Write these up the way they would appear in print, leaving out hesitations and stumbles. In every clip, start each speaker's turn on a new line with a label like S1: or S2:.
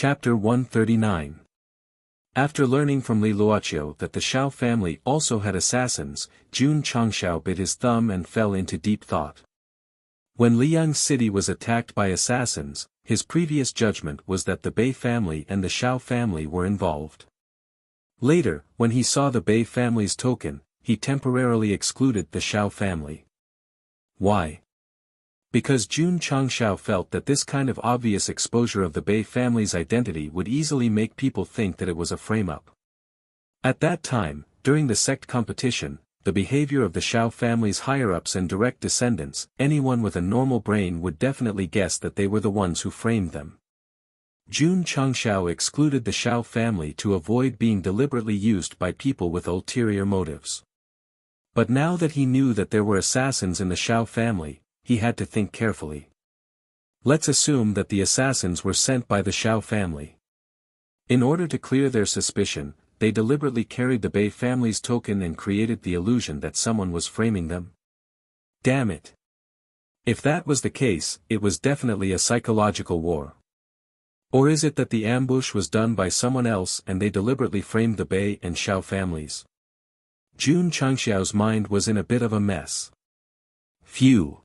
S1: Chapter 139. After learning from Li Luoqiu that the Shao family also had assassins, Jun Changshao bit his thumb and fell into deep thought. When Liyang city was attacked by assassins, his previous judgment was that the Bei family and the Shao family were involved. Later, when he saw the Bei family's token, he temporarily excluded the Shao family. Why? Because Jun Changshao felt that this kind of obvious exposure of the Bei family's identity would easily make people think that it was a frame-up. At that time, during the sect competition, the behavior of the Shao family's higher-ups and direct descendants, anyone with a normal brain would definitely guess that they were the ones who framed them. Jun Changshao excluded the Shao family to avoid being deliberately used by people with ulterior motives. But now that he knew that there were assassins in the Shao family, he had to think carefully. Let's assume that the assassins were sent by the Shao family. In order to clear their suspicion, they deliberately carried the Bei family's token and created the illusion that someone was framing them. Damn it! If that was the case, it was definitely a psychological war. Or is it that the ambush was done by someone else and they deliberately framed the Bei and Shao families? Jun Changxiao's mind was in a bit of a mess. Phew!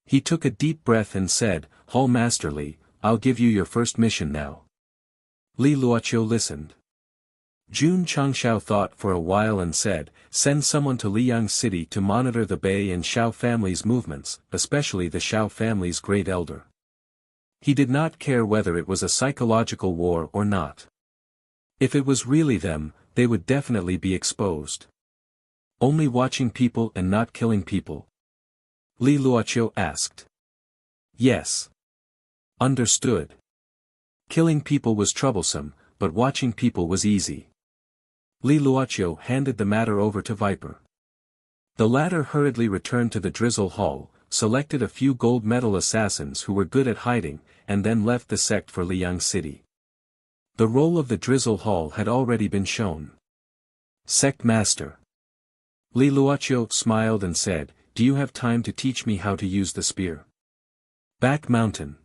S1: He took a deep breath and said, "Hall Master Li, I'll give you your first mission now." Li Luoqiu listened. Jun Changshao thought for a while and said, "Send someone to Liyang city to monitor the Bei and Shao family's movements, especially the Shao family's great elder." He did not care whether it was a psychological war or not. If it was really them, they would definitely be exposed. Only watching people and not killing people? Li Luoqiu asked. Yes. Understood. Killing people was troublesome, but watching people was easy. Li Luoqiu handed the matter over to Viper. The latter hurriedly returned to the Drizzle Hall, selected a few gold medal assassins who were good at hiding, and then left the sect for Liyang city. The role of the Drizzle Hall had already been shown. Sect Master. Li Luoqiu smiled and said, "Do you have time to teach me how to use the spear?" Back mountain.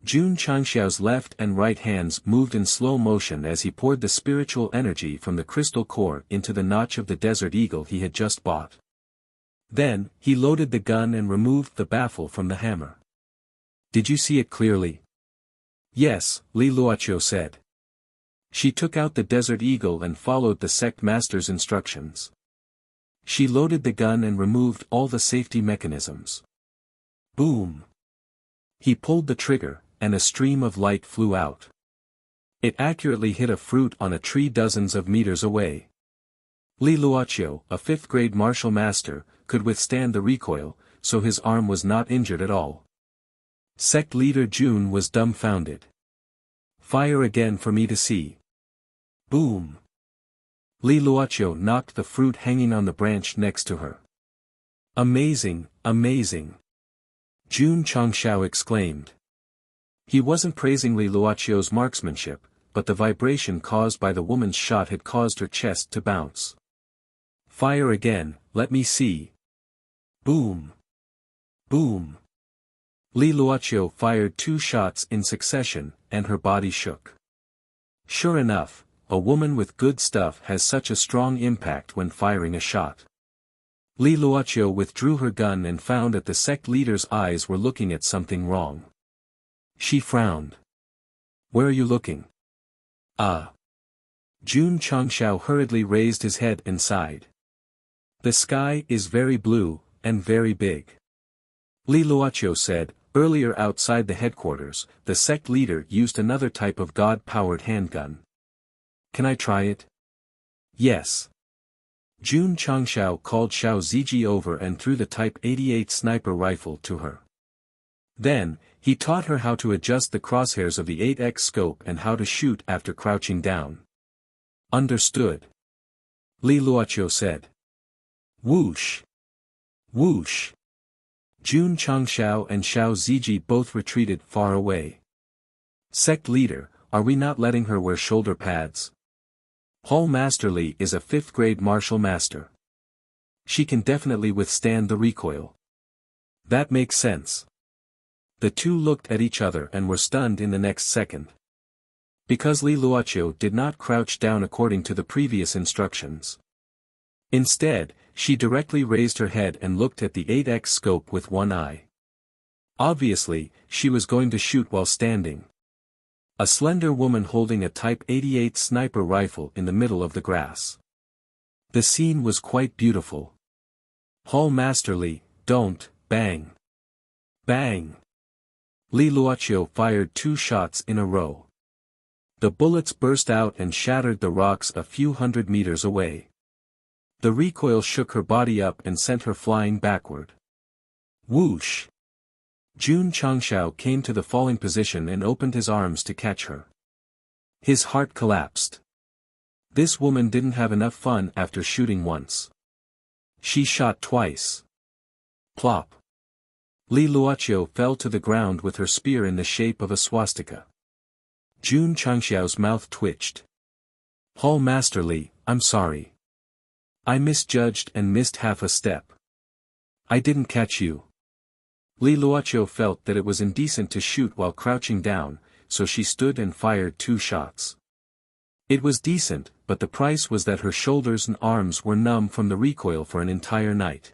S1: Jun Changxiao's left and right hands moved in slow motion as he poured the spiritual energy from the crystal core into the notch of the desert eagle he had just bought. Then, he loaded the gun and removed the baffle from the hammer. "Did you see it clearly?" "Yes," Li Luoqiu said. She took out the desert eagle and followed the sect master's instructions. She loaded the gun and removed all the safety mechanisms. Boom! He pulled the trigger, and a stream of light flew out. It accurately hit a fruit on a tree dozens of meters away. Li Luoqiu, a 5th-grade martial master, could withstand the recoil, so his arm was not injured at all. Sect leader Jun was dumbfounded. "Fire again for me to see." Boom! Li Luoqiu knocked the fruit hanging on the branch next to her. "Amazing, amazing!" Jun Changshao exclaimed. He wasn't praising Li Luoqiu's marksmanship, but the vibration caused by the woman's shot had caused her chest to bounce. "Fire again, let me see." Boom! Boom! Li Luoqiu fired 2 shots in succession, and her body shook. Sure enough, a woman with good stuff has such a strong impact when firing a shot. Li Luoqiu withdrew her gun and found that the sect leader's eyes were looking at something wrong. She frowned. "Where are you looking?" "Ah." Jun Changshao hurriedly raised his head and sighed. "The sky is very blue, and very big." Li Luoqiu said, "Earlier outside the headquarters, the sect leader used another type of god-powered handgun. Can I try it?" "Yes." Jun Changshao called Xiao Ziji over and threw the Type 88 sniper rifle to her. Then, he taught her how to adjust the crosshairs of the 8x scope and how to shoot after crouching down. "Understood." Li Luoqiu said. Whoosh! Whoosh! Jun Changshao and Xiao Ziji both retreated far away. "Sect leader, are we not letting her wear shoulder pads?" "Hall Master Li is a 5th-grade martial master. She can definitely withstand the recoil." "That makes sense." The two looked at each other and were stunned in the next second. Because Li Luoqiu did not crouch down according to the previous instructions. Instead, she directly raised her head and looked at the 8x scope with one eye. Obviously, she was going to shoot while standing. A slender woman holding a Type 88 sniper rifle in the middle of the grass. The scene was quite beautiful. Hall Master Li, don't, bang. Bang. Li Luoqiu fired 2 shots in a row. The bullets burst out and shattered the rocks a few hundred meters away. The recoil shook her body up and sent her flying backward. Whoosh! Jun Changshao came to the falling position and opened his arms to catch her. His heart collapsed. This woman didn't have enough fun after shooting once. She shot twice. Plop! Li Luoqiu fell to the ground with her spear in the shape of a swastika. Jun Changxiao's mouth twitched. Hall Master Li, I'm sorry. I misjudged and missed half a step. I didn't catch you. Li Luoqiu felt that it was indecent to shoot while crouching down, so she stood and fired 2 shots. It was decent, but the price was that her shoulders and arms were numb from the recoil for an entire night.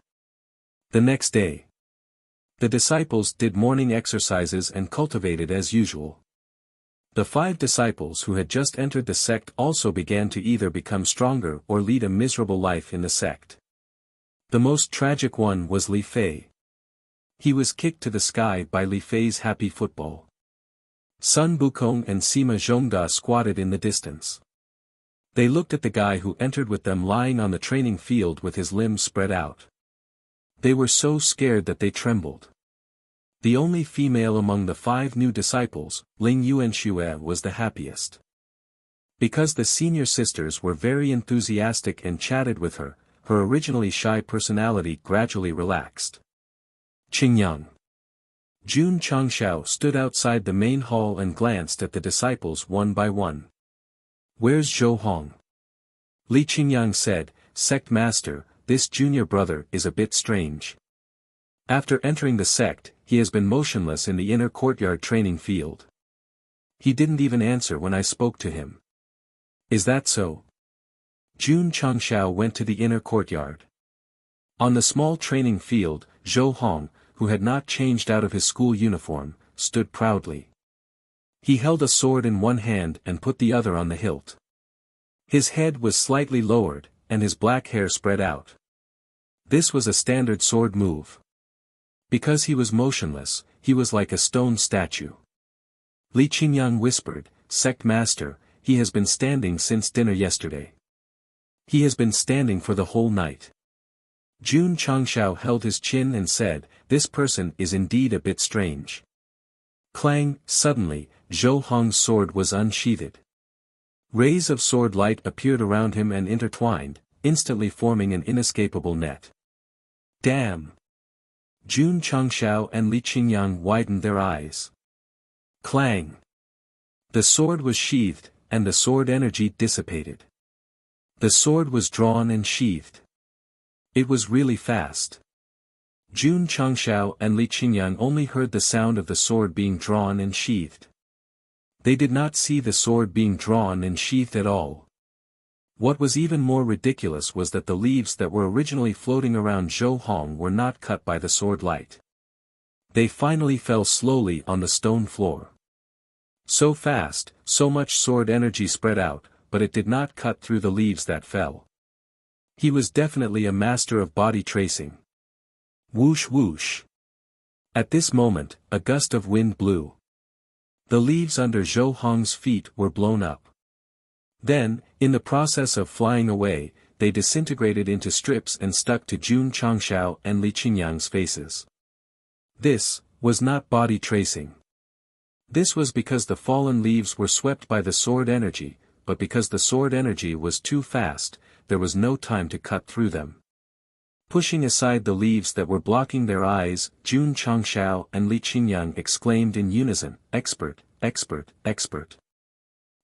S1: The next day, the disciples did morning exercises and cultivated as usual. The 5 disciples who had just entered the sect also began to either become stronger or lead a miserable life in the sect. The most tragic one was Li Fei. He was kicked to the sky by Li Fei's happy football. Sun Bukong and Sima Zhongda squatted in the distance. They looked at the guy who entered with them lying on the training field with his limbs spread out. They were so scared that they trembled. The only female among the 5 new disciples, Ling Yuanxue, was the happiest. Because the senior sisters were very enthusiastic and chatted with her, her originally shy personality gradually relaxed. Qingyang. Jun Changshao stood outside the main hall and glanced at the disciples one by one. Where's Zhou Hong? Li Qingyang said, Sect Master, this junior brother is a bit strange. After entering the sect, he has been motionless in the inner courtyard training field. He didn't even answer when I spoke to him. Is that so? Jun Changshao went to the inner courtyard. On the small training field, Zhou Hong, who had not changed out of his school uniform, stood proudly. He held a sword in one hand and put the other on the hilt. His head was slightly lowered, and his black hair spread out. This was a standard sword move. Because he was motionless, he was like a stone statue. Li Qingyang whispered, Sect Master, he has been standing since dinner yesterday. He has been standing for the whole night. Jun Changshao held his chin and said, this person is indeed a bit strange. Clang, suddenly, Zhou Hong's sword was unsheathed. Rays of sword light appeared around him and intertwined, instantly forming an inescapable net. Damn! Jun Changshao and Li Qingyang widened their eyes. Clang! The sword was sheathed, and the sword energy dissipated. The sword was drawn and sheathed. It was really fast. Jun Changshao and Li Qingyang only heard the sound of the sword being drawn and sheathed. They did not see the sword being drawn and sheathed at all. What was even more ridiculous was that the leaves that were originally floating around Zhou Hong were not cut by the sword light. They finally fell slowly on the stone floor. So fast, so much sword energy spread out, but it did not cut through the leaves that fell. He was definitely a master of body tracing. Whoosh whoosh. At this moment, a gust of wind blew. The leaves under Zhou Hong's feet were blown up. Then, in the process of flying away, they disintegrated into strips and stuck to Jun Changshao and Li Qingyang's faces. This was not body tracing. This was because the fallen leaves were swept by the sword energy, but because the sword energy was too fast, there was no time to cut through them. Pushing aside the leaves that were blocking their eyes, Jun Changshao and Li Qingyang exclaimed in unison, Expert, expert, expert.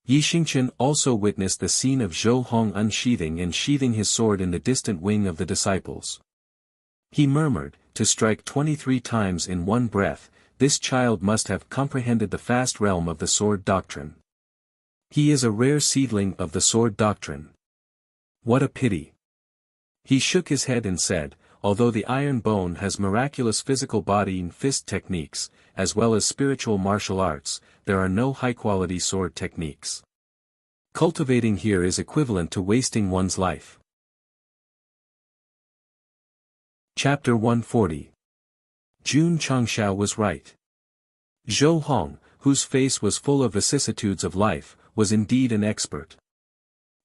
S1: Yi Xingchen also witnessed the scene of Zhou Hong unsheathing and sheathing his sword in the distant wing of the disciples. He murmured, to strike 23 times in one breath, this child must have comprehended the fast realm of the sword doctrine. He is a rare seedling of the sword doctrine. What a pity. He shook his head and said, although the iron bone has miraculous physical body and fist techniques, as well as spiritual martial arts, there are no high-quality sword techniques. Cultivating here is equivalent to wasting one's life. Chapter 140. Jun Changshao was right. Zhou Hong, whose face was full of vicissitudes of life, was indeed an expert.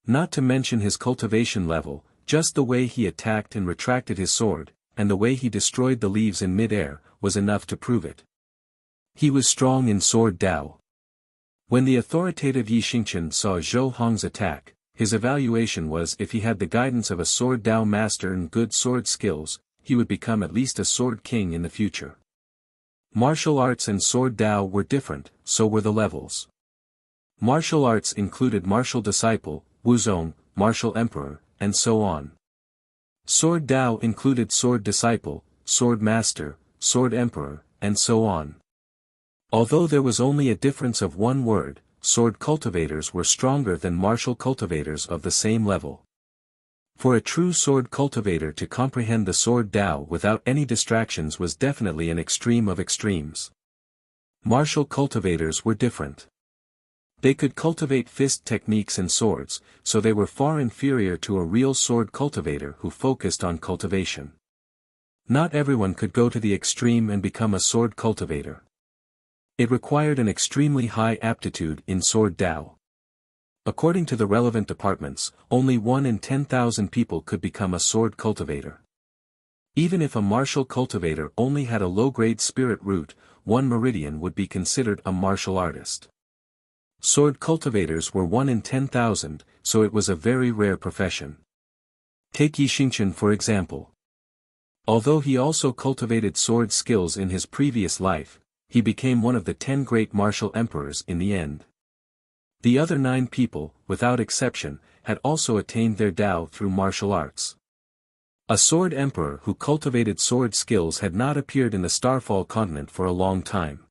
S1: Not to mention his cultivation level, just the way he attacked and retracted his sword, and the way he destroyed the leaves in mid-air, was enough to prove it. He was strong in sword Dao. When the authoritative Yi Xingqian saw Zhou Hong's attack, his evaluation was if he had the guidance of a sword Dao master and good sword skills, he would become at least a sword king in the future. Martial arts and sword Dao were different, so were the levels. Martial arts included martial disciple, Wuzong, martial emperor, and so on. Sword Dao included sword disciple, sword master, sword emperor, and so on. Although there was only a difference of one word, sword cultivators were stronger than martial cultivators of the same level. For a true sword cultivator to comprehend the sword Dao without any distractions was definitely an extreme of extremes. Martial cultivators were different. They could cultivate fist techniques and swords, so they were far inferior to a real sword cultivator who focused on cultivation. Not everyone could go to the extreme and become a sword cultivator. It required an extremely high aptitude in sword Dao. According to the relevant departments, only 1 in 10,000 people could become a sword cultivator. Even if a martial cultivator only had a low-grade spirit root, 1 meridian would be considered a martial artist. Sword cultivators were 1 in 10,000, so it was a very rare profession. Take Yi Xingqian for example. Although he also cultivated sword skills in his previous life, he became one of the 10 great martial emperors in the end. The other 9 people, without exception, had also attained their Dao through martial arts. A sword emperor who cultivated sword skills had not appeared in the Starfall continent for a long time.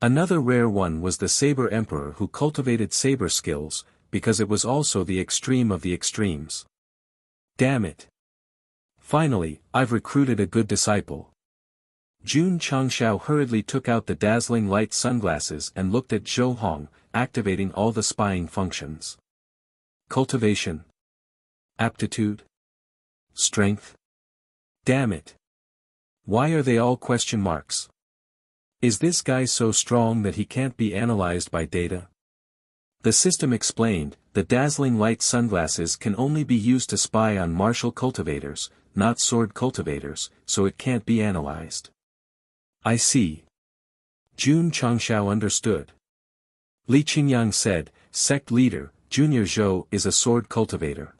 S1: Another rare one was the Saber Emperor who cultivated saber skills, because it was also the extreme of the extremes. Damn it. Finally, I've recruited a good disciple. Jun Changshao hurriedly took out the dazzling light sunglasses and looked at Zhou Hong, activating all the spying functions. Cultivation. Aptitude. Strength. Damn it. Why are they all question marks? Is this guy so strong that he can't be analyzed by data? The system explained, the dazzling light sunglasses can only be used to spy on martial cultivators, not sword cultivators, so it can't be analyzed. I see. Jun Changshao understood. Li Qingyang said, Sect leader, Junior Zhou is a sword cultivator.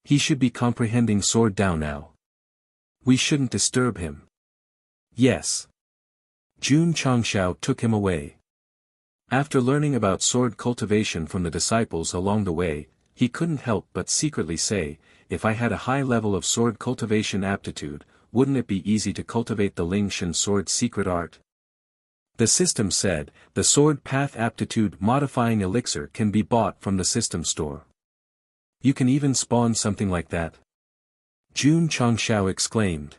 S1: He should be comprehending sword Dao now. We shouldn't disturb him. Yes. Jun Changshao took him away. After learning about sword cultivation from the disciples along the way, he couldn't help but secretly say, if I had a high level of sword cultivation aptitude, wouldn't it be easy to cultivate the Lingshan sword's secret art? The system said, the sword path aptitude modifying elixir can be bought from the system store. You can even spawn something like that? Jun Changshao exclaimed.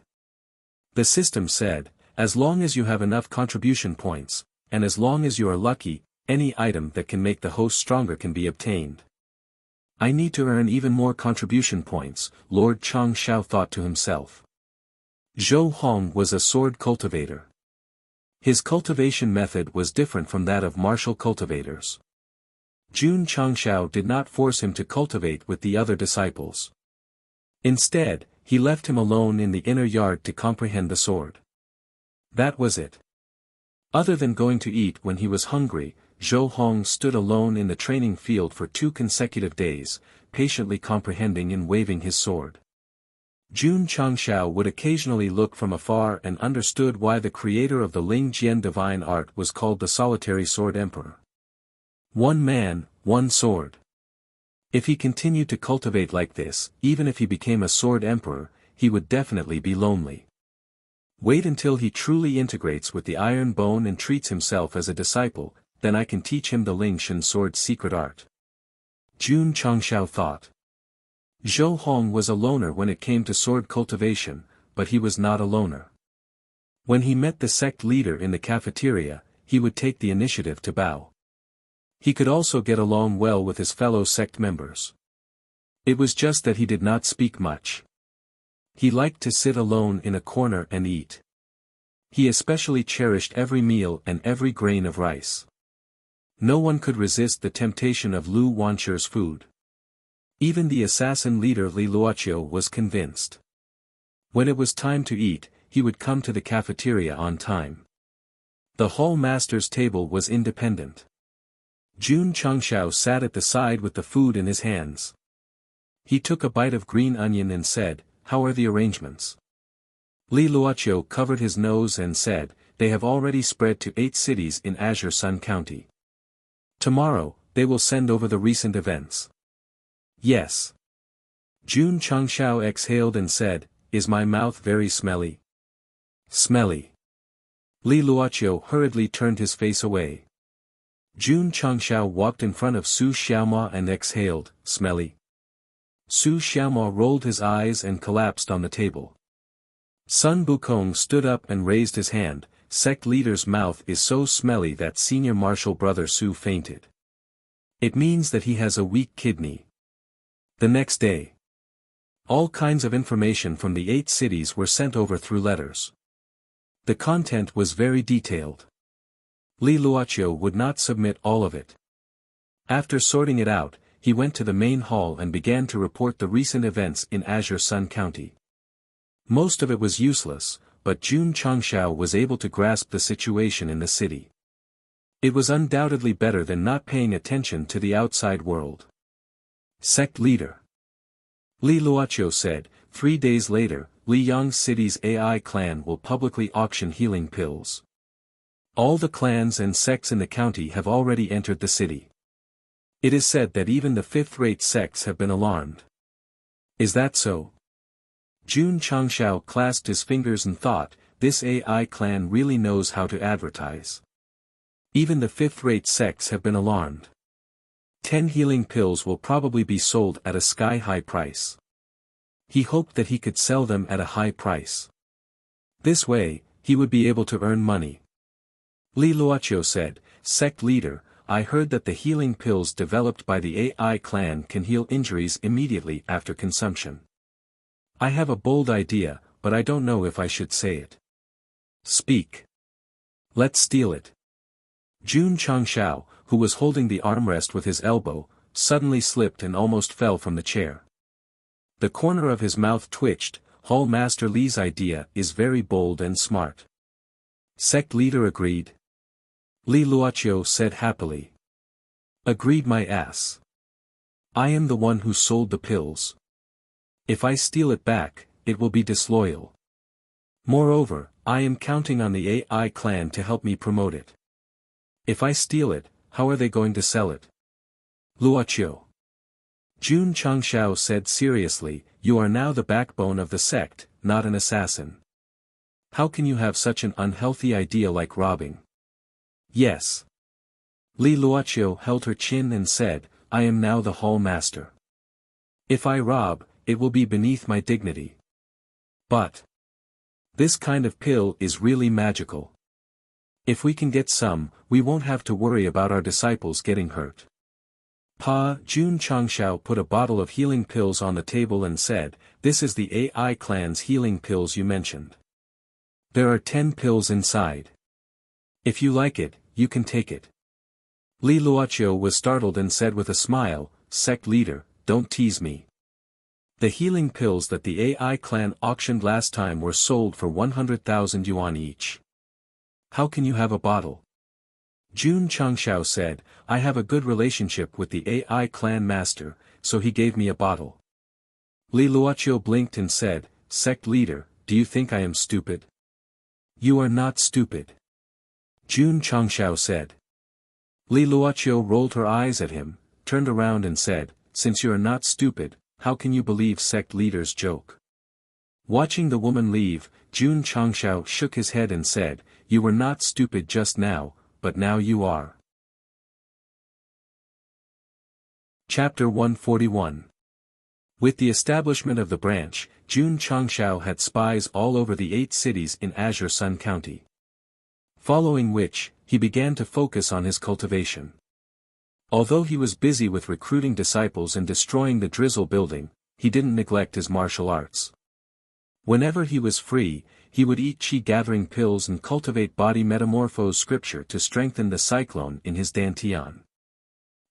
S1: The system said, as long as you have enough contribution points, and as long as you are lucky, any item that can make the host stronger can be obtained. I need to earn even more contribution points, Lord Changshao thought to himself. Zhou Hong was a sword cultivator. His cultivation method was different from that of martial cultivators. Jun Changshao did not force him to cultivate with the other disciples. Instead, he left him alone in the inner yard to comprehend the sword. That was it. Other than going to eat when he was hungry, Zhou Hong stood alone in the training field for 2 consecutive days, patiently comprehending and waving his sword. Jun Changshao would occasionally look from afar and understood why the creator of the Ling Jian divine art was called the solitary sword emperor. 1 man, 1 sword. If he continued to cultivate like this, even if he became a sword emperor, he would definitely be lonely. Wait until he truly integrates with the iron bone and treats himself as a disciple, then I can teach him the Lingshan sword's secret art. Jun Changshao thought. Zhou Hong was a loner when it came to sword cultivation, but he was not a loner. When he met the sect leader in the cafeteria, he would take the initiative to bow. He could also get along well with his fellow sect members. It was just that he did not speak much. He liked to sit alone in a corner and eat. He especially cherished every meal and every grain of rice. No one could resist the temptation of Lu Wanchu's food. Even the assassin leader Li Luoqiu was convinced. When it was time to eat, he would come to the cafeteria on time. The hall master's table was independent. Jun Changshao sat at the side with the food in his hands. He took a bite of green onion and said, "How are the arrangements?" Li Luoqiu covered his nose and said, "They have already spread to 8 cities in Azure Sun County. Tomorrow, they will send over the recent events." "Yes." Jun Changshao exhaled and said, "Is my mouth very smelly?" "Smelly." Li Luoqiu hurriedly turned his face away. Jun Changshao walked in front of Su Xiaoma and exhaled, "Smelly." Su Xiaoma rolled his eyes and collapsed on the table. Sun Bukong stood up and raised his hand. Sect leader's mouth is so smelly that senior marshal brother Su fainted. It means that he has a weak kidney. The next day, all kinds of information from the 8 cities were sent over through letters. The content was very detailed. Li Luoqiu would not submit all of it. After sorting it out, he went to the main hall and began to report the recent events in Azure Sun County. Most of it was useless, but Jun Changshao was able to grasp the situation in the city. It was undoubtedly better than not paying attention to the outside world. Sect leader. Li Luoqiu said, 3 days later, Liyang City's AI clan will publicly auction healing pills. All the clans and sects in the county have already entered the city. It is said that even the 5th-rate sects have been alarmed. Is that so? Jun Changshao clasped his fingers and thought, this AI clan really knows how to advertise. Even the 5th-rate sects have been alarmed. 10 healing pills will probably be sold at a sky-high price. He hoped that he could sell them at a high price. This way, he would be able to earn money. Li Luoqiu said, "Sect leader, I heard that the healing pills developed by the AI clan can heal injuries immediately after consumption. I have a bold idea, but I don't know if I should say it." "Speak. Let's steal it." Jun Changshao, who was holding the armrest with his elbow, suddenly slipped and almost fell from the chair. The corner of his mouth twitched. Hall Master Li's idea is very bold and smart. Sect leader agreed. Li Luoqiu said happily. "Agreed my ass. I am the one who sold the pills. If I steal it back, it will be disloyal. Moreover, I am counting on the AI clan to help me promote it. If I steal it, how are they going to sell it?" Luoqiu. Jun Changshao said seriously, "You are now the backbone of the sect, not an assassin. How can you have such an unhealthy idea like robbing?" "Yes." Li Luoqiu held her chin and said, "I am now the hall master. If I rob, it will be beneath my dignity. But this kind of pill is really magical. If we can get some, we won't have to worry about our disciples getting hurt." Jun Changshao put a bottle of healing pills on the table and said, "This is the AI clan's healing pills you mentioned. There are 10 pills inside. If you like it, you can take it." Li Luoqiu was startled and said with a smile, "Sect leader, don't tease me. The healing pills that the AI clan auctioned last time were sold for 100,000 yuan each. How can you have a bottle?" Jun Changshao said, "I have a good relationship with the AI clan master, so he gave me a bottle." Li Luoqiu blinked and said, "Sect leader, do you think I am stupid?" "You are not stupid." Jun Changshao said. Li Luoqiu rolled her eyes at him, turned around and said, "Since you are not stupid, how can you believe sect leader's joke?" Watching the woman leave, Jun Changshao shook his head and said, "You were not stupid just now, but now you are." Chapter 141. With the establishment of the branch, Jun Changshao had spies all over the 8 cities in Azure Sun County. Following which, he began to focus on his cultivation. Although he was busy with recruiting disciples and destroying the Drizzle building, he didn't neglect his martial arts. Whenever he was free, he would eat qi-gathering pills and cultivate body metamorphose scripture to strengthen the cyclone in his dantian.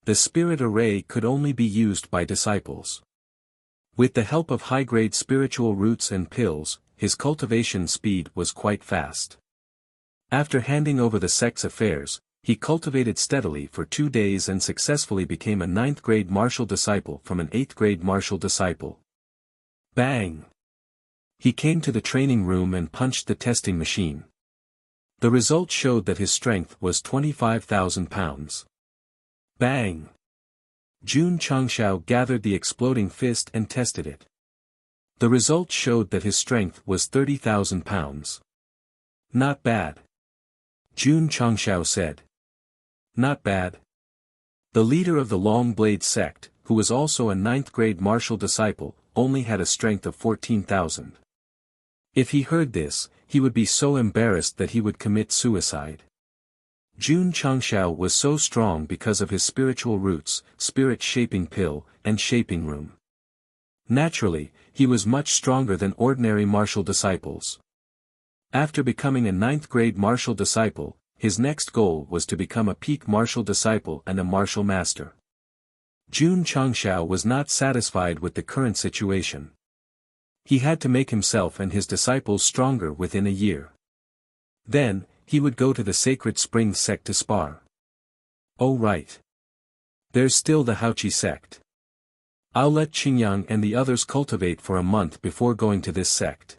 S1: The spirit array could only be used by disciples. With the help of high-grade spiritual roots and pills, his cultivation speed was quite fast. After handing over the sect's affairs, he cultivated steadily for 2 days and successfully became a 9th-grade martial disciple from an 8th-grade martial disciple. Bang! He came to the training room and punched the testing machine. The result showed that his strength was 25,000 pounds. Bang! Jun Changshao gathered the exploding fist and tested it. The result showed that his strength was 30,000 pounds. Not bad. Jun Changshao said. Not bad. The leader of the Long Blade Sect, who was also a 9th-grade martial disciple, only had a strength of 14,000. If he heard this, he would be so embarrassed that he would commit suicide. Jun Changshao was so strong because of his spiritual roots, spirit-shaping pill, and shaping room. Naturally, he was much stronger than ordinary martial disciples. After becoming a 9th-grade martial disciple, his next goal was to become a peak martial disciple and a martial master. Jun Changshao was not satisfied with the current situation. He had to make himself and his disciples stronger within a year. Then, he would go to the Sacred Springs sect to spar. Oh right. There's still the Haoqi sect. I'll let Qingyang and the others cultivate for a month before going to this sect.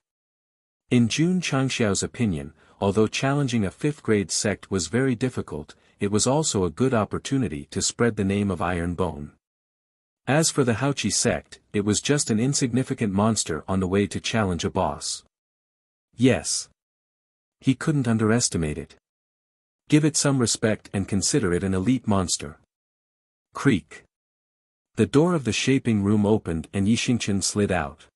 S1: In Jun Changshao's opinion, although challenging a 5th-grade sect was very difficult, it was also a good opportunity to spread the name of Iron Bone. As for the Haoqi sect, it was just an insignificant monster on the way to challenge a boss. Yes. He couldn't underestimate it. Give it some respect and consider it an elite monster. Creak. The door of the shaping room opened and Yixingchen slid out.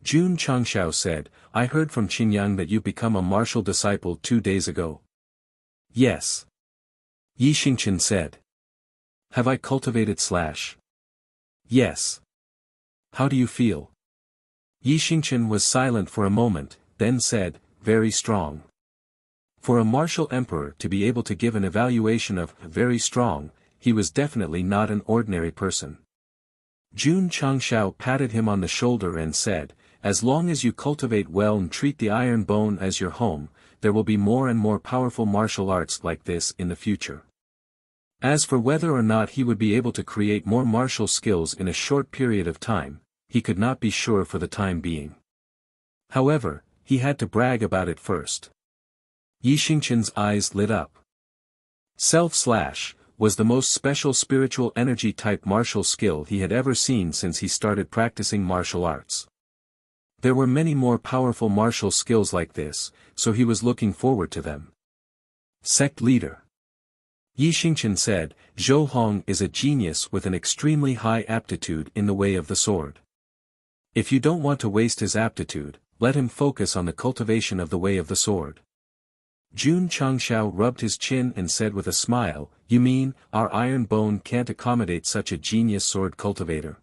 S1: Jun Changshao said, I heard from Qingyang that you become a martial disciple 2 days ago. Yes. Yixingchen said. Have I cultivated / Yes. How do you feel? Yixingchen was silent for a moment, then said, very strong. For a martial emperor to be able to give an evaluation of very strong, he was definitely not an ordinary person. Jun Changshao patted him on the shoulder and said, as long as you cultivate well and treat the Iron Bone as your home, there will be more and more powerful martial arts like this in the future. As for whether or not he would be able to create more martial skills in a short period of time, he could not be sure for the time being. However, he had to brag about it first. Yixingchen's eyes lit up. Self/ was the most special spiritual energy type martial skill he had ever seen since he started practicing martial arts. There were many more powerful martial skills like this, so he was looking forward to them. Sect leader. Yixingchen said, Zhou Hong is a genius with an extremely high aptitude in the way of the sword. If you don't want to waste his aptitude, let him focus on the cultivation of the way of the sword. Jun Changshao rubbed his chin and said with a smile, you mean, our Iron Bone can't accommodate such a genius sword cultivator?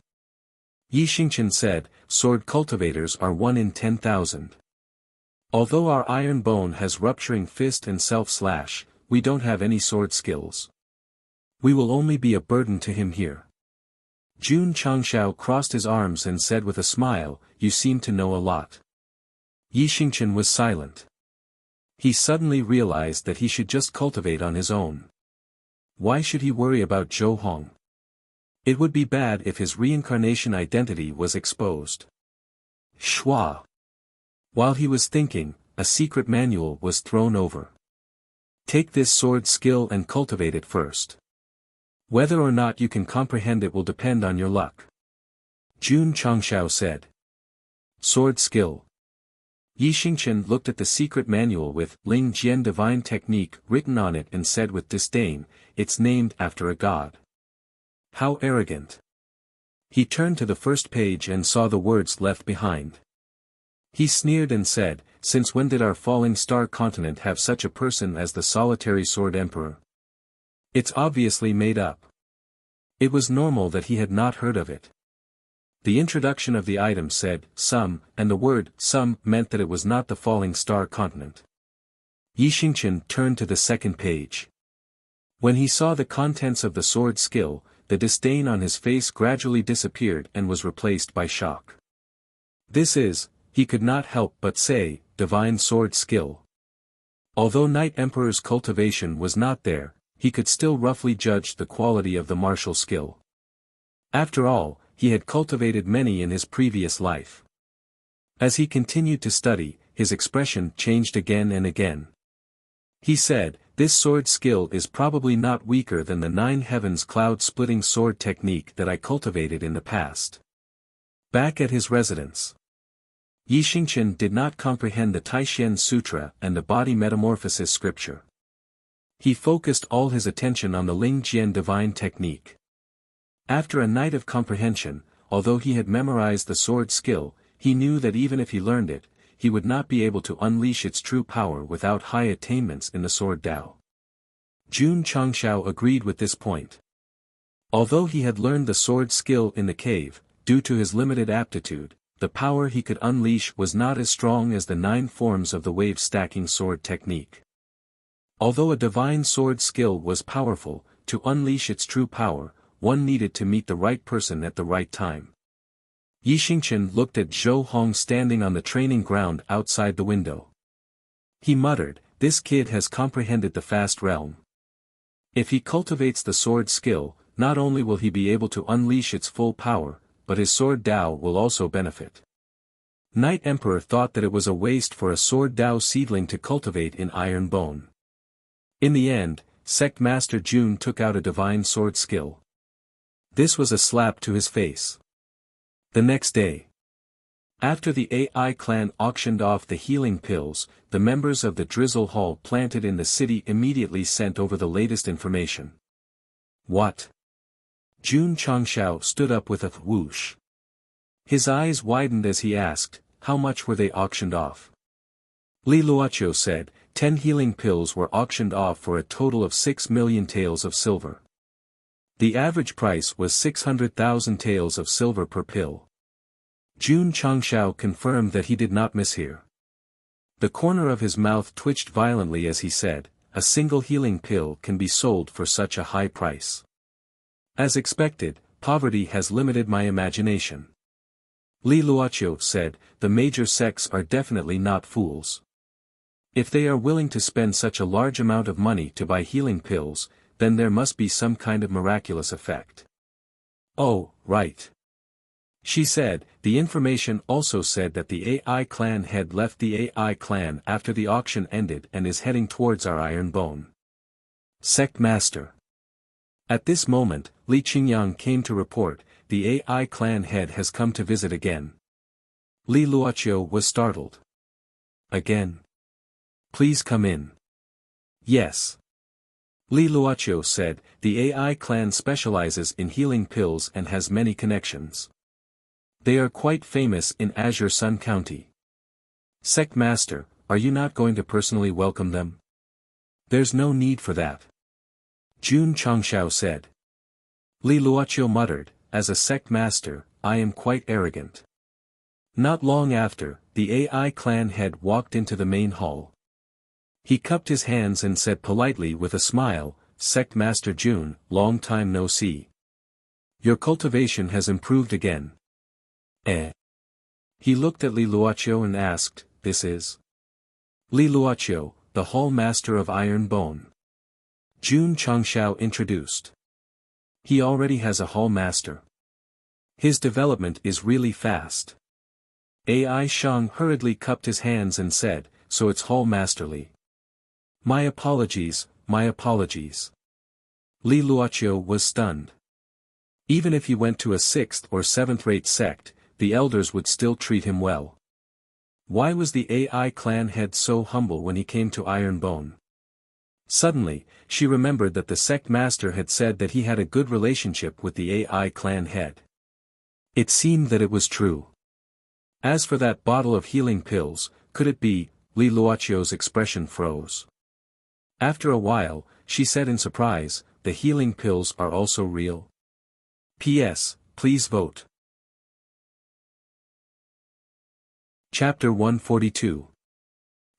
S1: Yixingchen said, sword cultivators are 1 in 10,000. Although our Iron Bone has rupturing fist and self/ we don't have any sword skills. We will only be a burden to him here. Jun Changshao crossed his arms and said with a smile, you seem to know a lot. Yixingchen was silent. He suddenly realized that he should just cultivate on his own. Why should he worry about Zhou Hong? It would be bad if his reincarnation identity was exposed. Schwa. While he was thinking, a secret manual was thrown over. Take this sword skill and cultivate it first. Whether or not you can comprehend it will depend on your luck. Jun Changshao said. Sword skill. Yixingchen looked at the secret manual with Ling Jian Divine Technique written on it and said with disdain, it's named after a god. How arrogant. He turned to the first page and saw the words left behind. He sneered and said, "Since when did our falling star continent have such a person as the solitary sword emperor? It's obviously made up." It was normal that he had not heard of it. The introduction of the item said, "some," and the word, "some," meant that it was not the falling star continent. Yi Xingqian turned to the second page. When he saw the contents of the sword skill, the disdain on his face gradually disappeared and was replaced by shock. This is, he could not help but say, divine sword skill. Although Knight Emperor's cultivation was not there, he could still roughly judge the quality of the martial skill. After all, he had cultivated many in his previous life. As he continued to study, his expression changed again and again. He said, "This sword skill is probably not weaker than the 9 heavens cloud-splitting sword technique that I cultivated in the past." Back at his residence, Yi Xingqian did not comprehend the Taishen Sutra and the body metamorphosis scripture. He focused all his attention on the Ling Jian divine technique. After a night of comprehension, although he had memorized the sword skill, he knew that even if he learned it, he would not be able to unleash its true power without high attainments in the sword Tao. Jun Changshao agreed with this point. Although he had learned the sword skill in the cave, due to his limited aptitude, the power he could unleash was not as strong as the 9 forms of the wave-stacking sword technique. Although a divine sword skill was powerful, to unleash its true power, one needed to meet the right person at the right time. Yi Xingqian looked at Zhou Hong standing on the training ground outside the window. He muttered, "This kid has comprehended the fast realm. If he cultivates the sword skill, not only will he be able to unleash its full power, but his sword Dao will also benefit." Knight Emperor thought that it was a waste for a sword Dao seedling to cultivate in iron bone. In the end, Sect Master Jun took out a divine sword skill. This was a slap to his face. The next day, after the AI clan auctioned off the healing pills, the members of the Drizzle Hall planted in the city immediately sent over the latest information. What? Jun Changshao stood up with a whoosh. His eyes widened as he asked, "How much were they auctioned off?" Li Luoqiu said, 10 healing pills were auctioned off for a total of 6 million taels of silver. The average price was 600,000 taels of silver per pill. Jun Changshao confirmed that he did not mishear. The corner of his mouth twitched violently as he said, "A single healing pill can be sold for such a high price. As expected, poverty has limited my imagination." Li Luoqiu said, "The major sects are definitely not fools. If they are willing to spend such a large amount of money to buy healing pills, then there must be some kind of miraculous effect." "Oh, right." She said, "The information also said that the AI clan head left the AI clan after the auction ended and is heading towards our iron bone." Sect Master. At this moment, Li Qingyang came to report, "The AI clan head has come to visit again." Li Luoqiu was startled. "Again? Please come in." "Yes." Li Luoqiu said, "The AI clan specializes in healing pills and has many connections. They are quite famous in Azure Sun County." "Sect Master, are you not going to personally welcome them?" "There's no need for that." Jun Changshao said. Li Luoqiu muttered, "As a Sect Master, I am quite arrogant." Not long after, the AI clan head walked into the main hall. He cupped his hands and said politely with a smile, "Sect Master Jun, long time no see. Your cultivation has improved again." "Eh?" He looked at Li Luoqiu and asked, "This is?" "Li Luoqiu, the Hall Master of Iron Bone." Jun Changshao introduced. "He already has a Hall Master. His development is really fast." AI Shang hurriedly cupped his hands and said, "So it's Hall Masterly. My apologies, my apologies." Li Luoqiu was stunned. Even if he went to a 6th or 7th-rate sect, the elders would still treat him well. Why was the AI clan head so humble when he came to Iron Bone? Suddenly, she remembered that the sect master had said that he had a good relationship with the AI clan head. It seemed that it was true. As for that bottle of healing pills, could it be? Li Luochio's expression froze. After a while, she said in surprise, the healing pills are also real? P.S. Please vote. Chapter 142.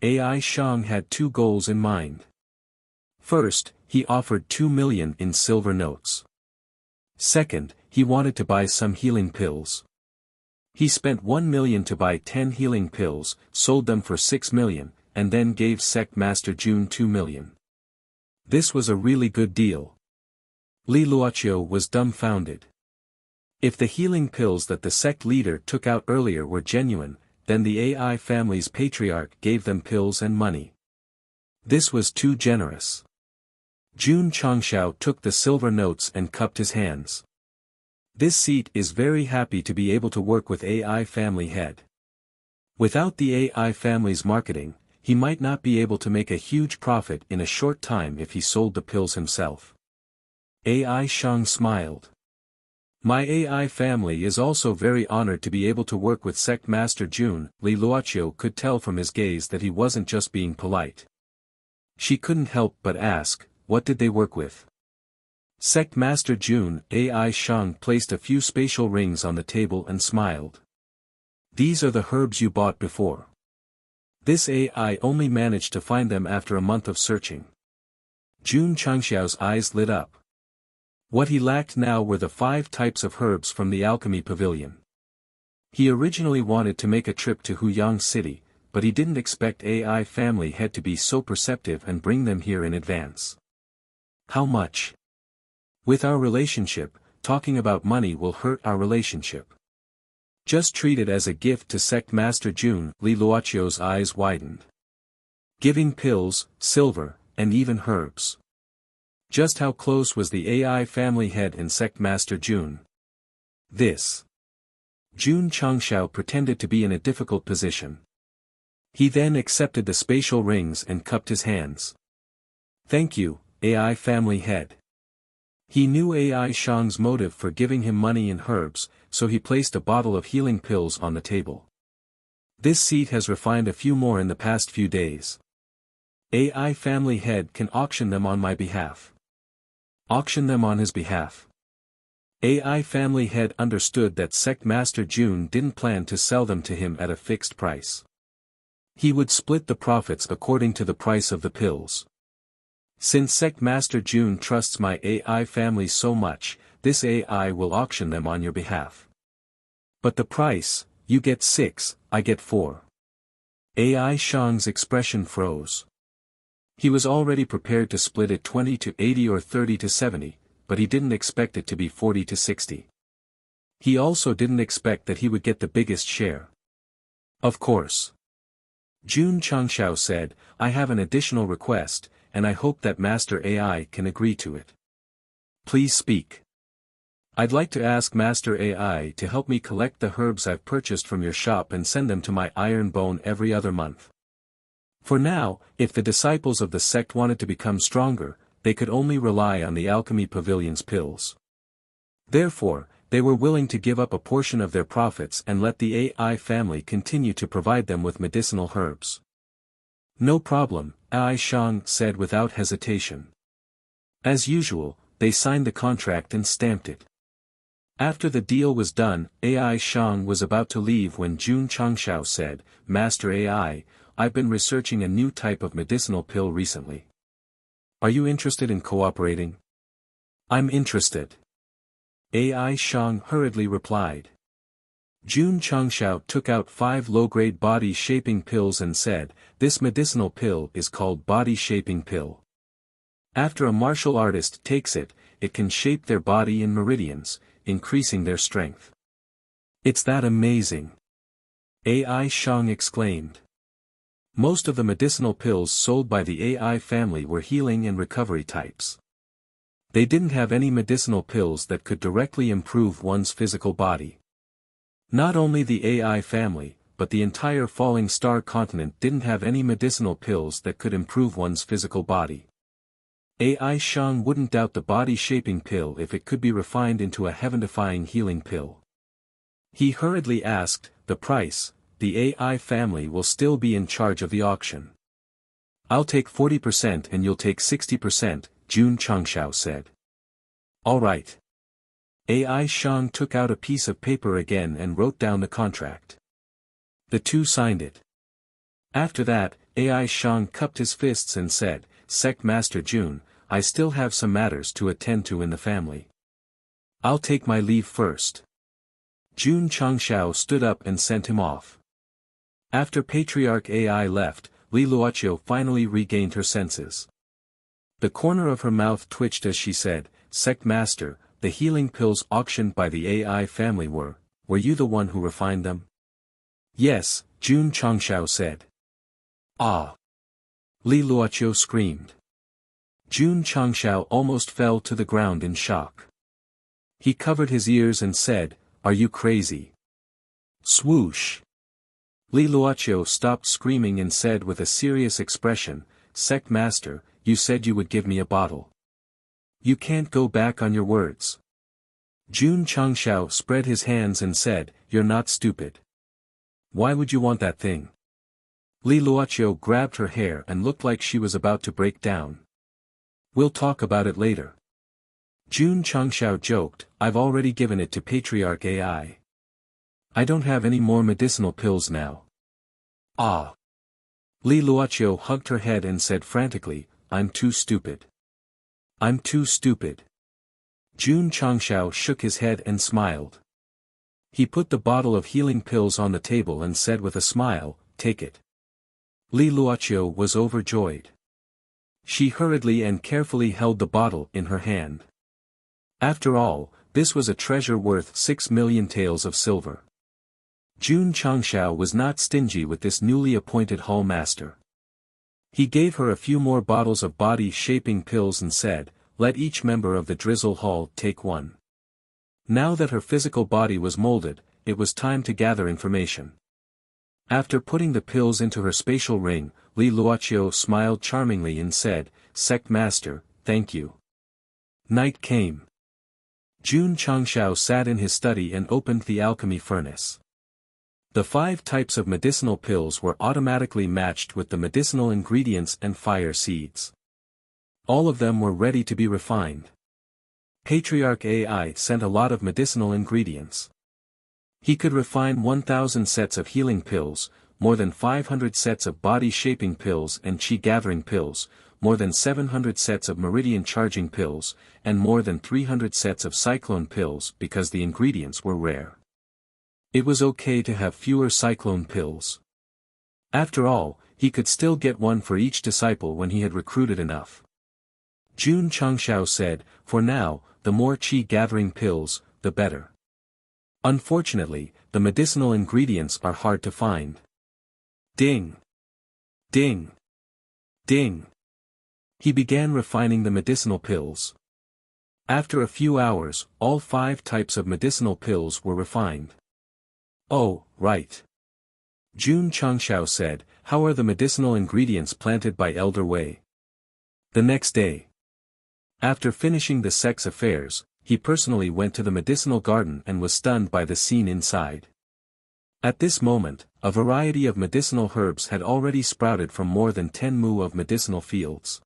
S1: AI Shang had two goals in mind. First, he offered 2 million in silver notes. Second, he wanted to buy some healing pills. He spent 1 million to buy 10 healing pills, sold them for 6 million, and then gave Sect Master June 2 million. This was a really good deal. Li Luochio was dumbfounded. If the healing pills that the sect leader took out earlier were genuine, then the AI family's patriarch gave them pills and money. This was too generous. Jun Changshao took the silver notes and cupped his hands. This seat is very happy to be able to work with AI family head. Without the AI family's marketing, he might not be able to make a huge profit in a short time if he sold the pills himself. AI Shang smiled. My AI family is also very honored to be able to work with Sect Master Jun. Li Luochio could tell from his gaze that he wasn't just being polite. She couldn't help but ask, what did they work with? Sect Master Jun. AI Shang placed a few spatial rings on the table and smiled. These are the herbs you bought before. This AI only managed to find them after a month of searching. Jun Changxiao's eyes lit up. What he lacked now were the 5 types of herbs from the alchemy pavilion. He originally wanted to make a trip to Huyang City, but he didn't expect AI family head to be so perceptive and bring them here in advance. How much? With our relationship, talking about money will hurt our relationship. Just treat it as a gift to Sect Master Jun. Li Luochio's eyes widened. Giving pills, silver, and even herbs. Just how close was the AI family head and Sect Master Jun? This. Jun Changshao pretended to be in a difficult position. He then accepted the spatial rings and cupped his hands. Thank you, AI family head. He knew AI Shang's motive for giving him money in herbs, so he placed a bottle of healing pills on the table. This seat has refined a few more in the past few days. AI family head can auction them on my behalf. Auction them on his behalf. AI family head understood that Sect Master Jun didn't plan to sell them to him at a fixed price. He would split the profits according to the price of the pills. Since Sect Master Jun trusts my AI family so much, this AI will auction them on your behalf. But the price, you get 6, I get 4. AI Shang's expression froze. He was already prepared to split it 20 to 80 or 30 to 70, but he didn't expect it to be 40 to 60. He also didn't expect that he would get the biggest share. Of course. Jun Changshao said, I have an additional request, and I hope that Master AI can agree to it. Please speak. I'd like to ask Master AI to help me collect the herbs I've purchased from your shop and send them to my iron bone every other month. For now, if the disciples of the sect wanted to become stronger, they could only rely on the alchemy pavilion's pills. Therefore, they were willing to give up a portion of their profits and let the AI family continue to provide them with medicinal herbs. No problem, AI Shang said without hesitation. As usual, they signed the contract and stamped it. After the deal was done, AI Shang was about to leave when Jun Changshao said, Master AI, I've been researching a new type of medicinal pill recently. Are you interested in cooperating? I'm interested. AI Shang hurriedly replied. Jun Changshao took out 5 low-grade body-shaping pills and said, this medicinal pill is called body-shaping pill. After a martial artist takes it, it can shape their body in meridians, increasing their strength. It's that amazing! AI Shang exclaimed. Most of the medicinal pills sold by the AI family were healing and recovery types. They didn't have any medicinal pills that could directly improve one's physical body. Not only the AI family, but the entire Falling Star continent didn't have any medicinal pills that could improve one's physical body. AI Shang wouldn't doubt the body-shaping pill if it could be refined into a heaven-defying healing pill. He hurriedly asked, the price. The AI family will still be in charge of the auction. I'll take 40% and you'll take 60%, Jun Changshao said. All right. AI Shang took out a piece of paper again and wrote down the contract. The two signed it. After that, AI Shang cupped his fists and said, Sect Master Jun, I still have some matters to attend to in the family. I'll take my leave first. Jun Changshao stood up and sent him off. After Patriarch AI left, Li Luoqiu finally regained her senses. The corner of her mouth twitched as she said, Sect Master, the healing pills auctioned by the AI family were you the one who refined them? Yes, Jun Changshao said. Ah! Li Luoqiu screamed. Jun Changshao almost fell to the ground in shock. He covered his ears and said, Are you crazy? Swoosh! Li Luoqiu stopped screaming and said with a serious expression, Sect Master, you said you would give me a bottle. You can't go back on your words. Jun Changshao spread his hands and said, You're not stupid. Why would you want that thing? Li Luoqiu grabbed her hair and looked like she was about to break down. We'll talk about it later. Jun Changshao joked, I've already given it to Patriarch AI. I don't have any more medicinal pills now. Ah! Li Luoqiu hugged her head and said frantically, I'm too stupid. I'm too stupid. Jun Changshao shook his head and smiled. He put the bottle of healing pills on the table and said with a smile, Take it. Li Luoqiu was overjoyed. She hurriedly and carefully held the bottle in her hand. After all, this was a treasure worth 6 million taels of silver. Jun Changshao was not stingy with this newly appointed hall master. He gave her a few more bottles of body-shaping pills and said, Let each member of the Drizzle Hall take one. Now that her physical body was molded, it was time to gather information. After putting the pills into her spatial ring, Li Luoqiu smiled charmingly and said, Sect Master, thank you. Night came. Jun Changshao sat in his study and opened the alchemy furnace. The 5 types of medicinal pills were automatically matched with the medicinal ingredients and fire seeds. All of them were ready to be refined. Patriarch AI sent a lot of medicinal ingredients. He could refine 1,000 sets of healing pills, more than 500 sets of body-shaping pills and chi-gathering pills, more than 700 sets of meridian-charging pills, and more than 300 sets of cyclone pills because the ingredients were rare. It was okay to have fewer cyclone pills. After all, he could still get one for each disciple when he had recruited enough. Jun Changshao said, For now, the more chi-gathering pills, the better. Unfortunately, the medicinal ingredients are hard to find. Ding! Ding! Ding! He began refining the medicinal pills. After a few hours, all 5 types of medicinal pills were refined. Oh, right. Jun Changshao said, How are the medicinal ingredients planted by Elder Wei? The next day. After finishing the Sect's affairs, he personally went to the medicinal garden and was stunned by the scene inside. At this moment, a variety of medicinal herbs had already sprouted from more than 10 mu of medicinal fields.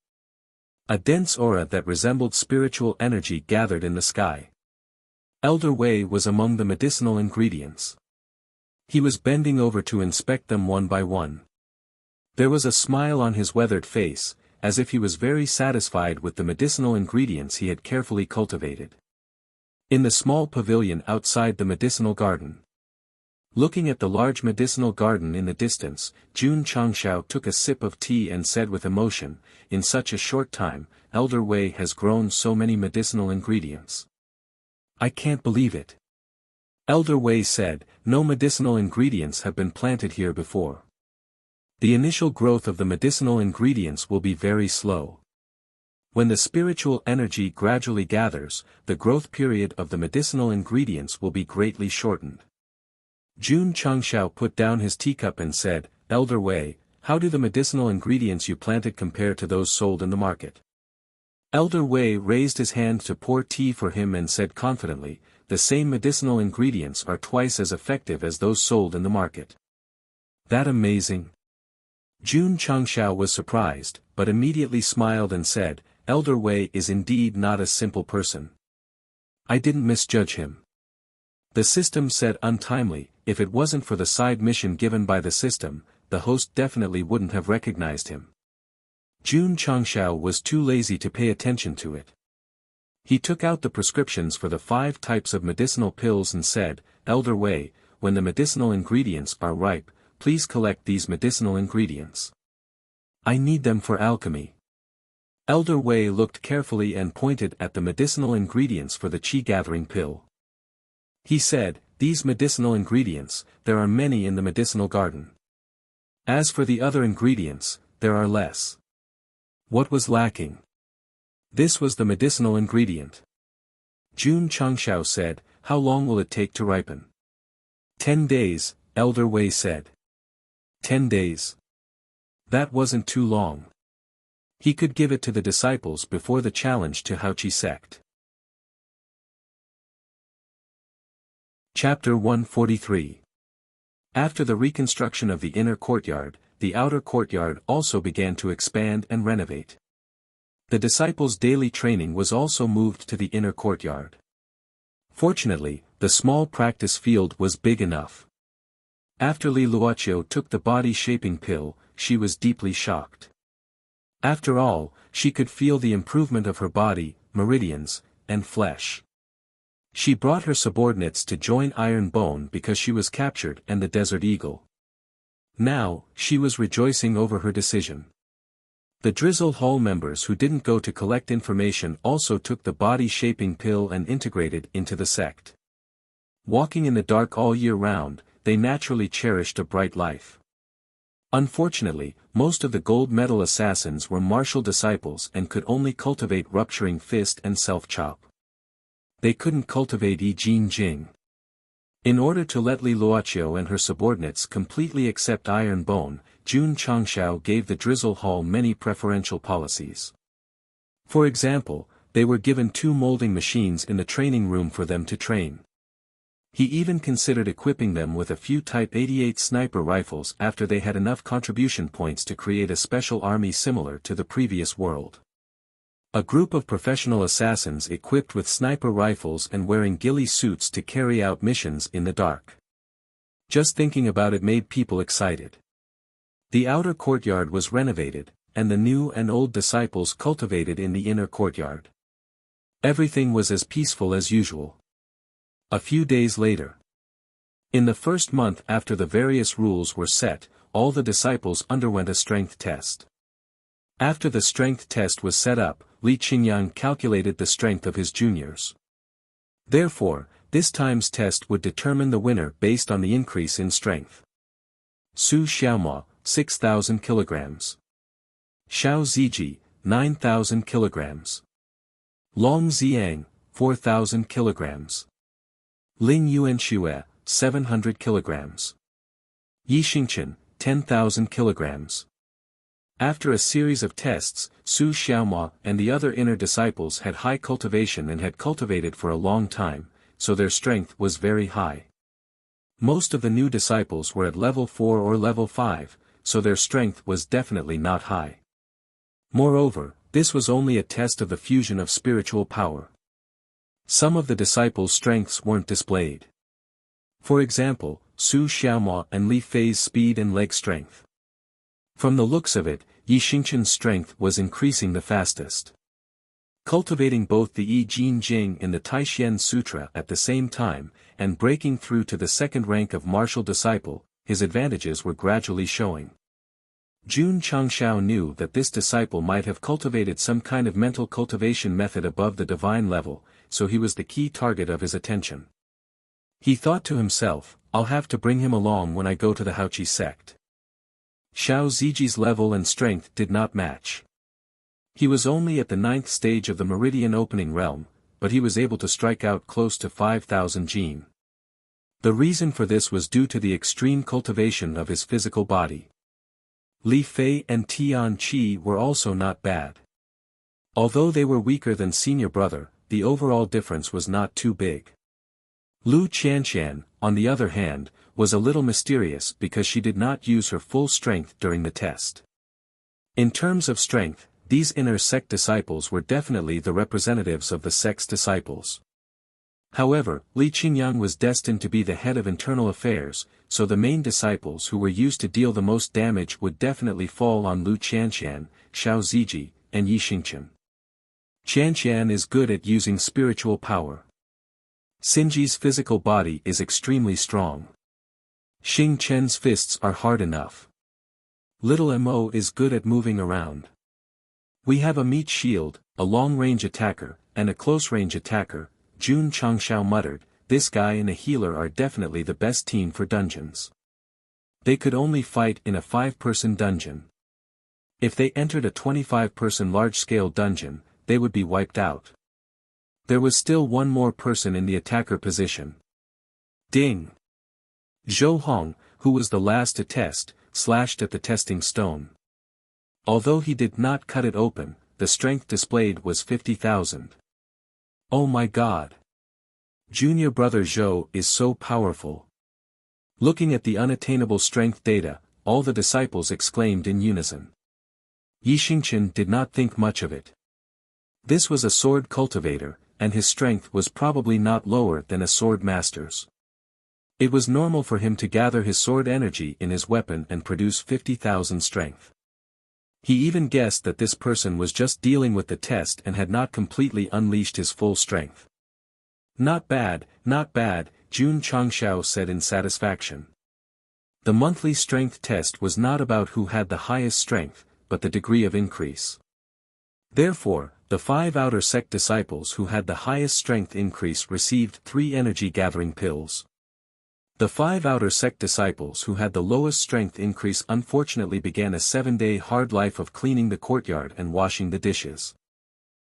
S1: A dense aura that resembled spiritual energy gathered in the sky. Elder Wei was among the medicinal ingredients. He was bending over to inspect them one by one. There was a smile on his weathered face, as if he was very satisfied with the medicinal ingredients he had carefully cultivated. In the small pavilion outside the medicinal garden. Looking at the large medicinal garden in the distance, Jun Changshao took a sip of tea and said with emotion, In such a short time, Elder Wei has grown so many medicinal ingredients. I can't believe it. Elder Wei said, No medicinal ingredients have been planted here before. The initial growth of the medicinal ingredients will be very slow. When the spiritual energy gradually gathers, the growth period of the medicinal ingredients will be greatly shortened. Jun Changshao put down his teacup and said, Elder Wei, how do the medicinal ingredients you planted compare to those sold in the market? Elder Wei raised his hand to pour tea for him and said confidently, "The same medicinal ingredients are twice as effective as those sold in the market." "That amazing?" Jun Changshao was surprised, but immediately smiled and said, "Elder Wei is indeed not a simple person. I didn't misjudge him." The system said untimely, "If it wasn't for the side mission given by the system, the host definitely wouldn't have recognized him." Jun Changshao was too lazy to pay attention to it. He took out the prescriptions for the 5 types of medicinal pills and said, "Elder Wei, when the medicinal ingredients are ripe, please collect these medicinal ingredients. I need them for alchemy." Elder Wei looked carefully and pointed at the medicinal ingredients for the qi-gathering pill. He said, "These medicinal ingredients, there are many in the medicinal garden. As for the other ingredients, there are less." What was lacking? This was the medicinal ingredient. Jun Changshao said, "How long will it take to ripen?" 10 days, Elder Wei said. 10 days. That wasn't too long. He could give it to the disciples before the challenge to Wuxia Sect. Chapter 143. After the reconstruction of the inner courtyard, the outer courtyard also began to expand and renovate. The disciples' daily training was also moved to the inner courtyard. Fortunately, the small practice field was big enough. After Li Luoqiu took the body-shaping pill, she was deeply shocked. After all, she could feel the improvement of her body, meridians, and flesh. She brought her subordinates to join Iron Bone because she was captured and the Desert Eagle. Now, she was rejoicing over her decision. The Drizzle Hall members who didn't go to collect information also took the body-shaping pill and integrated into the sect. Walking in the dark all year round, they naturally cherished a bright life. Unfortunately, most of the gold medal assassins were martial disciples and could only cultivate rupturing fist and self-chop. They couldn't cultivate Yi Jin Jing. In order to let Li Luoqiu and her subordinates completely accept Iron Bone, Jun Changshao gave the Drizzle Hall many preferential policies. For example, they were given 2 molding machines in the training room for them to train. He even considered equipping them with a few Type 88 sniper rifles after they had enough contribution points to create a special army similar to the previous world. A group of professional assassins equipped with sniper rifles and wearing ghillie suits to carry out missions in the dark. Just thinking about it made people excited. The outer courtyard was renovated, and the new and old disciples cultivated in the inner courtyard. Everything was as peaceful as usual. A few days later. In the first month after the various rules were set, all the disciples underwent a strength test. After the strength test was set up, Li Qingyang calculated the strength of his juniors. Therefore, this time's test would determine the winner based on the increase in strength. Su Xiaomo, 6,000 kilograms. Xiao Ziji, 9,000 kilograms. Long Xiang, 4,000 kilograms. Ling Yuanxue, 700 kilograms. Yi Xingchen, 10,000 kilograms. After a series of tests, Su Xiaomo and the other inner disciples had high cultivation and had cultivated for a long time, so their strength was very high. Most of the new disciples were at level 4 or level 5, so their strength was definitely not high. Moreover, this was only a test of the fusion of spiritual power. Some of the disciples' strengths weren't displayed. For example, Su Xiaomo and Li Fei's speed and leg strength. From the looks of it, Yi Xingchen's strength was increasing the fastest. Cultivating both the Yi Jin Jing in the Taixuan Sutra at the same time, and breaking through to the second rank of martial disciple, his advantages were gradually showing. Jun Changshao knew that this disciple might have cultivated some kind of mental cultivation method above the divine level, so he was the key target of his attention. He thought to himself, I'll have to bring him along when I go to the Wuxia Sect. Xiao Ziji's level and strength did not match. He was only at the 9th stage of the Meridian Opening Realm, but he was able to strike out close to 5,000 jin. The reason for this was due to the extreme cultivation of his physical body. Li Fei and Tian Qi were also not bad. Although they were weaker than senior brother, the overall difference was not too big. Lu Qianqian, on the other hand, was a little mysterious because she did not use her full strength during the test. In terms of strength, these inner sect disciples were definitely the representatives of the sect's disciples. However, Li Qingyang was destined to be the head of internal affairs, so the main disciples who were used to deal the most damage would definitely fall on Lu Qianqian, Xiao Ziji, and Yi Xingqian. Qianqian is good at using spiritual power. Xinji's physical body is extremely strong. Xing Chen's fists are hard enough. Little Mo is good at moving around. We have a meat shield, a long-range attacker, and a close-range attacker, Jun Changshao muttered. This guy and a healer are definitely the best team for dungeons. They could only fight in a 5-person dungeon. If they entered a 25-person large-scale dungeon, they would be wiped out. There was still one more person in the attacker position. Ding! Zhou Hong, who was the last to test, slashed at the testing stone. Although he did not cut it open, the strength displayed was 50,000. Oh my god! Junior brother Zhou is so powerful. Looking at the unattainable strength data, all the disciples exclaimed in unison. Yi Xingqian did not think much of it. This was a sword cultivator, and his strength was probably not lower than a sword master's. It was normal for him to gather his sword energy in his weapon and produce 50,000 strength. He even guessed that this person was just dealing with the test and had not completely unleashed his full strength. Not bad, Jun Changshao said in satisfaction. The monthly strength test was not about who had the highest strength, but the degree of increase. Therefore, the 5 outer sect disciples who had the highest strength increase received 3 energy gathering pills. The 5 outer sect disciples who had the lowest strength increase unfortunately began a 7-day hard life of cleaning the courtyard and washing the dishes.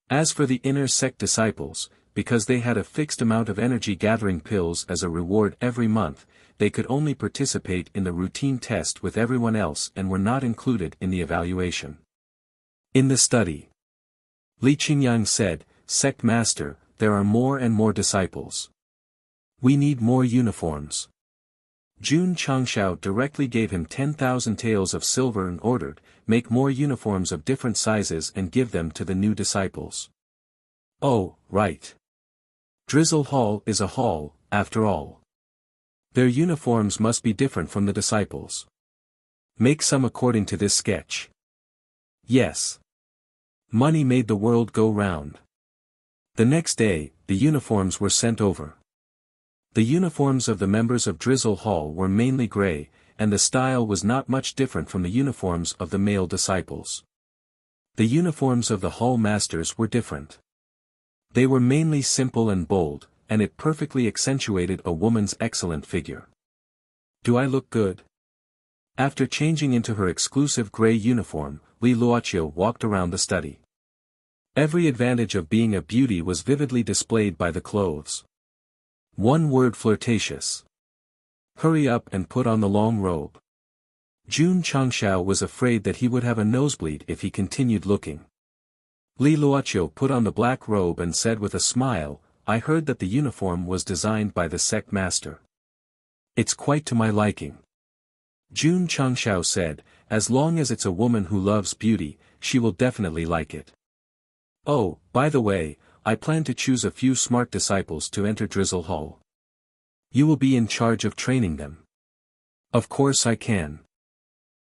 S1: As for the inner sect disciples, because they had a fixed amount of energy gathering pills as a reward every month, they could only participate in the routine test with everyone else and were not included in the evaluation. In the study, Li Qingyang said, "Sect Master, there are more and more disciples. We need more uniforms." Jun Changshao directly gave him 10,000 taels of silver and ordered, "Make more uniforms of different sizes and give them to the new disciples." Oh, right. Drizzle Hall is a hall, after all. Their uniforms must be different from the disciples. Make some according to this sketch. Yes. Money made the world go round. The next day, the uniforms were sent over. The uniforms of the members of Drizzle Hall were mainly gray, and the style was not much different from the uniforms of the male disciples. The uniforms of the hall masters were different. They were mainly simple and bold, and it perfectly accentuated a woman's excellent figure. Do I look good? After changing into her exclusive gray uniform, Li Luoqiu walked around the study. Every advantage of being a beauty was vividly displayed by the clothes. One word: flirtatious. Hurry up and put on the long robe. Jun Changshao was afraid that he would have a nosebleed if he continued looking. Li Luoqiu put on the black robe and said with a smile, "I heard that the uniform was designed by the sect master. It's quite to my liking." Jun Changshao said, "As long as it's a woman who loves beauty, she will definitely like it. Oh, by the way, I plan to choose a few smart disciples to enter Drizzle Hall. You will be in charge of training them." "Of course I can,"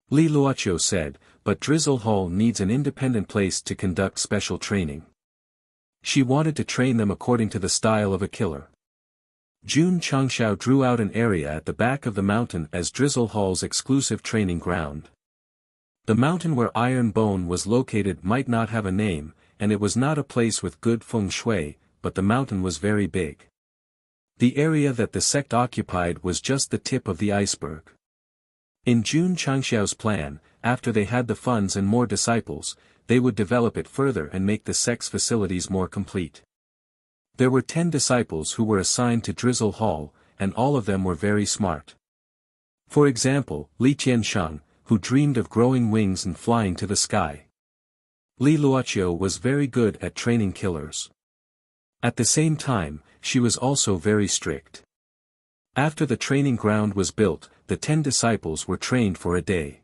S1: Li Luoqiu said, "but Drizzle Hall needs an independent place to conduct special training." She wanted to train them according to the style of a killer. Jun Changshao drew out an area at the back of the mountain as Drizzle Hall's exclusive training ground. The mountain where Iron Bone was located might not have a name, and it was not a place with good feng shui, but the mountain was very big. The area that the sect occupied was just the tip of the iceberg. In Jun Changxiao's plan, after they had the funds and more disciples, they would develop it further and make the sect's facilities more complete. There were 10 disciples who were assigned to Drizzle Hall, and all of them were very smart. For example, Li Tiansheng, who dreamed of growing wings and flying to the sky. Li Luoqiu was very good at training killers. At the same time, she was also very strict. After the training ground was built, the 10 disciples were trained for a day.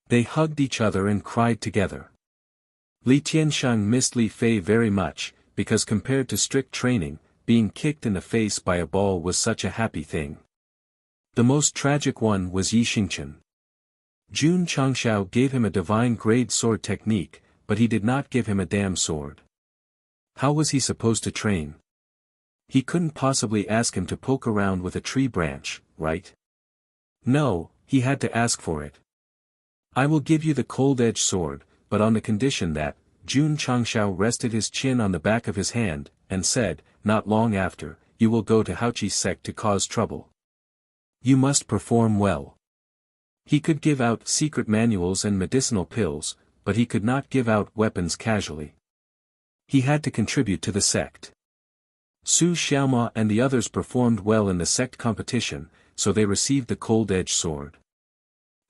S1: They hugged each other and cried together. Li Tiansheng missed Li Fei very much, because compared to strict training, being kicked in the face by a ball was such a happy thing. The most tragic one was Yi Xingqian. Jun Changshao gave him a divine grade sword technique, but he did not give him a damn sword. How was he supposed to train? He couldn't possibly ask him to poke around with a tree branch, right? No, he had to ask for it. I will give you the cold-edged sword, but on the condition that, Jun Changshao rested his chin on the back of his hand, and said, not long after, you will go to Wuxia's sect to cause trouble. You must perform well. He could give out secret manuals and medicinal pills, but he could not give out weapons casually. He had to contribute to the sect. Su Xiaoma and the others performed well in the sect competition, so they received the cold-edged sword.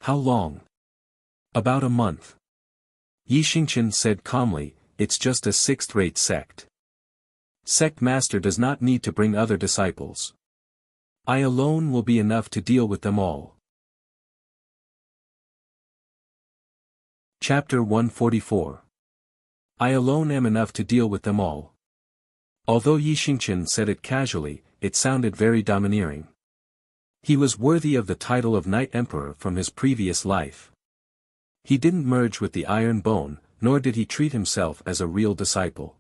S1: How long? About a month. Yi Xingqian said calmly, it's just a sixth-rate sect. Sect master does not need to bring other disciples. I alone will be enough to deal with them all. Chapter 144. I alone am enough to deal with them all. Although Yi Xingqian said it casually, it sounded very domineering. He was worthy of the title of Night Emperor from his previous life. He didn't merge with the iron bone, nor did he treat himself as a real disciple.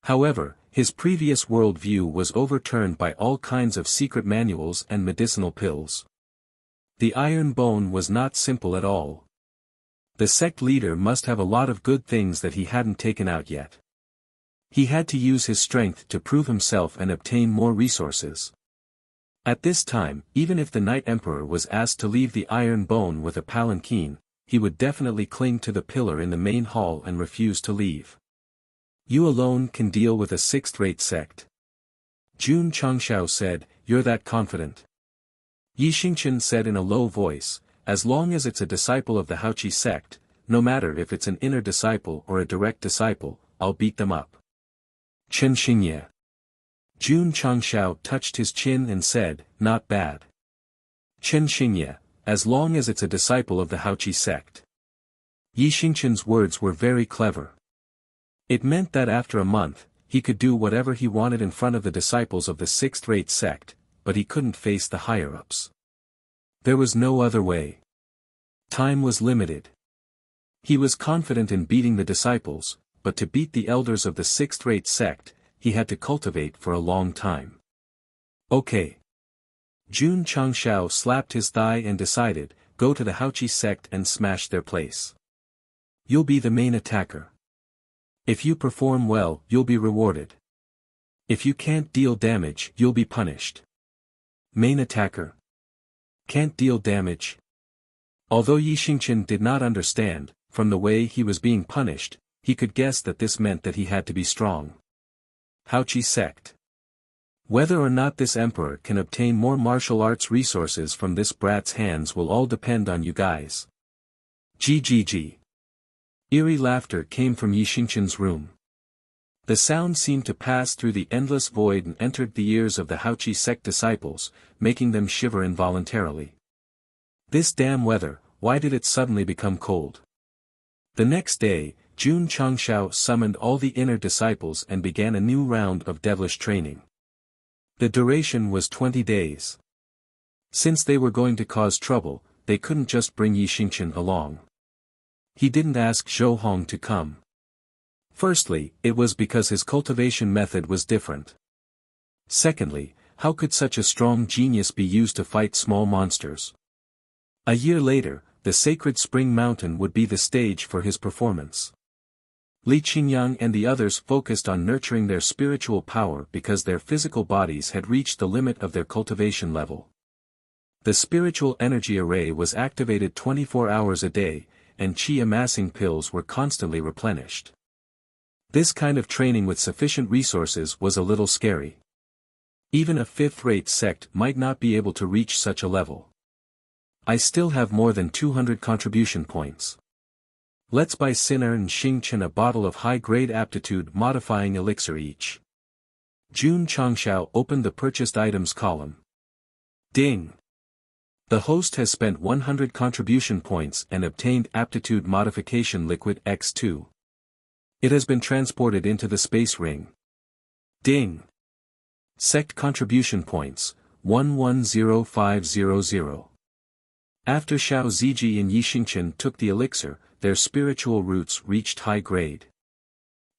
S1: However, his previous world view was overturned by all kinds of secret manuals and medicinal pills. The iron bone was not simple at all. The sect leader must have a lot of good things that he hadn't taken out yet. He had to use his strength to prove himself and obtain more resources. At this time, even if the Night Emperor was asked to leave the iron bone with a palanquin, he would definitely cling to the pillar in the main hall and refuse to leave. You alone can deal with a sixth-rate sect. Jun Changshao said, you're that confident. Yi Xingqian said in a low voice, as long as it's a disciple of the Wuxia sect, no matter if it's an inner disciple or a direct disciple, I'll beat them up. Chen Xingye. Jun Changshao touched his chin and said, not bad. Chen Xingye, as long as it's a disciple of the Wuxia sect. Yi Xingqian's words were very clever. It meant that after a month, he could do whatever he wanted in front of the disciples of the sixth-rate sect, but he couldn't face the higher-ups. There was no other way. Time was limited. He was confident in beating the disciples, but to beat the elders of the sixth-rate sect, he had to cultivate for a long time. Okay. Jun Changshao slapped his thigh and decided, go to the Wuxia sect and smash their place. You'll be the main attacker. If you perform well, you'll be rewarded. If you can't deal damage, you'll be punished. Main attacker. Can't deal damage. Although Yi Xingqian did not understand, from the way he was being punished, he could guess that this meant that he had to be strong. Wuxia sect. Whether or not this emperor can obtain more martial arts resources from this brat's hands will all depend on you guys. GGG. Eerie laughter came from Yi Xingqian's room. The sound seemed to pass through the endless void and entered the ears of the Wuxia sect disciples, making them shiver involuntarily. This damn weather, why did it suddenly become cold? The next day, Jun Changshao summoned all the inner disciples and began a new round of devilish training. The duration was 20 days. Since they were going to cause trouble, they couldn't just bring Yi Xingqian along. He didn't ask Zhou Hong to come. Firstly, it was because his cultivation method was different. Secondly, how could such a strong genius be used to fight small monsters? A year later, the sacred Spring Mountain would be the stage for his performance. Li Qingyang and the others focused on nurturing their spiritual power because their physical bodies had reached the limit of their cultivation level. The spiritual energy array was activated 24 hours a day, and qi amassing pills were constantly replenished. This kind of training with sufficient resources was a little scary. Even a fifth-rate sect might not be able to reach such a level. I still have more than 200 contribution points. Let's buy Sinner and Xingchen a bottle of high-grade aptitude-modifying elixir each. Jun Changshao opened the purchased items column. Ding! The host has spent 100 contribution points and obtained aptitude modification liquid X2. It has been transported into the space ring. Ding! Sect contribution points, 110500. After Xiao Ziji and Yixingchen took the elixir, their spiritual roots reached high grade.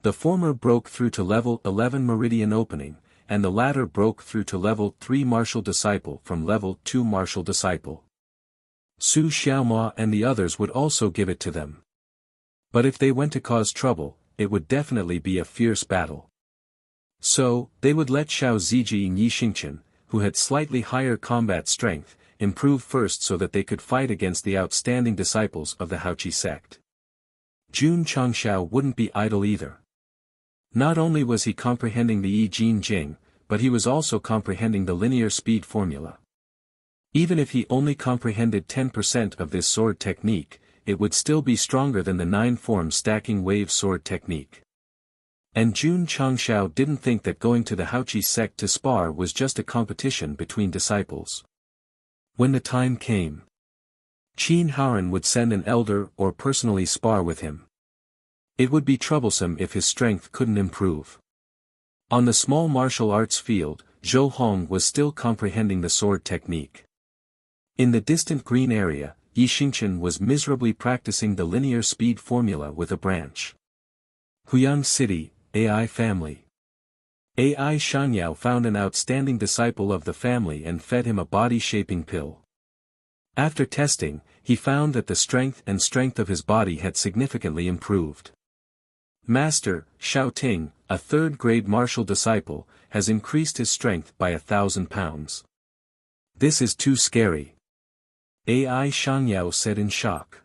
S1: The former broke through to level 11 Meridian Opening, and the latter broke through to level 3 Martial Disciple from level 2 Martial Disciple. Su Xiaomua and the others would also give it to them. But if they went to cause trouble, it would definitely be a fierce battle. So, they would let Xiao Ziji and Yixingchen, who had slightly higher combat strength, improve first so that they could fight against the outstanding disciples of the Haoqi sect. Jun Changshao wouldn't be idle either. Not only was he comprehending the Yi Jin Jing, but he was also comprehending the linear speed formula. Even if he only comprehended 10% of this sword technique, it would still be stronger than the 9-form stacking wave sword technique. And Jun Changshao didn't think that going to the Haoqi sect to spar was just a competition between disciples. When the time came, Qin Haoran would send an elder or personally spar with him. It would be troublesome if his strength couldn't improve. On the small martial arts field, Zhou Hong was still comprehending the sword technique. In the distant green area, Yixingchen was miserably practicing the linear speed formula with a branch. Huyang City, AI Family. AI Shangyao found an outstanding disciple of the family and fed him a body-shaping pill. After testing, he found that the strength of his body had significantly improved. Master, Xiao Ting, a third-grade martial disciple, has increased his strength by 1,000 pounds. This is too scary. AI Shangyao said in shock.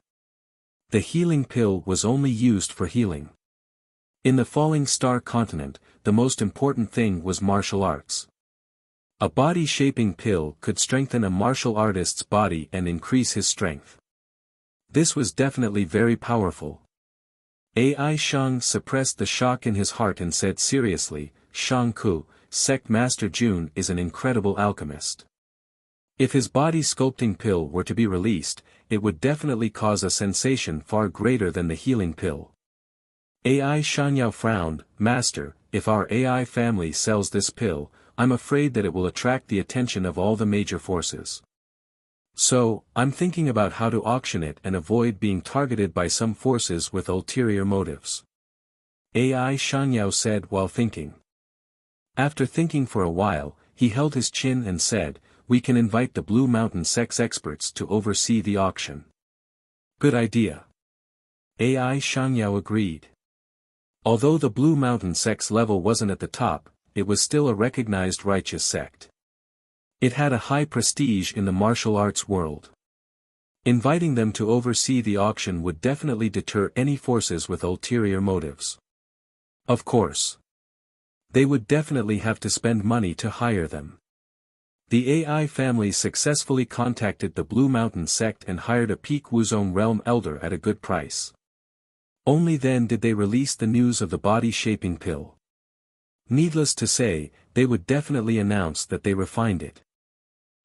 S1: The healing pill was only used for healing. In the Falling Star continent, the most important thing was martial arts. A body-shaping pill could strengthen a martial artist's body and increase his strength. This was definitely very powerful. AI Shang suppressed the shock in his heart and said seriously, Shang Ku, Sect Master Jun is an incredible alchemist. If his body sculpting pill were to be released, it would definitely cause a sensation far greater than the healing pill. AI Shangyao frowned, Master, if our AI family sells this pill, I'm afraid that it will attract the attention of all the major forces. So, I'm thinking about how to auction it and avoid being targeted by some forces with ulterior motives. AI Shangyao said while thinking. After thinking for a while, he held his chin and said, we can invite the Blue Mountain Sect's experts to oversee the auction. Good idea. AI Shangyao agreed. Although the Blue Mountain Sect's level wasn't at the top, it was still a recognized righteous sect. It had a high prestige in the martial arts world. Inviting them to oversee the auction would definitely deter any forces with ulterior motives. Of course. They would definitely have to spend money to hire them. The AI family successfully contacted the Blue Mountain Sect and hired a Peak Wuzong Realm Elder at a good price. Only then did they release the news of the body-shaping pill. Needless to say, they would definitely announce that they refined it.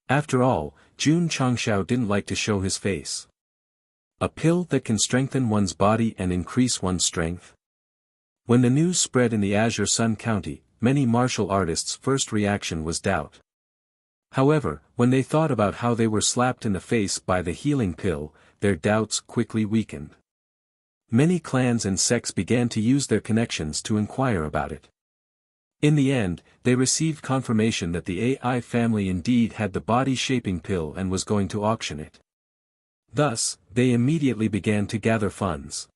S1: After all, Jun Changshao didn't like to show his face. A pill that can strengthen one's body and increase one's strength? When the news spread in the Azure Sun County, many martial artists' first reaction was doubt. However, when they thought about how they were slapped in the face by the healing pill, their doubts quickly weakened. Many clans and sects began to use their connections to inquire about it. In the end, they received confirmation that the AI family indeed had the body-shaping pill and was going to auction it. Thus, they immediately began to gather funds.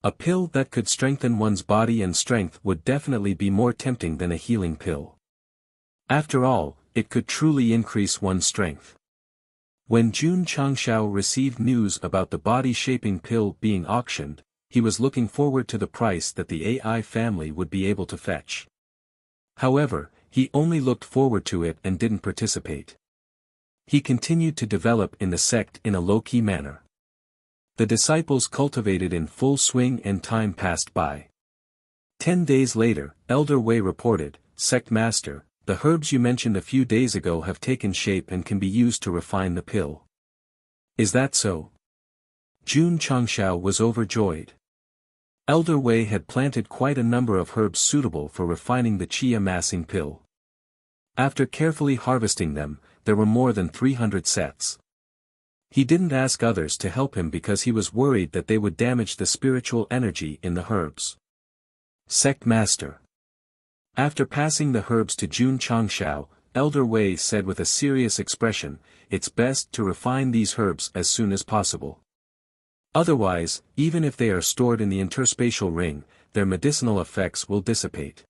S1: A pill that could strengthen one's body and strength would definitely be more tempting than a healing pill. After all, it could truly increase one's strength. When Jun Changshao received news about the body-shaping pill being auctioned, he was looking forward to the price that the AI family would be able to fetch. However, he only looked forward to it and didn't participate. He continued to develop in the sect in a low-key manner. The disciples cultivated in full swing and time passed by. 10 days later, Elder Wei reported, "Sect Master, the herbs you mentioned a few days ago have taken shape and can be used to refine the pill." "Is that so?" Jun Changshao was overjoyed. Elder Wei had planted quite a number of herbs suitable for refining the qi amassing pill. After carefully harvesting them, there were more than 300 sets. He didn't ask others to help him because he was worried that they would damage the spiritual energy in the herbs. Sect Master. After passing the herbs to Jun Changshao, Elder Wei said with a serious expression, "It's best to refine these herbs as soon as possible. Otherwise, even if they are stored in the interspatial ring, their medicinal effects will dissipate."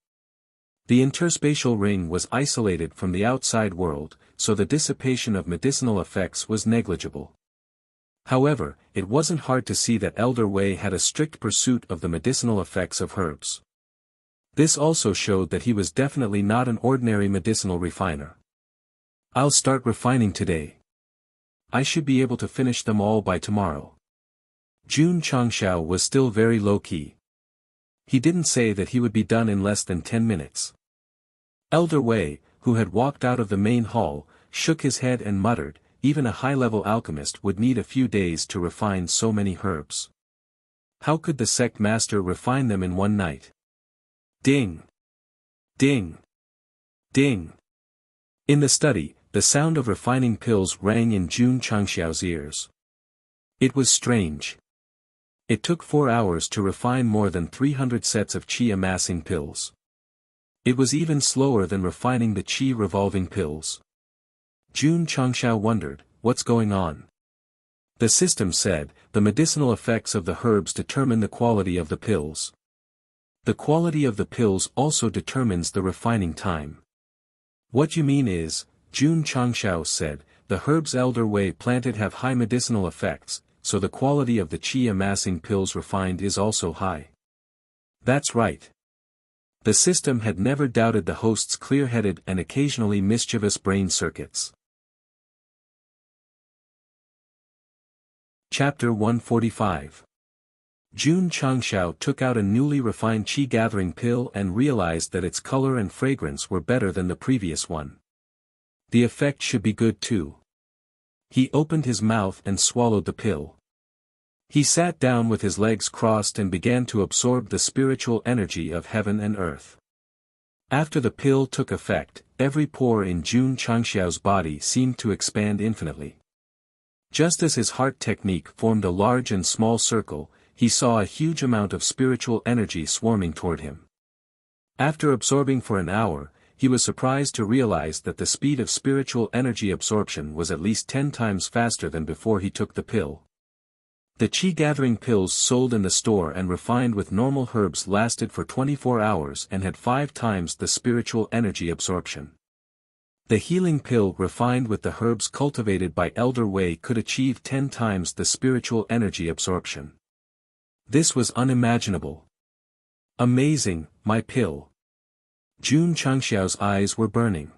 S1: The interspatial ring was isolated from the outside world, so the dissipation of medicinal effects was negligible. However, it wasn't hard to see that Elder Wei had a strict pursuit of the medicinal effects of herbs. This also showed that he was definitely not an ordinary medicinal refiner. "I'll start refining today. I should be able to finish them all by tomorrow." Jun Changshao was still very low-key. He didn't say that he would be done in less than 10 minutes. Elder Wei, who had walked out of the main hall, shook his head and muttered, "Even a high-level alchemist would need a few days to refine so many herbs. How could the sect master refine them in one night?" Ding! Ding! Ding! In the study, the sound of refining pills rang in Jun Changshao's ears. It was strange. It took 4 hours to refine more than 300 sets of qi amassing pills. It was even slower than refining the qi revolving pills. Jun Changshao wondered, "What's going on?" The system said, "The medicinal effects of the herbs determine the quality of the pills. The quality of the pills also determines the refining time." "What you mean is," Jun Changshao said, "the herbs Elder Wei planted have high medicinal effects, so the quality of the qi amassing pills refined is also high." "That's right." The system had never doubted the host's clear-headed and occasionally mischievous brain circuits. Chapter 145. Jun Changshao took out a newly refined qi-gathering pill and realized that its color and fragrance were better than the previous one. The effect should be good too. He opened his mouth and swallowed the pill. He sat down with his legs crossed and began to absorb the spiritual energy of heaven and earth. After the pill took effect, every pore in Jun Changshao's body seemed to expand infinitely. Just as his heart technique formed a large and small circle, he saw a huge amount of spiritual energy swarming toward him. After absorbing for an hour, he was surprised to realize that the speed of spiritual energy absorption was at least 10 times faster than before he took the pill. The qi-gathering pills sold in the store and refined with normal herbs lasted for 24 hours and had 5 times the spiritual energy absorption. The healing pill refined with the herbs cultivated by Elder Wei could achieve 10 times the spiritual energy absorption. This was unimaginable. "Amazing, my pill." Jun Changshao's eyes were burning.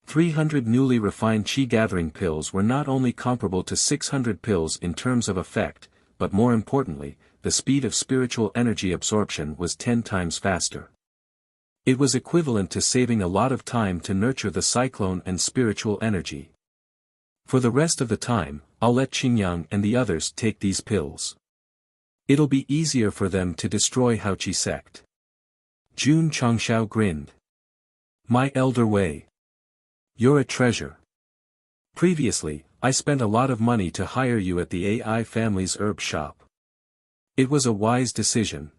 S1: 300 newly refined qi-gathering pills were not only comparable to 600 pills in terms of effect, but more importantly, the speed of spiritual energy absorption was 10 times faster. It was equivalent to saving a lot of time to nurture the cyclone and spiritual energy. "For the rest of the time, I'll let Qingyang and the others take these pills. It'll be easier for them to destroy Haoqi sect." Jun Changshao grinned. "My Elder Wei. You're a treasure. Previously, I spent a lot of money to hire you at the AI family's herb shop. It was a wise decision."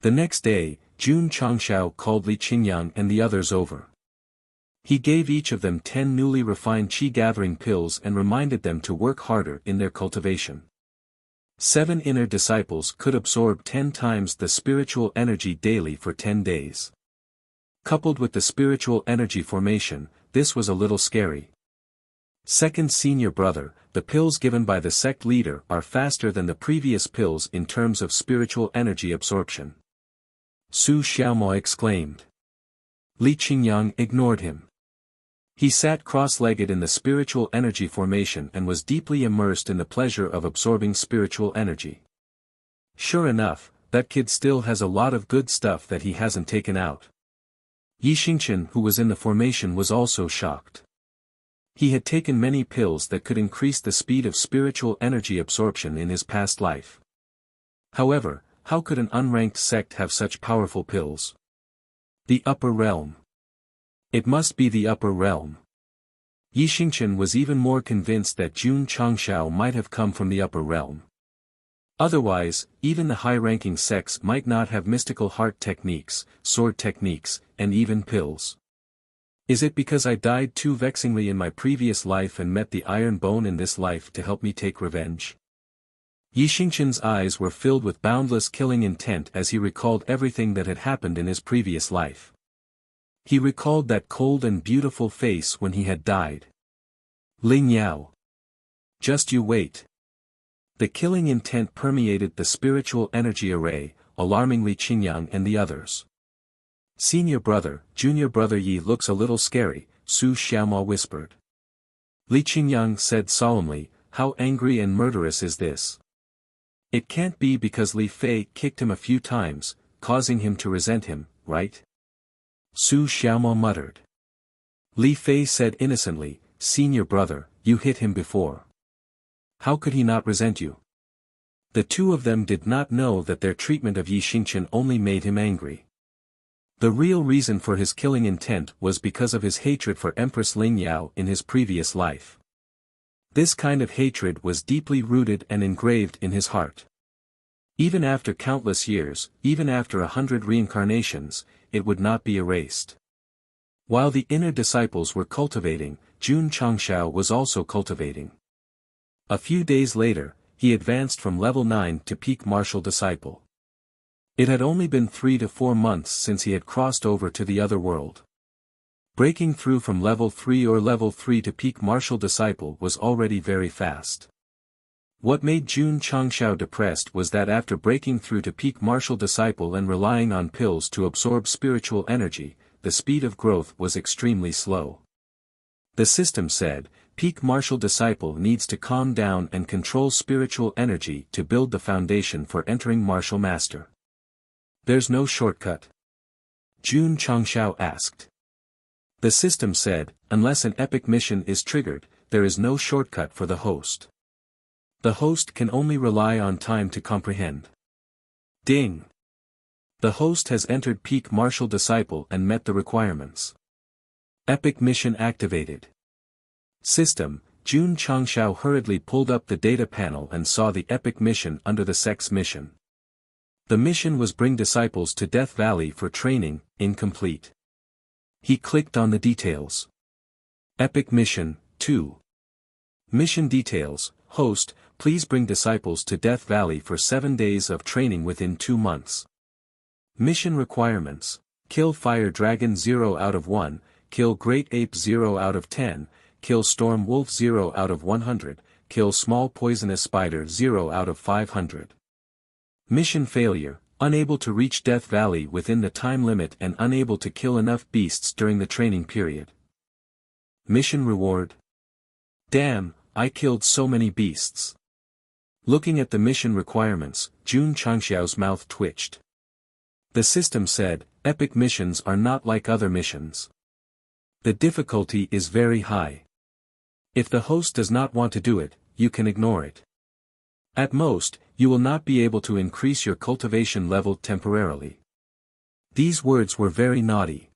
S1: The next day, Jun Changshao called Li Qingyang and the others over. He gave each of them 10 newly refined qi-gathering pills and reminded them to work harder in their cultivation. 7 inner disciples could absorb 10 times the spiritual energy daily for 10 days. Coupled with the spiritual energy formation, this was a little scary. Second senior brother, the pills given by the sect leader are faster than the previous pills in terms of spiritual energy absorption. Su Xiaomo exclaimed. Li Qingyang ignored him. He sat cross-legged in the spiritual energy formation and was deeply immersed in the pleasure of absorbing spiritual energy. Sure enough, that kid still has a lot of good stuff that he hasn't taken out. Yi Xingqian, who was in the formation, was also shocked. He had taken many pills that could increase the speed of spiritual energy absorption in his past life. However, how could an unranked sect have such powerful pills? The upper realm. It must be the upper realm. Yi Xingqian was even more convinced that Jun Changshao might have come from the upper realm. Otherwise, even the high-ranking sects might not have mystical heart techniques, sword techniques, and even pills. Is it because I died too vexingly in my previous life and met the iron bone in this life to help me take revenge? Yi Xingqian's eyes were filled with boundless killing intent as he recalled everything that had happened in his previous life. He recalled that cold and beautiful face when he had died. Ling Yao. Just you wait. The killing intent permeated the spiritual energy array, alarming Li Qingyang and the others. Senior brother, junior brother Yi looks a little scary, Su Xiaomao whispered. Li Qingyang said solemnly, how angry and murderous is this? It can't be because Li Fei kicked him a few times, causing him to resent him, right? Su Xiaomao muttered. Li Fei said innocently, senior brother, you hit him before. How could he not resent you? The two of them did not know that their treatment of Yi Xingqian only made him angry. The real reason for his killing intent was because of his hatred for Empress Ling Yao in his previous life. This kind of hatred was deeply rooted and engraved in his heart. Even after countless years, even after 100 reincarnations, it would not be erased. While the inner disciples were cultivating, Jun Changshao was also cultivating. A few days later, he advanced from level 9 to peak martial disciple. It had only been 3 to 4 months since he had crossed over to the other world. Breaking through from level 3 or level 3 to peak martial disciple was already very fast. What made Jun Changshao depressed was that after breaking through to peak martial disciple and relying on pills to absorb spiritual energy, the speed of growth was extremely slow. The system said, peak martial disciple needs to calm down and control spiritual energy to build the foundation for entering martial master. There's no shortcut? Jun Changshao asked. The system said, unless an epic mission is triggered, there is no shortcut for the host. The host can only rely on time to comprehend. Ding! The host has entered peak martial disciple and met the requirements. Epic mission activated. System, Jun Changshao hurriedly pulled up the data panel and saw the epic mission under the Sect's mission. The mission was bring disciples to Death Valley for training, incomplete. He clicked on the details. Epic mission, 2. Mission details, host, please bring disciples to Death Valley for 7 days of training within 2 months. Mission requirements, kill Fire Dragon 0 out of 1, kill Great Ape 0 out of 10, kill Storm Wolf 0 out of 100, kill Small Poisonous Spider 0 out of 500. Mission failure, unable to reach Death Valley within the time limit and unable to kill enough beasts during the training period. Mission reward. Damn, I killed so many beasts. Looking at the mission requirements, Jun Changxiao's mouth twitched. The system said, epic missions are not like other missions. The difficulty is very high. If the host does not want to do it, you can ignore it. At most, you will not be able to increase your cultivation level temporarily. These words were very naughty.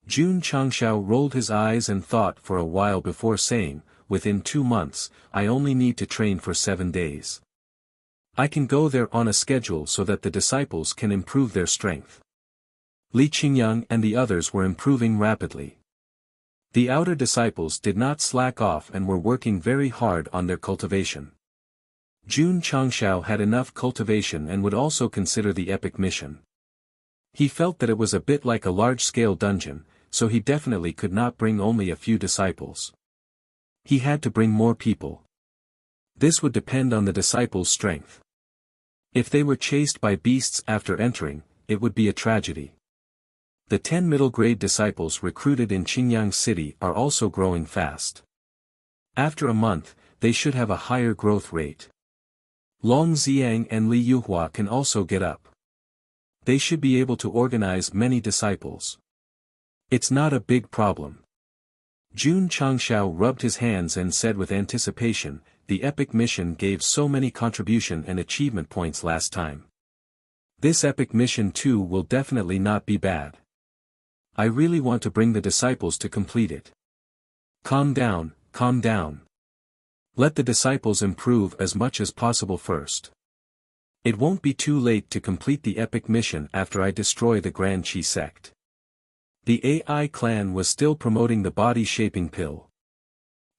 S1: Jun Changxiao rolled his eyes and thought for a while before saying, within 2 months, I only need to train for 7 days. I can go there on a schedule so that the disciples can improve their strength. Li Qingyang and the others were improving rapidly. The outer disciples did not slack off and were working very hard on their cultivation. Jun Changshao had enough cultivation and would also consider the epic mission. He felt that it was a bit like a large-scale dungeon, so he definitely could not bring only a few disciples. He had to bring more people. This would depend on the disciples' strength. If they were chased by beasts after entering, it would be a tragedy. The 10 middle-grade disciples recruited in Qingyang City are also growing fast. After a month, they should have a higher growth rate. Long Xiang and Li Yuhua can also get up. They should be able to organize many disciples. It's not a big problem. Jun Changshao rubbed his hands and said with anticipation, the epic mission gave so many contribution and achievement points last time. This epic mission too will definitely not be bad. I really want to bring the disciples to complete it. Calm down, calm down. Let the disciples improve as much as possible first. It won't be too late to complete the epic mission after I destroy the Grand Qi sect. The AI clan was still promoting the body-shaping pill.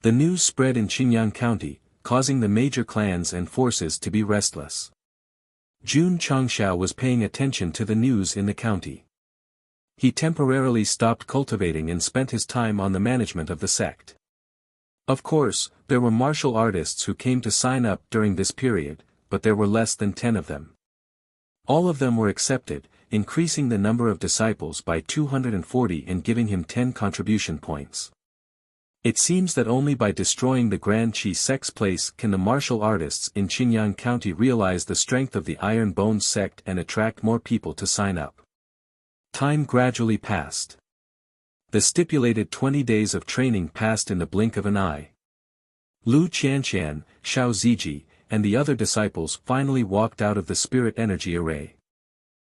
S1: The news spread in Qingyang County, causing the major clans and forces to be restless. Jun Changshao was paying attention to the news in the county. He temporarily stopped cultivating and spent his time on the management of the sect. Of course, there were martial artists who came to sign up during this period, but there were less than 10 of them. All of them were accepted, increasing the number of disciples by 240 and giving him 10 contribution points. It seems that only by destroying the Grand Qi sect's place can the martial artists in Qingyang County realize the strength of the Iron Bone sect and attract more people to sign up. Time gradually passed. The stipulated 20 days of training passed in the blink of an eye. Lu Qianshan, Xiao Ziji, and the other disciples finally walked out of the spirit energy array.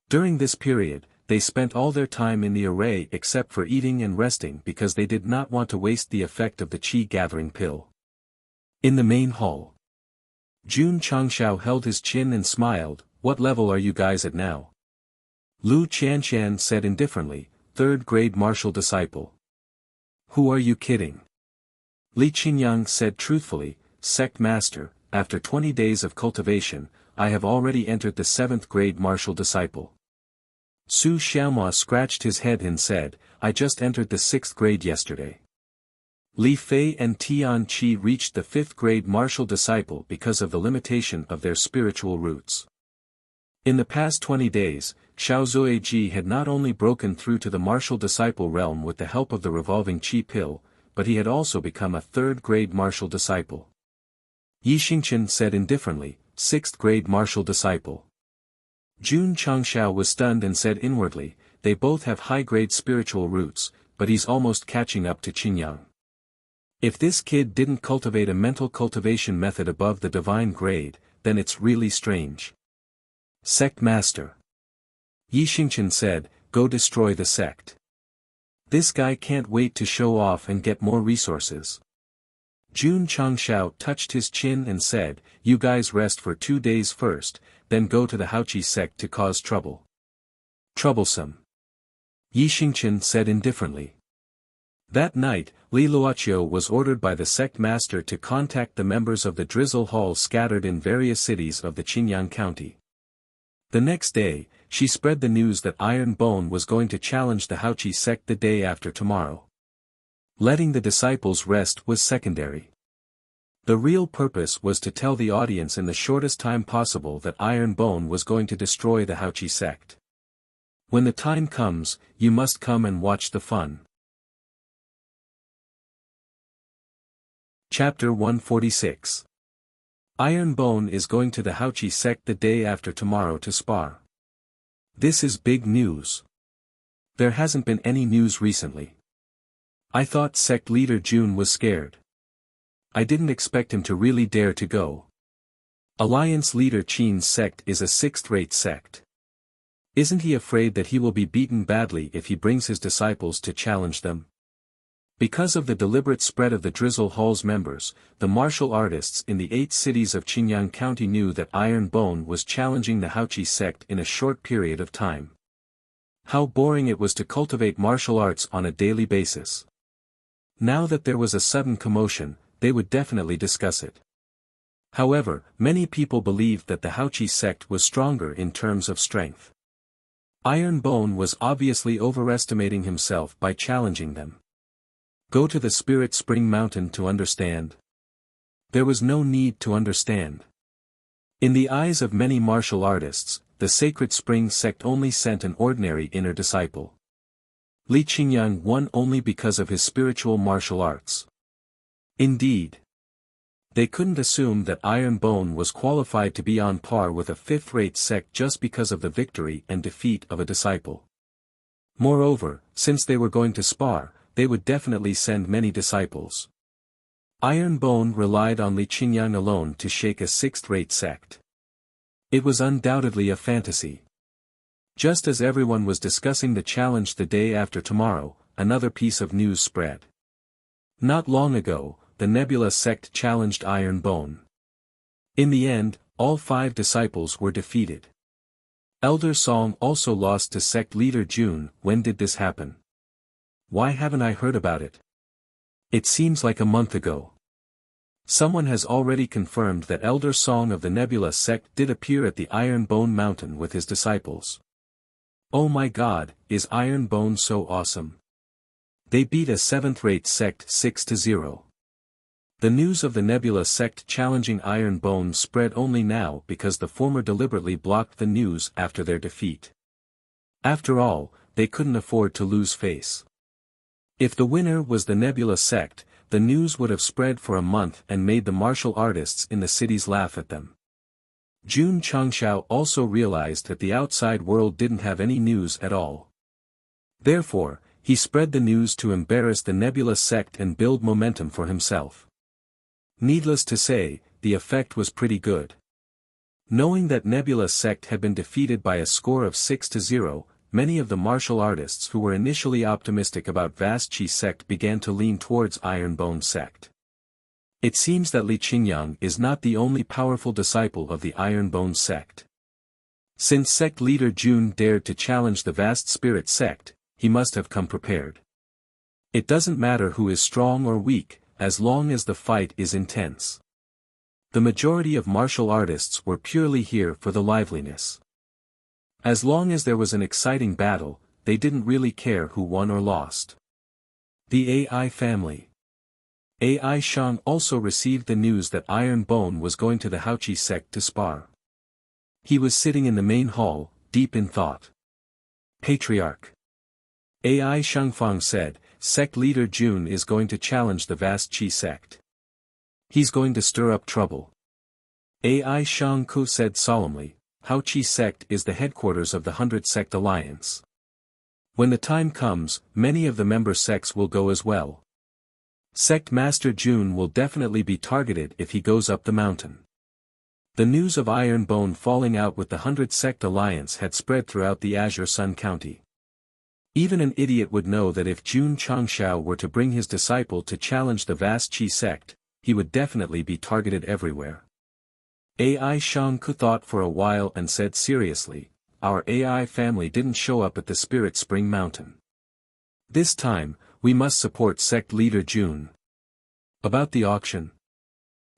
S1: During this period, they spent all their time in the array except for eating and resting because they did not want to waste the effect of the qi gathering pill. In the main hall, Jun Changshao held his chin and smiled. What level are you guys at now? Lu Qianshan said indifferently, 3rd grade martial disciple. Who are you kidding? Li Qinyang said truthfully, Sect Master, after 20 days of cultivation, I have already entered the 7th grade martial disciple. Su Xiaomua scratched his head and said, I just entered the 6th grade yesterday. Li Fei and Tian Qi reached the 5th grade martial disciple because of the limitation of their spiritual roots. In the past 20 days, Xiao Zuiji had not only broken through to the martial disciple realm with the help of the revolving qi pill, but he had also become a 3rd grade martial disciple. Yi Xingchen said indifferently, 6th grade martial disciple. Jun Changshao was stunned and said inwardly, they both have high-grade spiritual roots, but he's almost catching up to Qingyang. If this kid didn't cultivate a mental cultivation method above the divine grade, then it's really strange. Sect Master. Yi Xingchen said, go destroy the sect. This guy can't wait to show off and get more resources. Jun Changshao touched his chin and said, you guys rest for 2 days first, then go to the Haoqi sect to cause trouble. Troublesome. Yi Xingchen said indifferently. That night, Li Luoqiu was ordered by the sect master to contact the members of the Drizzle Hall scattered in various cities of the Qingyang County. The next day, she spread the news that Iron Bone was going to challenge the Haoqi sect the day after tomorrow. Letting the disciples rest was secondary. The real purpose was to tell the audience in the shortest time possible that Iron Bone was going to destroy the Haoqi sect. When the time comes, you must come and watch the fun. Chapter 146. Iron Bone is going to the Haoqi sect the day after tomorrow to spar. This is big news. There hasn't been any news recently. I thought sect leader Jun was scared. I didn't expect him to really dare to go. Alliance leader Qin's sect is a 6th-rate sect. Isn't he afraid that he will be beaten badly if he brings his disciples to challenge them? Because of the deliberate spread of the Drizzle Hall's members, the martial artists in the 8 cities of Qingyang County knew that Iron Bone was challenging the Haoqi sect in a short period of time. How boring it was to cultivate martial arts on a daily basis. Now that there was a sudden commotion, they would definitely discuss it. However, many people believed that the Haoqi sect was stronger in terms of strength. Iron Bone was obviously overestimating himself by challenging them. Go to the Spirit Spring Mountain to understand. There was no need to understand. In the eyes of many martial artists, the Sacred Spring sect only sent an ordinary inner disciple. Li Qingyang won only because of his spiritual martial arts. Indeed. They couldn't assume that Iron Bone was qualified to be on par with a fifth-rate sect just because of the victory and defeat of a disciple. Moreover, since they were going to spar, they would definitely send many disciples. Iron Bone relied on Li Qingyang alone to shake a sixth-rate sect. It was undoubtedly a fantasy. Just as everyone was discussing the challenge the day after tomorrow, another piece of news spread. Not long ago, the Nebula sect challenged Iron Bone. In the end, all 5 disciples were defeated. Elder Song also lost to sect leader Jun. When did this happen? Why haven't I heard about it? It seems like a month ago. Someone has already confirmed that Elder Song of the Nebula sect did appear at the Iron Bone Mountain with his disciples. Oh my god, is Iron Bone so awesome? They beat a 7th-rate sect 6-0. The news of the Nebula sect challenging Iron Bone spread only now because the former deliberately blocked the news after their defeat. After all, they couldn't afford to lose face. If the winner was the Nebula sect, the news would have spread for a month and made the martial artists in the cities laugh at them. Jun Changshao also realized that the outside world didn't have any news at all. Therefore, he spread the news to embarrass the Nebula sect and build momentum for himself. Needless to say, the effect was pretty good. Knowing that Nebula sect had been defeated by a score of 6-0, many of the martial artists who were initially optimistic about Vast Chi sect began to lean towards Iron Bone sect. It seems that Li Qingyang is not the only powerful disciple of the Iron Bone sect. Since sect leader Jun dared to challenge the Vast Spirit sect, he must have come prepared. It doesn't matter who is strong or weak, as long as the fight is intense. The majority of martial artists were purely here for the liveliness. As long as there was an exciting battle, they didn't really care who won or lost. The AI family. AI Shang also received the news that Iron Bone was going to the Haoqi sect to spar. He was sitting in the main hall, deep in thought. Patriarch. AI Shangfang said, sect leader Jun is going to challenge the Vast Chi sect. He's going to stir up trouble. AI Shangku said solemnly, Haoqi sect is the headquarters of the 100 Sect Alliance. When the time comes, many of the member sects will go as well. Sect Master Jun will definitely be targeted if he goes up the mountain. The news of Iron Bone falling out with the 100 Sect Alliance had spread throughout the Azure Sun County. Even an idiot would know that if Jun Changshao were to bring his disciple to challenge the Vast Chi sect, he would definitely be targeted everywhere. AI Shangku thought for a while and said seriously, our AI family didn't show up at the Spirit Spring Mountain. This time, we must support sect leader Jun. About the auction?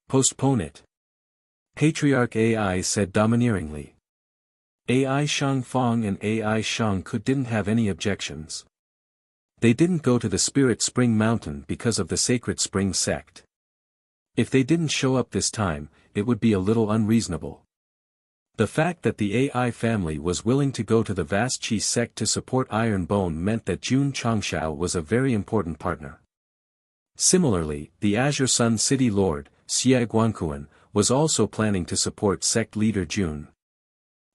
S1: Postpone it. Patriarch AI said domineeringly. AI Shangfang and AI Shangku didn't have any objections. They didn't go to the Spirit Spring Mountain because of the Sacred Spring sect. If they didn't show up this time, it would be a little unreasonable. The fact that the AI family was willing to go to the Vast Chi sect to support Iron Bone meant that Jun Changshao was a very important partner. Similarly, the Azure Sun City Lord, Xie Guanquan, was also planning to support sect leader Jun.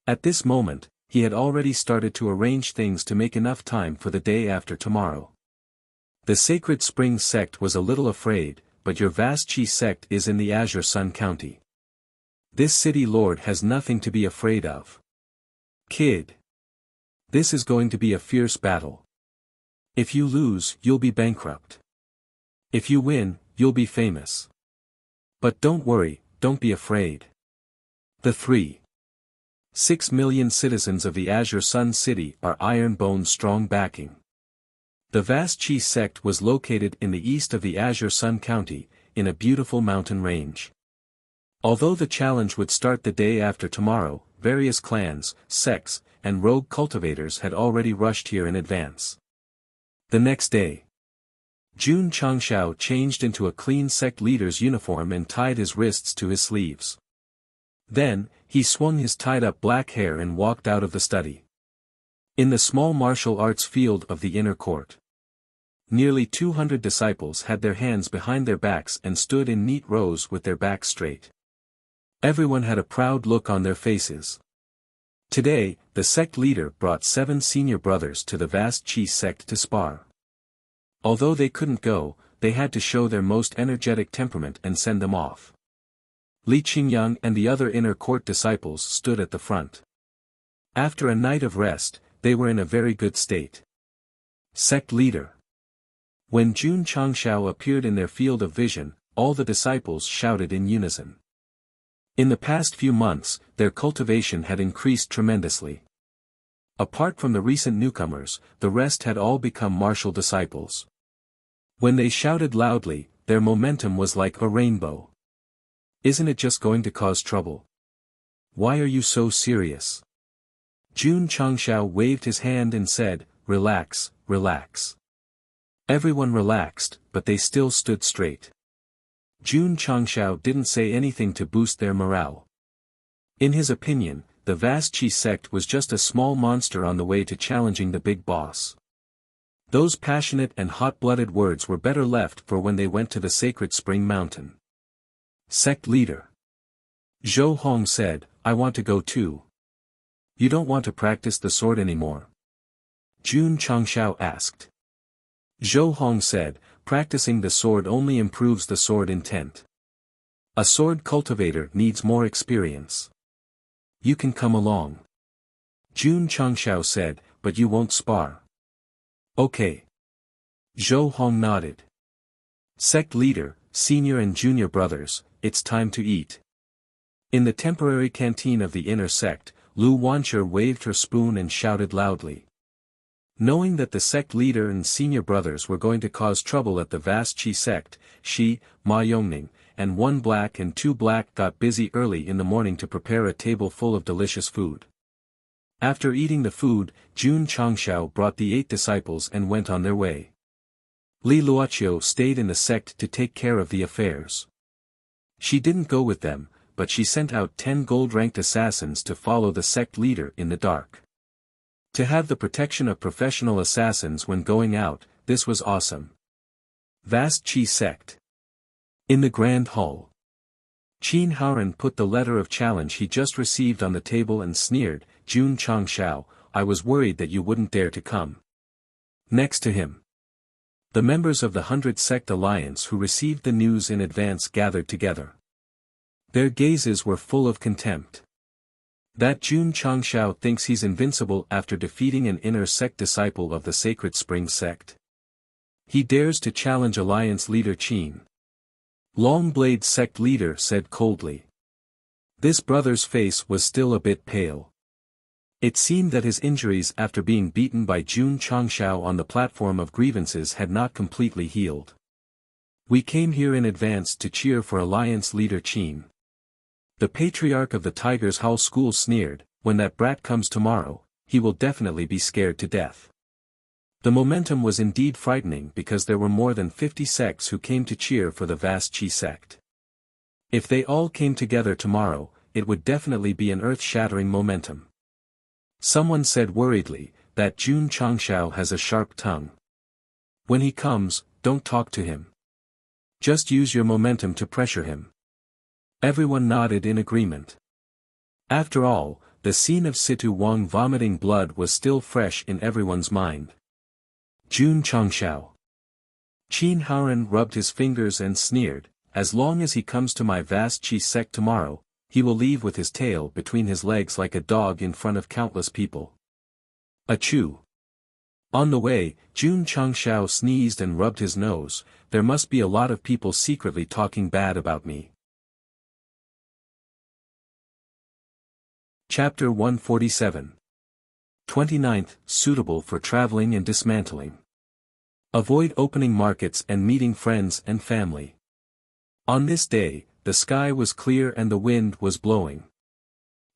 S1: At this moment, he had already started to arrange things to make enough time for the day after tomorrow. The Sacred Spring sect was a little afraid, but your Vast Chi sect is in the Azure Sun County. This city lord has nothing to be afraid of. Kid. This is going to be a fierce battle. If you lose, you'll be bankrupt. If you win, you'll be famous. But don't worry, don't be afraid. The 3.6 million citizens of the Azure Sun City are Iron Bone's strong backing. The Vast Chi sect was located in the east of the Azure Sun County, in a beautiful mountain range. Although the challenge would start the day after tomorrow, various clans, sects, and rogue cultivators had already rushed here in advance. The next day, Jun Changshao changed into a clean sect leader's uniform and tied his wrists to his sleeves. Then, he swung his tied-up black hair and walked out of the study. In the small martial arts field of the inner court, nearly 200 disciples had their hands behind their backs and stood in neat rows with their backs straight. Everyone had a proud look on their faces. Today, the sect leader brought 7 senior brothers to the vast Qi sect to spar. Although they couldn't go, they had to show their most energetic temperament and send them off. Li Qingyang and the other inner court disciples stood at the front. After a night of rest, they were in a very good state. Sect leader. When Jun Changshao appeared in their field of vision, all the disciples shouted in unison. In the past few months, their cultivation had increased tremendously. Apart from the recent newcomers, the rest had all become martial disciples. When they shouted loudly, their momentum was like a rainbow. Isn't it just going to cause trouble? Why are you so serious? Jun Changshao waved his hand and said, "Relax, relax." Everyone relaxed, but they still stood straight. Jun Changshao didn't say anything to boost their morale. In his opinion, the vast Qi sect was just a small monster on the way to challenging the big boss. Those passionate and hot-blooded words were better left for when they went to the sacred spring mountain. Sect leader. Zhou Hong said, "I want to go too." "You don't want to practice the sword anymore?" Jun Changshao asked. Zhou Hong said, "Practicing the sword only improves the sword intent. A sword cultivator needs more experience. You can come along." Jun Changshao said, "But you won't spar." "Okay." Zhou Hong nodded. Sect leader, senior and junior brothers, it's time to eat. In the temporary canteen of the inner sect, Lu Wancher waved her spoon and shouted loudly. Knowing that the sect leader and senior brothers were going to cause trouble at the vast Qi sect, she, Ma Yongning, and 1 black and 2 black got busy early in the morning to prepare a table full of delicious food. After eating the food, Jun Changshao brought the 8 disciples and went on their way. Li Luoqiu stayed in the sect to take care of the affairs. She didn't go with them, but she sent out 10 gold-ranked assassins to follow the sect leader in the dark. To have the protection of professional assassins when going out, this was awesome. Vast Qi sect. In the grand hall, Qin Haoran put the letter of challenge he just received on the table and sneered, "Jun Changshao, I was worried that you wouldn't dare to come." Next to him, the members of the 100 Sect Alliance who received the news in advance gathered together. Their gazes were full of contempt. That Jun Changshao thinks he's invincible after defeating an inner sect disciple of the Sacred Spring sect. He dares to challenge Alliance leader Qin. Longblade sect leader said coldly. This brother's face was still a bit pale. It seemed that his injuries after being beaten by Jun Changshao on the platform of grievances had not completely healed. "We came here in advance to cheer for Alliance leader Qin." The patriarch of the Tiger's Hall School sneered, "When that brat comes tomorrow, he will definitely be scared to death." The momentum was indeed frightening because there were more than 50 sects who came to cheer for the vast Qi sect. If they all came together tomorrow, it would definitely be an earth-shattering momentum. Someone said worriedly, that Jun Changshao has a sharp tongue. When he comes, don't talk to him. Just use your momentum to pressure him. Everyone nodded in agreement. After all, the scene of Situ Wang vomiting blood was still fresh in everyone's mind. Jun Changshao. Qin Haoran rubbed his fingers and sneered, "As long as he comes to my vast Qi sect tomorrow, he will leave with his tail between his legs like a dog in front of countless people." Achoo! On the way, Jun Changshao sneezed and rubbed his nose. "There must be a lot of people secretly talking bad about me." Chapter 147. 29th, suitable for traveling and dismantling. Avoid opening markets and meeting friends and family. On this day, the sky was clear and the wind was blowing.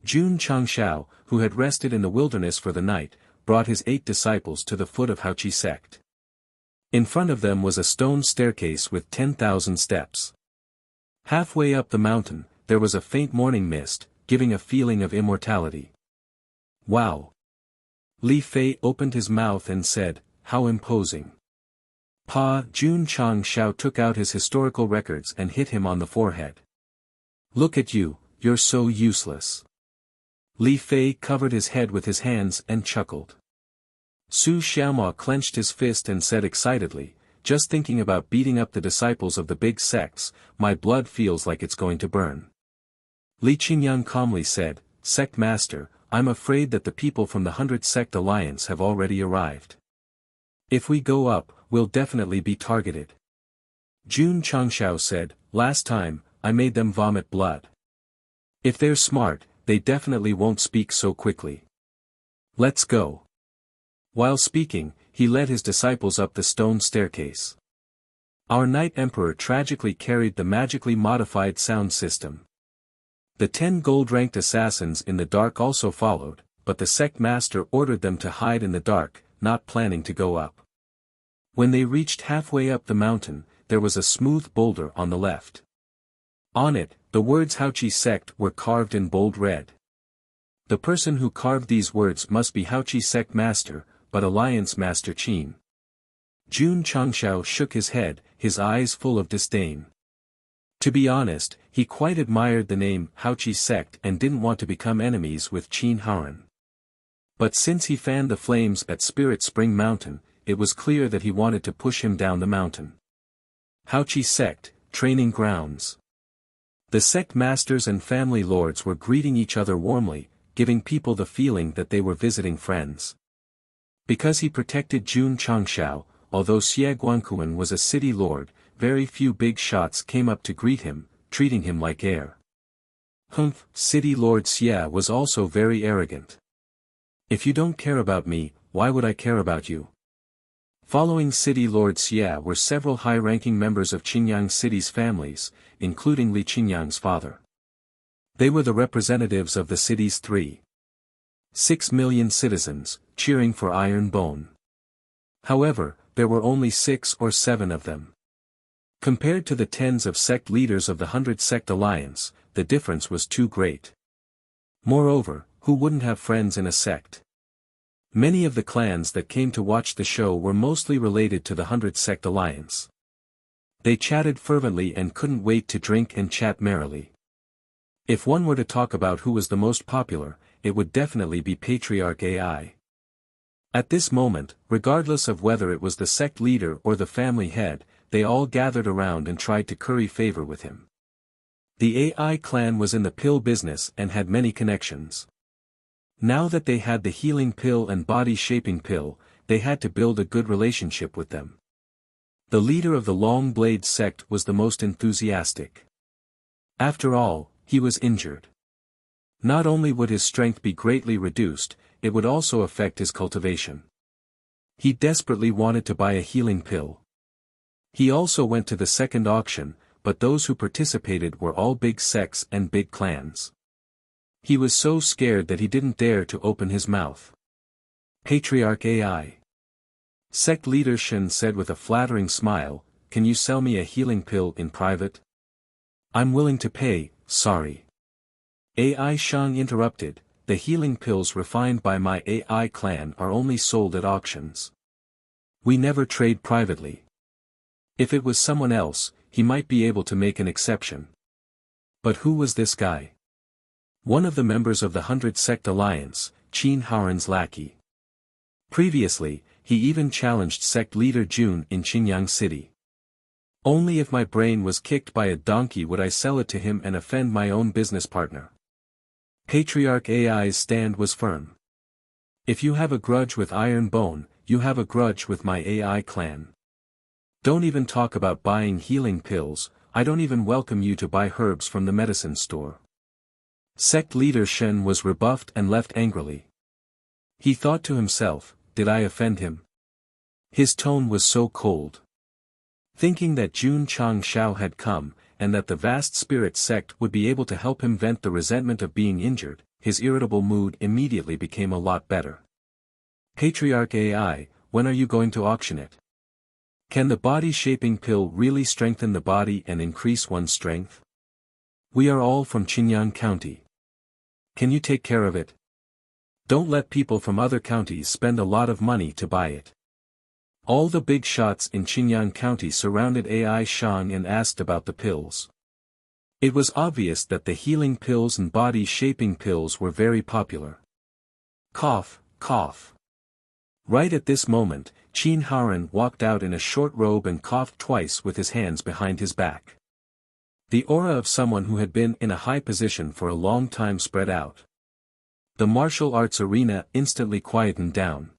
S1: Jun Changshao, who had rested in the wilderness for the night, brought his 8 disciples to the foot of Haoqi sect. In front of them was a stone staircase with 10,000 steps. Halfway up the mountain, there was a faint morning mist, giving a feeling of immortality. Wow! Li Fei opened his mouth and said, "How imposing." Jun Changshao took out his historical records and hit him on the forehead. "Look at you, you're so useless." Li Fei covered his head with his hands and chuckled. Su Xiaomao clenched his fist and said excitedly, "Just thinking about beating up the disciples of the big sects, my blood feels like it's going to burn." Li Qingyang calmly said, "Sect Master, I'm afraid that the people from the 100 Sect Alliance have already arrived. If we go up, we'll definitely be targeted." Jun Changshao said, "Last time, I made them vomit blood. If they're smart, they definitely won't speak so quickly. Let's go." While speaking, he led his disciples up the stone staircase. Our Night Emperor tragically carried the magically modified sound system. The 10 gold-ranked assassins in the dark also followed, but the sect master ordered them to hide in the dark, not planning to go up. When they reached halfway up the mountain, there was a smooth boulder on the left. On it, the words Haoqi Sect were carved in bold red. The person who carved these words must be Haoqi Sect Master, but Alliance Master Qin. Jun Changshao shook his head, his eyes full of disdain. To be honest, he quite admired the name Haoqi Sect and didn't want to become enemies with Qin Haoran. But since he fanned the flames at Spirit Spring Mountain, it was clear that he wanted to push him down the mountain. Haoqi Sect, Training Grounds. The sect masters and family lords were greeting each other warmly, giving people the feeling that they were visiting friends. Because he protected Jun Changshao, although Xie Guanquan was a city lord, very few big shots came up to greet him, treating him like heir. City Lord Xie was also very arrogant. "If you don't care about me, why would I care about you?" Following City Lord Xie were several high-ranking members of Qingyang City's families, including Li Qingyang's father. They were the representatives of the city's 3.6 million citizens, cheering for Iron Bone. However, there were only 6 or 7 of them. Compared to the tens of sect leaders of the 100 Sect Alliance, the difference was too great. Moreover, who wouldn't have friends in a sect? Many of the clans that came to watch the show were mostly related to the 100 Sect Alliance. They chatted fervently and couldn't wait to drink and chat merrily. If one were to talk about who was the most popular, it would definitely be Patriarch AI. At this moment, regardless of whether it was the sect leader or the family head, they all gathered around and tried to curry favor with him. The AI clan was in the pill business and had many connections. Now that they had the healing pill and body-shaping pill, they had to build a good relationship with them. The leader of the Long Blade sect was the most enthusiastic. After all, he was injured. Not only would his strength be greatly reduced, it would also affect his cultivation. He desperately wanted to buy a healing pill. He also went to the second auction, but those who participated were all big sects and big clans. He was so scared that he didn't dare to open his mouth. Patriarch AI. Sect leader Shen said with a flattering smile, "Can you sell me a healing pill in private?" "I'm willing to pay, sorry." AI Shang interrupted, "The healing pills refined by my AI clan are only sold at auctions. We never trade privately. If it was someone else, he might be able to make an exception." But who was this guy? One of the members of the 100 Sect Alliance, Qin Haoran's lackey. Previously, he even challenged sect leader Jun in Qingyang City. "Only if my brain was kicked by a donkey would I sell it to him and offend my own business partner." Patriarch AI's stand was firm. "If you have a grudge with Iron Bone, you have a grudge with my AI clan. Don't even talk about buying healing pills, I don't even welcome you to buy herbs from the medicine store." Sect leader Shen was rebuffed and left angrily. He thought to himself, did I offend him? His tone was so cold. Thinking that Jun Changshao had come, and that the vast spirit sect would be able to help him vent the resentment of being injured, his irritable mood immediately became a lot better. "Patriarch AI, when are you going to auction it? Can the body-shaping pill really strengthen the body and increase one's strength? We are all from Qingyang County. Can you take care of it?" Don't let people from other counties spend a lot of money to buy it. All the big shots in Qingyang County surrounded Ai Shang and asked about the pills. It was obvious that the healing pills and body-shaping pills were very popular. Cough, cough. Right at this moment, Qin Haran walked out in a short robe and coughed twice with his hands behind his back. The aura of someone who had been in a high position for a long time spread out. The martial arts arena instantly quietened down.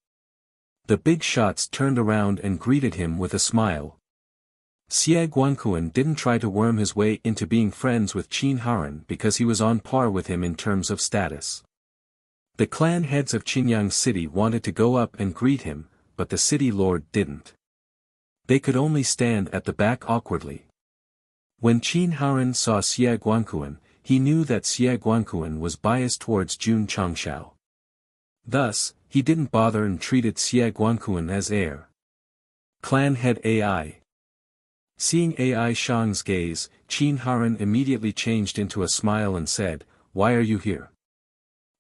S1: The big shots turned around and greeted him with a smile. Xie Guanquan didn't try to worm his way into being friends with Qin Haran because he was on par with him in terms of status. The clan heads of Qinyang City wanted to go up and greet him, but the city lord didn't. They could only stand at the back awkwardly. When Qin Haran saw Xie Guanquan, he knew that Xie Guanquan was biased towards Jun Changshao. Thus, he didn't bother and treated Xie Guanquan as heir. Clan head Ai. Seeing Ai Shang's gaze, Qin Haran immediately changed into a smile and said, "Why are you here?"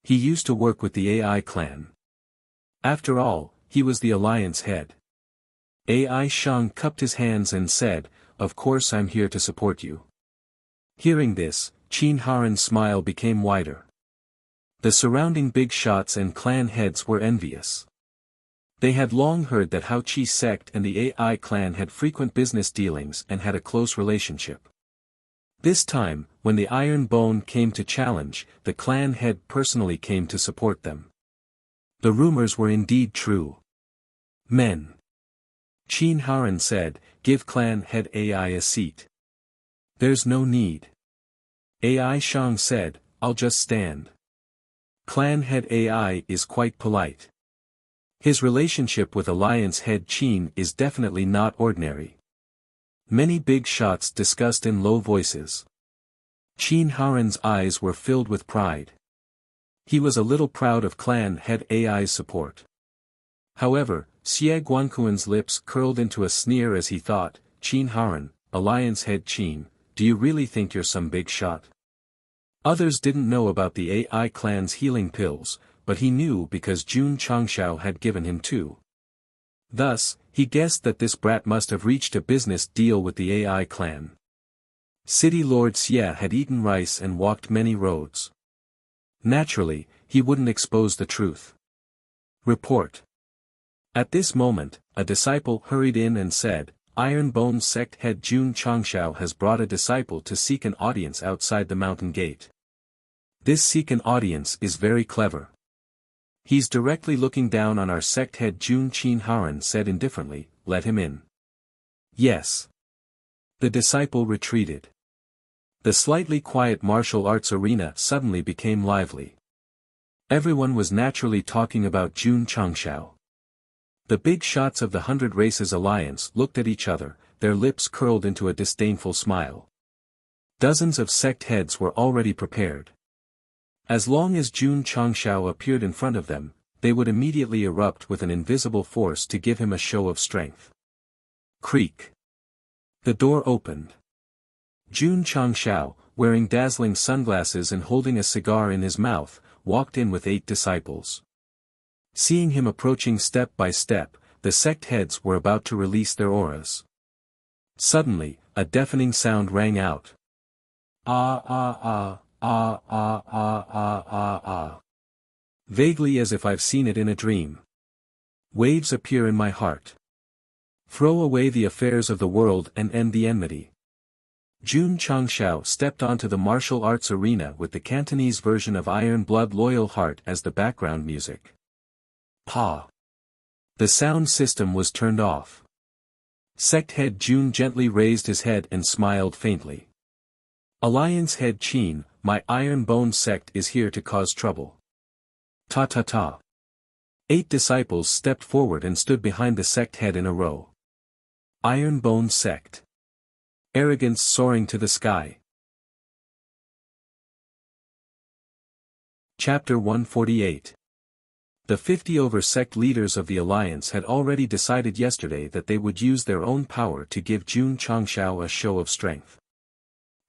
S1: He used to work with the Ai clan. After all, he was the alliance head. Ai Shang cupped his hands and said, "Of course I'm here to support you." Hearing this, Qin Haran's smile became wider. The surrounding big shots and clan heads were envious. They had long heard that Hao Qi sect and the Ai clan had frequent business dealings and had a close relationship. This time, when the Iron Bone came to challenge, the clan head personally came to support them. The rumors were indeed true. Men. Qin Haran said, "Give clan head Ai a seat." "There's no need." Ai Shang said, "I'll just stand." Clan head Ai is quite polite. His relationship with alliance head Qin is definitely not ordinary. Many big shots discussed in low voices. Qin Haran's eyes were filled with pride. He was a little proud of clan head Ai's support. However, Xie Guanquan's lips curled into a sneer as he thought, "Qin Haran, alliance head Qin, do you really think you're some big shot?" Others didn't know about the Ai clan's healing pills, but he knew because Jun Changshao had given him two. Thus, he guessed that this brat must have reached a business deal with the Ai clan. City Lord Xie had eaten rice and walked many roads. Naturally, he wouldn't expose the truth. Report. At this moment, a disciple hurried in and said, "Iron Bone sect head Jun Changshao has brought a disciple to seek an audience outside the mountain gate. This seek an audience is very clever. He's directly looking down on our sect head Jun." Qin Haran said indifferently, "Let him in." "Yes." The disciple retreated. The slightly quiet martial arts arena suddenly became lively. Everyone was naturally talking about Jun Changshao. The big shots of the 100 Races Alliance looked at each other, their lips curled into a disdainful smile. Dozens of sect heads were already prepared. As long as Jun Changshao appeared in front of them, they would immediately erupt with an invisible force to give him a show of strength. Creak. The door opened. Jun Changshao, wearing dazzling sunglasses and holding a cigar in his mouth, walked in with 8 disciples. Seeing him approaching step by step, the sect heads were about to release their auras. Suddenly, a deafening sound rang out. Ah ah ah. Ah ah ah ah ah ah. Vaguely as if I've seen it in a dream. Waves appear in my heart. Throw away the affairs of the world and end the enmity. Jun Changshao stepped onto the martial arts arena with the Cantonese version of Iron Blood Loyal Heart as the background music. Pa. The sound system was turned off. Sect head Jun gently raised his head and smiled faintly. Alliance head Qin, my Iron Bone sect is here to cause trouble. Ta ta ta. 8 disciples stepped forward and stood behind the sect head in a row. Iron Bone sect. Arrogance soaring to the sky. Chapter 148. The 50 over sect leaders of the alliance had already decided yesterday that they would use their own power to give Jun Changshao a show of strength.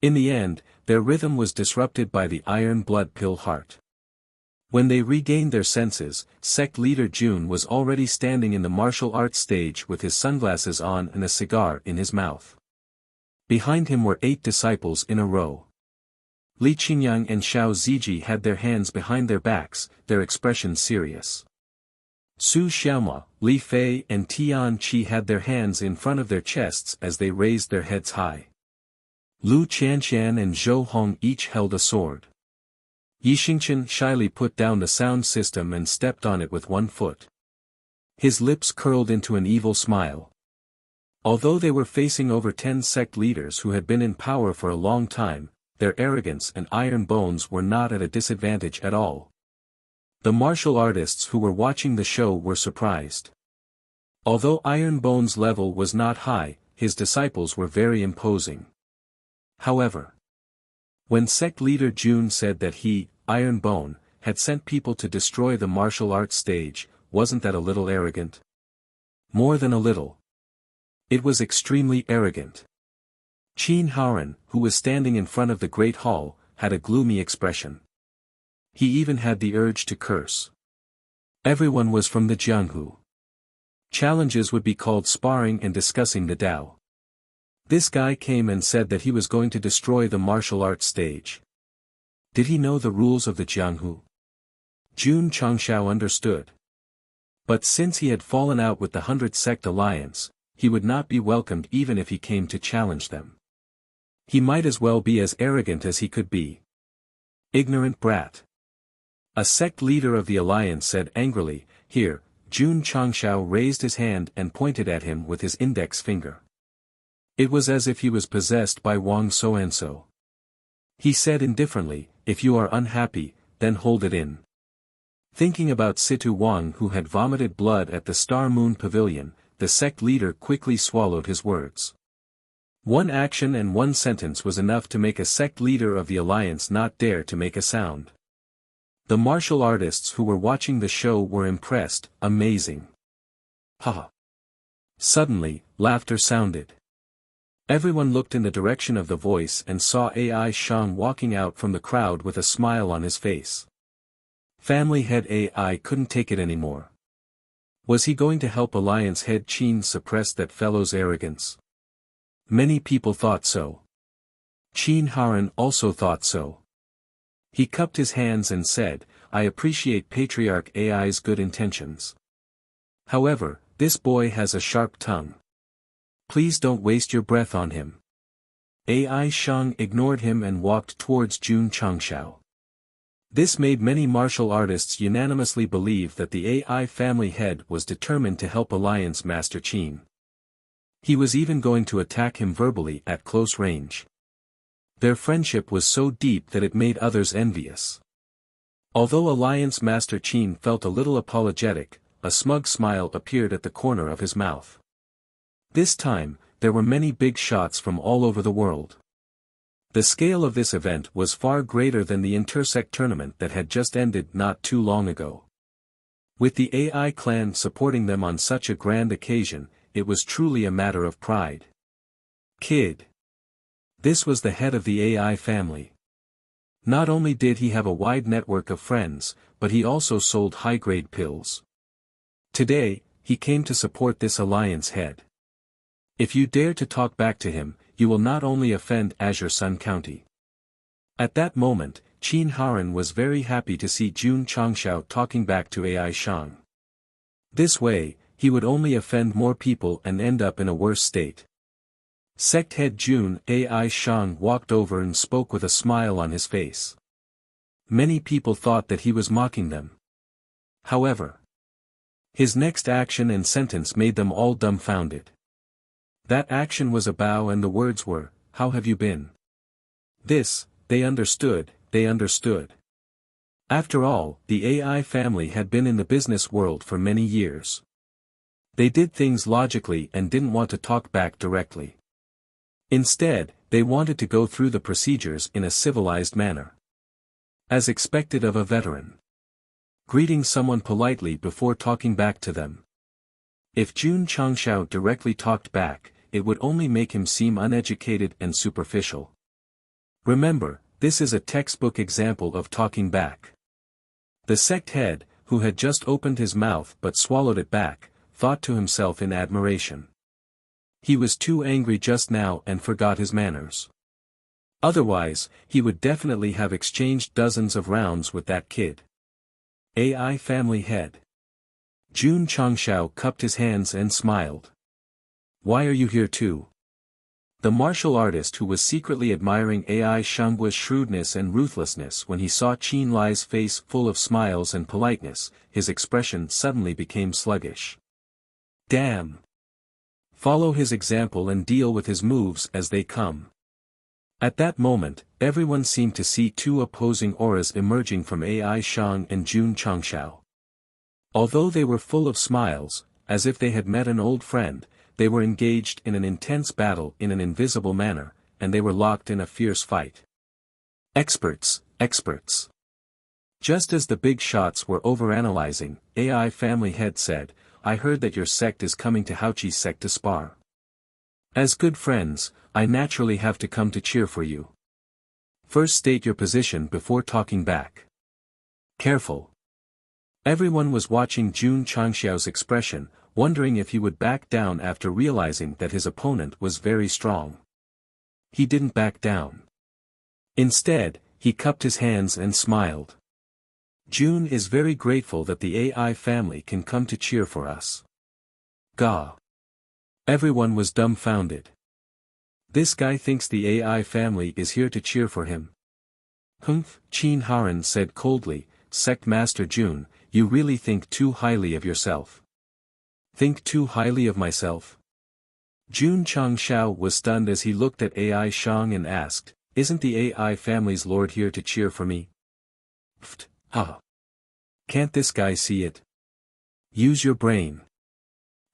S1: In the end, their rhythm was disrupted by the Iron Blood Pill Heart. When they regained their senses, sect leader Jun was already standing in the martial arts stage with his sunglasses on and a cigar in his mouth. Behind him were 8 disciples in a row. Li Qingyang and Xiao Ziji had their hands behind their backs, their expressions serious. Su Xiaoma, Li Fei and Tian Qi had their hands in front of their chests as they raised their heads high. Lu Qianqian and Zhou Hong each held a sword. Yi Xingqian shyly put down the sound system and stepped on it with one foot. His lips curled into an evil smile. Although they were facing over 10 sect leaders who had been in power for a long time, their arrogance and iron bones were not at a disadvantage at all. The martial artists who were watching the show were surprised. Although Iron Bone's level was not high, his disciples were very imposing. However, when sect leader Jun said that he, Iron Bone, had sent people to destroy the martial arts stage, wasn't that a little arrogant? More than a little. It was extremely arrogant. Qin Haoran, who was standing in front of the Great Hall, had a gloomy expression. He even had the urge to curse. Everyone was from the Jianghu. Challenges would be called sparring and discussing the Tao. This guy came and said that he was going to destroy the martial arts stage. Did he know the rules of the Jianghu? Jun Changshao understood. But since he had fallen out with the 100 Sect Alliance, he would not be welcomed even if he came to challenge them. He might as well be as arrogant as he could be. Ignorant brat. A sect leader of the alliance said angrily, "Here." Jun Changshao raised his hand and pointed at him with his index finger. It was as if he was possessed by Wang so-and-so. He said indifferently, "If you are unhappy, then hold it in." Thinking about Situ Wang who had vomited blood at the Star Moon Pavilion, the sect leader quickly swallowed his words. One action and one sentence was enough to make a sect leader of the alliance not dare to make a sound. The martial artists who were watching the show were impressed. Amazing. Haha. Suddenly, laughter sounded. Everyone looked in the direction of the voice and saw Ai Shang walking out from the crowd with a smile on his face. Family head Ai couldn't take it anymore. Was he going to help alliance head Qin suppress that fellow's arrogance? Many people thought so. Qin Haoran also thought so. He cupped his hands and said, "I appreciate Patriarch Ai's good intentions. However, this boy has a sharp tongue. Please don't waste your breath on him." Ai Shang ignored him and walked towards Jun Changshao. This made many martial artists unanimously believe that the Ai family head was determined to help Alliance Master Qin. He was even going to attack him verbally at close range. Their friendship was so deep that it made others envious. Although Alliance Master Qin felt a little apologetic, a smug smile appeared at the corner of his mouth. This time, there were many big shots from all over the world. The scale of this event was far greater than the intersect tournament that had just ended not too long ago. With the Ai clan supporting them on such a grand occasion, it was truly a matter of pride. Kid. This was the head of the Ai family. Not only did he have a wide network of friends, but he also sold high-grade pills. Today, he came to support this alliance head. If you dare to talk back to him, you will not only offend Azure Sun County. At that moment, Qin Haoran was very happy to see Jun Changshao talking back to Ai Shang. This way, he would only offend more people and end up in a worse state. Sect head Jun Ai Shang walked over and spoke with a smile on his face. Many people thought that he was mocking them. However, his next action and sentence made them all dumbfounded. That action was a bow and the words were, "How have you been?" This, they understood. After all, the Ai family had been in the business world for many years. They did things logically and didn't want to talk back directly. Instead, they wanted to go through the procedures in a civilized manner. As expected of a veteran. Greeting someone politely before talking back to them. If Jun Changshao directly talked back, it would only make him seem uneducated and superficial. Remember, this is a textbook example of talking back. The sect head, who had just opened his mouth but swallowed it back, thought to himself in admiration. He was too angry just now and forgot his manners. Otherwise, he would definitely have exchanged dozens of rounds with that kid. AI family head. Jun Changshao cupped his hands and smiled. Why are you here too? The martial artist who was secretly admiring AI Shanggua's shrewdness and ruthlessness when he saw Qin Lai's face full of smiles and politeness, his expression suddenly became sluggish. Damn! Follow his example and deal with his moves as they come. At that moment, everyone seemed to see two opposing auras emerging from AI Shang and Jun Changshao. Although they were full of smiles, as if they had met an old friend, they were engaged in an intense battle in an invisible manner, and they were locked in a fierce fight. Experts, experts. Just as the big shots were overanalyzing, AI family head said, I heard that your sect is coming to Haoqi's sect to spar. As good friends, I naturally have to come to cheer for you. First state your position before talking back. Careful. Everyone was watching Jun Changxiao's expression, wondering if he would back down after realizing that his opponent was very strong. He didn't back down. Instead, he cupped his hands and smiled. Jun is very grateful that the AI family can come to cheer for us. Gah! Everyone was dumbfounded. This guy thinks the AI family is here to cheer for him. Humph, Qin Haran said coldly, Sect Master Jun, you really think too highly of yourself. Think too highly of myself? Jun Changshao was stunned as he looked at AI Shang and asked, isn't the AI family's lord here to cheer for me? Pfft, ha. Can't this guy see it? Use your brain.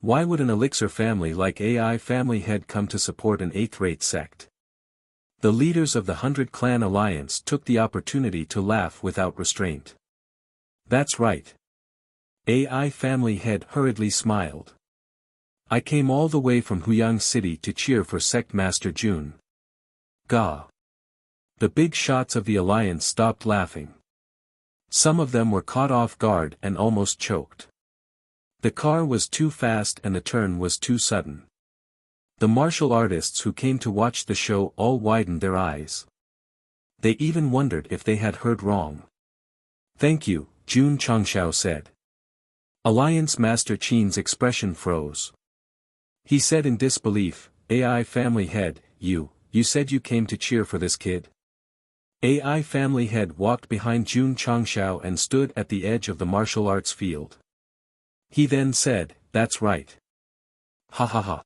S1: Why would an elixir family like AI family head come to support an 8th-rate sect? The leaders of the 100 Clan Alliance took the opportunity to laugh without restraint. That's right. AI family head hurriedly smiled. I came all the way from Huyang City to cheer for Sect Master Jun. Gah! The big shots of the Alliance stopped laughing. Some of them were caught off guard and almost choked. The car was too fast and the turn was too sudden. The martial artists who came to watch the show all widened their eyes. They even wondered if they had heard wrong. Thank you, Jun Changshao said. Alliance Master Qin's expression froze. He said in disbelief, AI family head, you said you came to cheer for this kid? AI family head walked behind Jun Changshao and stood at the edge of the martial arts field. He then said, that's right. Ha ha ha.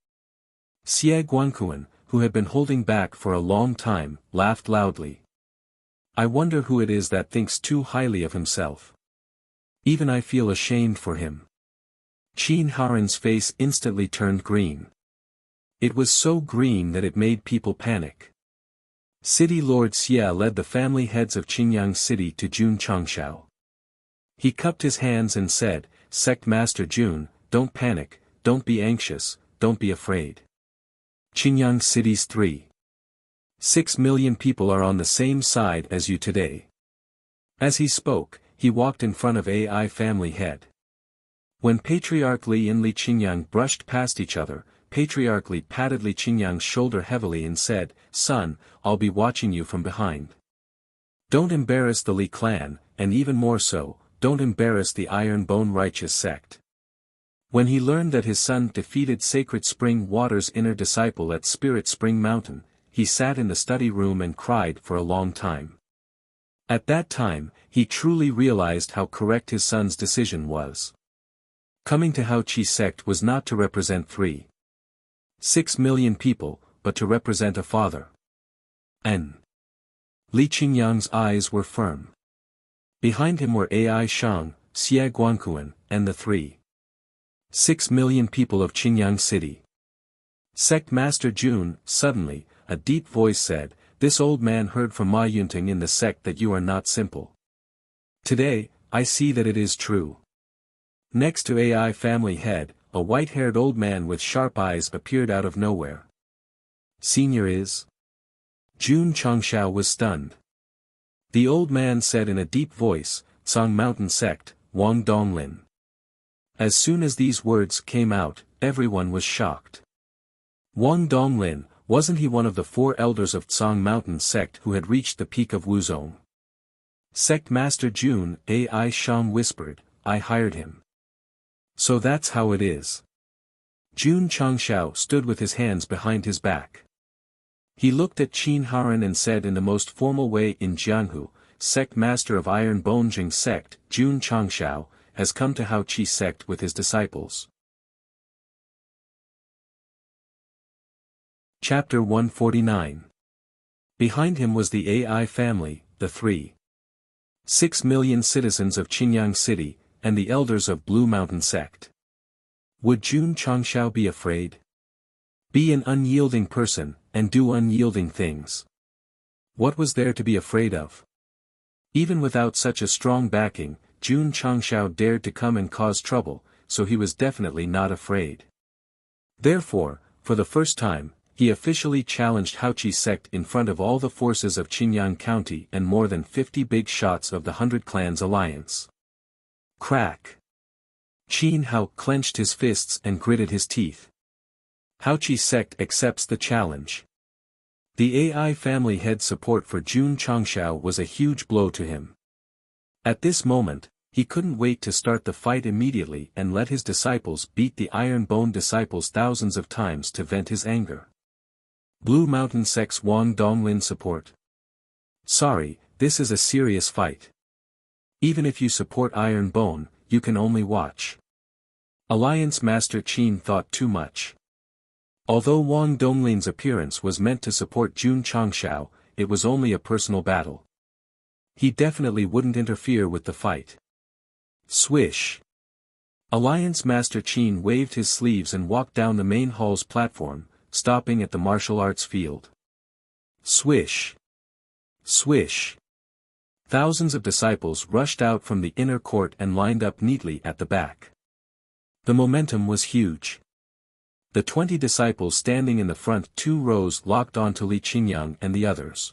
S1: Xie Guanquan, who had been holding back for a long time, laughed loudly. I wonder who it is that thinks too highly of himself. Even I feel ashamed for him. Qin Haran's face instantly turned green. It was so green that it made people panic. City Lord Xie led the family heads of Qingyang City to Jun Changshao. He cupped his hands and said, Sect Master Jun, don't panic, don't be anxious, don't be afraid. Qingyang City's 3.6 million people are on the same side as you today. As he spoke, he walked in front of AI family head. When Patriarch Li and Li Qingyang brushed past each other, Patriarch Li patted Li Qingyang's shoulder heavily and said, Son, I'll be watching you from behind. Don't embarrass the Li clan, and even more so, don't embarrass the Iron Bone Righteous sect. When he learned that his son defeated Sacred Spring Water's inner disciple at Spirit Spring Mountain, he sat in the study room and cried for a long time. At that time, he truly realized how correct his son's decision was. Coming to Haoqi sect was not to represent 3.6 million people, but to represent a father. Li Qingyang's eyes were firm. Behind him were AI Shang, Xie Guanquan, and the 3.6 million people of Qingyang City. Sect Master Jun, suddenly, a deep voice said, this old man heard from Ma Yunting in the sect that you are not simple. Today, I see that it is true. Next to AI family head, a white-haired old man with sharp eyes appeared out of nowhere. Senior is? Jun Changshao was stunned. The old man said in a deep voice, Song Mountain Sect, Wang Donglin. As soon as these words came out, everyone was shocked. Wang Donglin, wasn't he one of the 4 elders of Song Mountain Sect who had reached the peak of Wuzong? Sect Master Jun A.I. Shang whispered, I hired him. So that's how it is. Jun Changshao stood with his hands behind his back. He looked at Qin Haran and said in the most formal way in Jianghu, Sect Master of Iron Bone Jing Sect, Jun Changshao, has come to Hao Qi Sect with his disciples. Chapter 149. Behind him was the AI family, the 3.6 million citizens of Qinyang City, and the elders of Blue Mountain Sect. Would Jun Changshao be afraid? Be an unyielding person, and do unyielding things. What was there to be afraid of? Even without such a strong backing, Jun Changshao dared to come and cause trouble, so he was definitely not afraid. Therefore, for the first time, he officially challenged Hao Qi Sect in front of all the forces of Qinyang County and more than 50 big shots of the 100 Clans Alliance. Crack! Qin Hao clenched his fists and gritted his teeth. Hao Qi Sect accepts the challenge. The AI family head's support for Jun Changshao was a huge blow to him. At this moment, he couldn't wait to start the fight immediately and let his disciples beat the Iron Bone disciples thousands of times to vent his anger. Blue Mountain Sect's Wang Donglin support. Sorry, this is a serious fight. Even if you support Iron Bone, you can only watch. Alliance Master Qin thought too much. Although Wang Donglin's appearance was meant to support Jun Changshao, it was only a personal battle. He definitely wouldn't interfere with the fight. Swish! Alliance Master Qin waved his sleeves and walked down the main hall's platform, stopping at the martial arts field. Swish! Swish! Thousands of disciples rushed out from the inner court and lined up neatly at the back. The momentum was huge. The 20 disciples standing in the front 2 rows locked onto Li Qingyang and the others.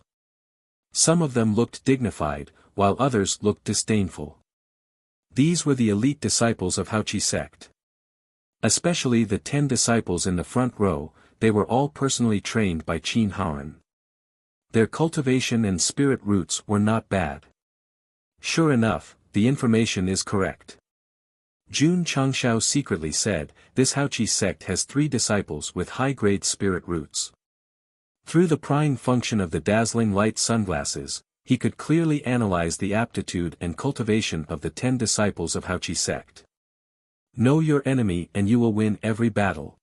S1: Some of them looked dignified, while others looked disdainful. These were the elite disciples of Hao Qi Sect. Especially the 10 disciples in the front row, they were all personally trained by Qin Haran. Their cultivation and spirit roots were not bad. Sure enough, the information is correct. Jun Changshao secretly said, this Hao Qi Sect has 3 disciples with high-grade spirit roots. Through the prying function of the dazzling light sunglasses, he could clearly analyze the aptitude and cultivation of the 10 disciples of Hao Qi Sect. Know your enemy and you will win every battle.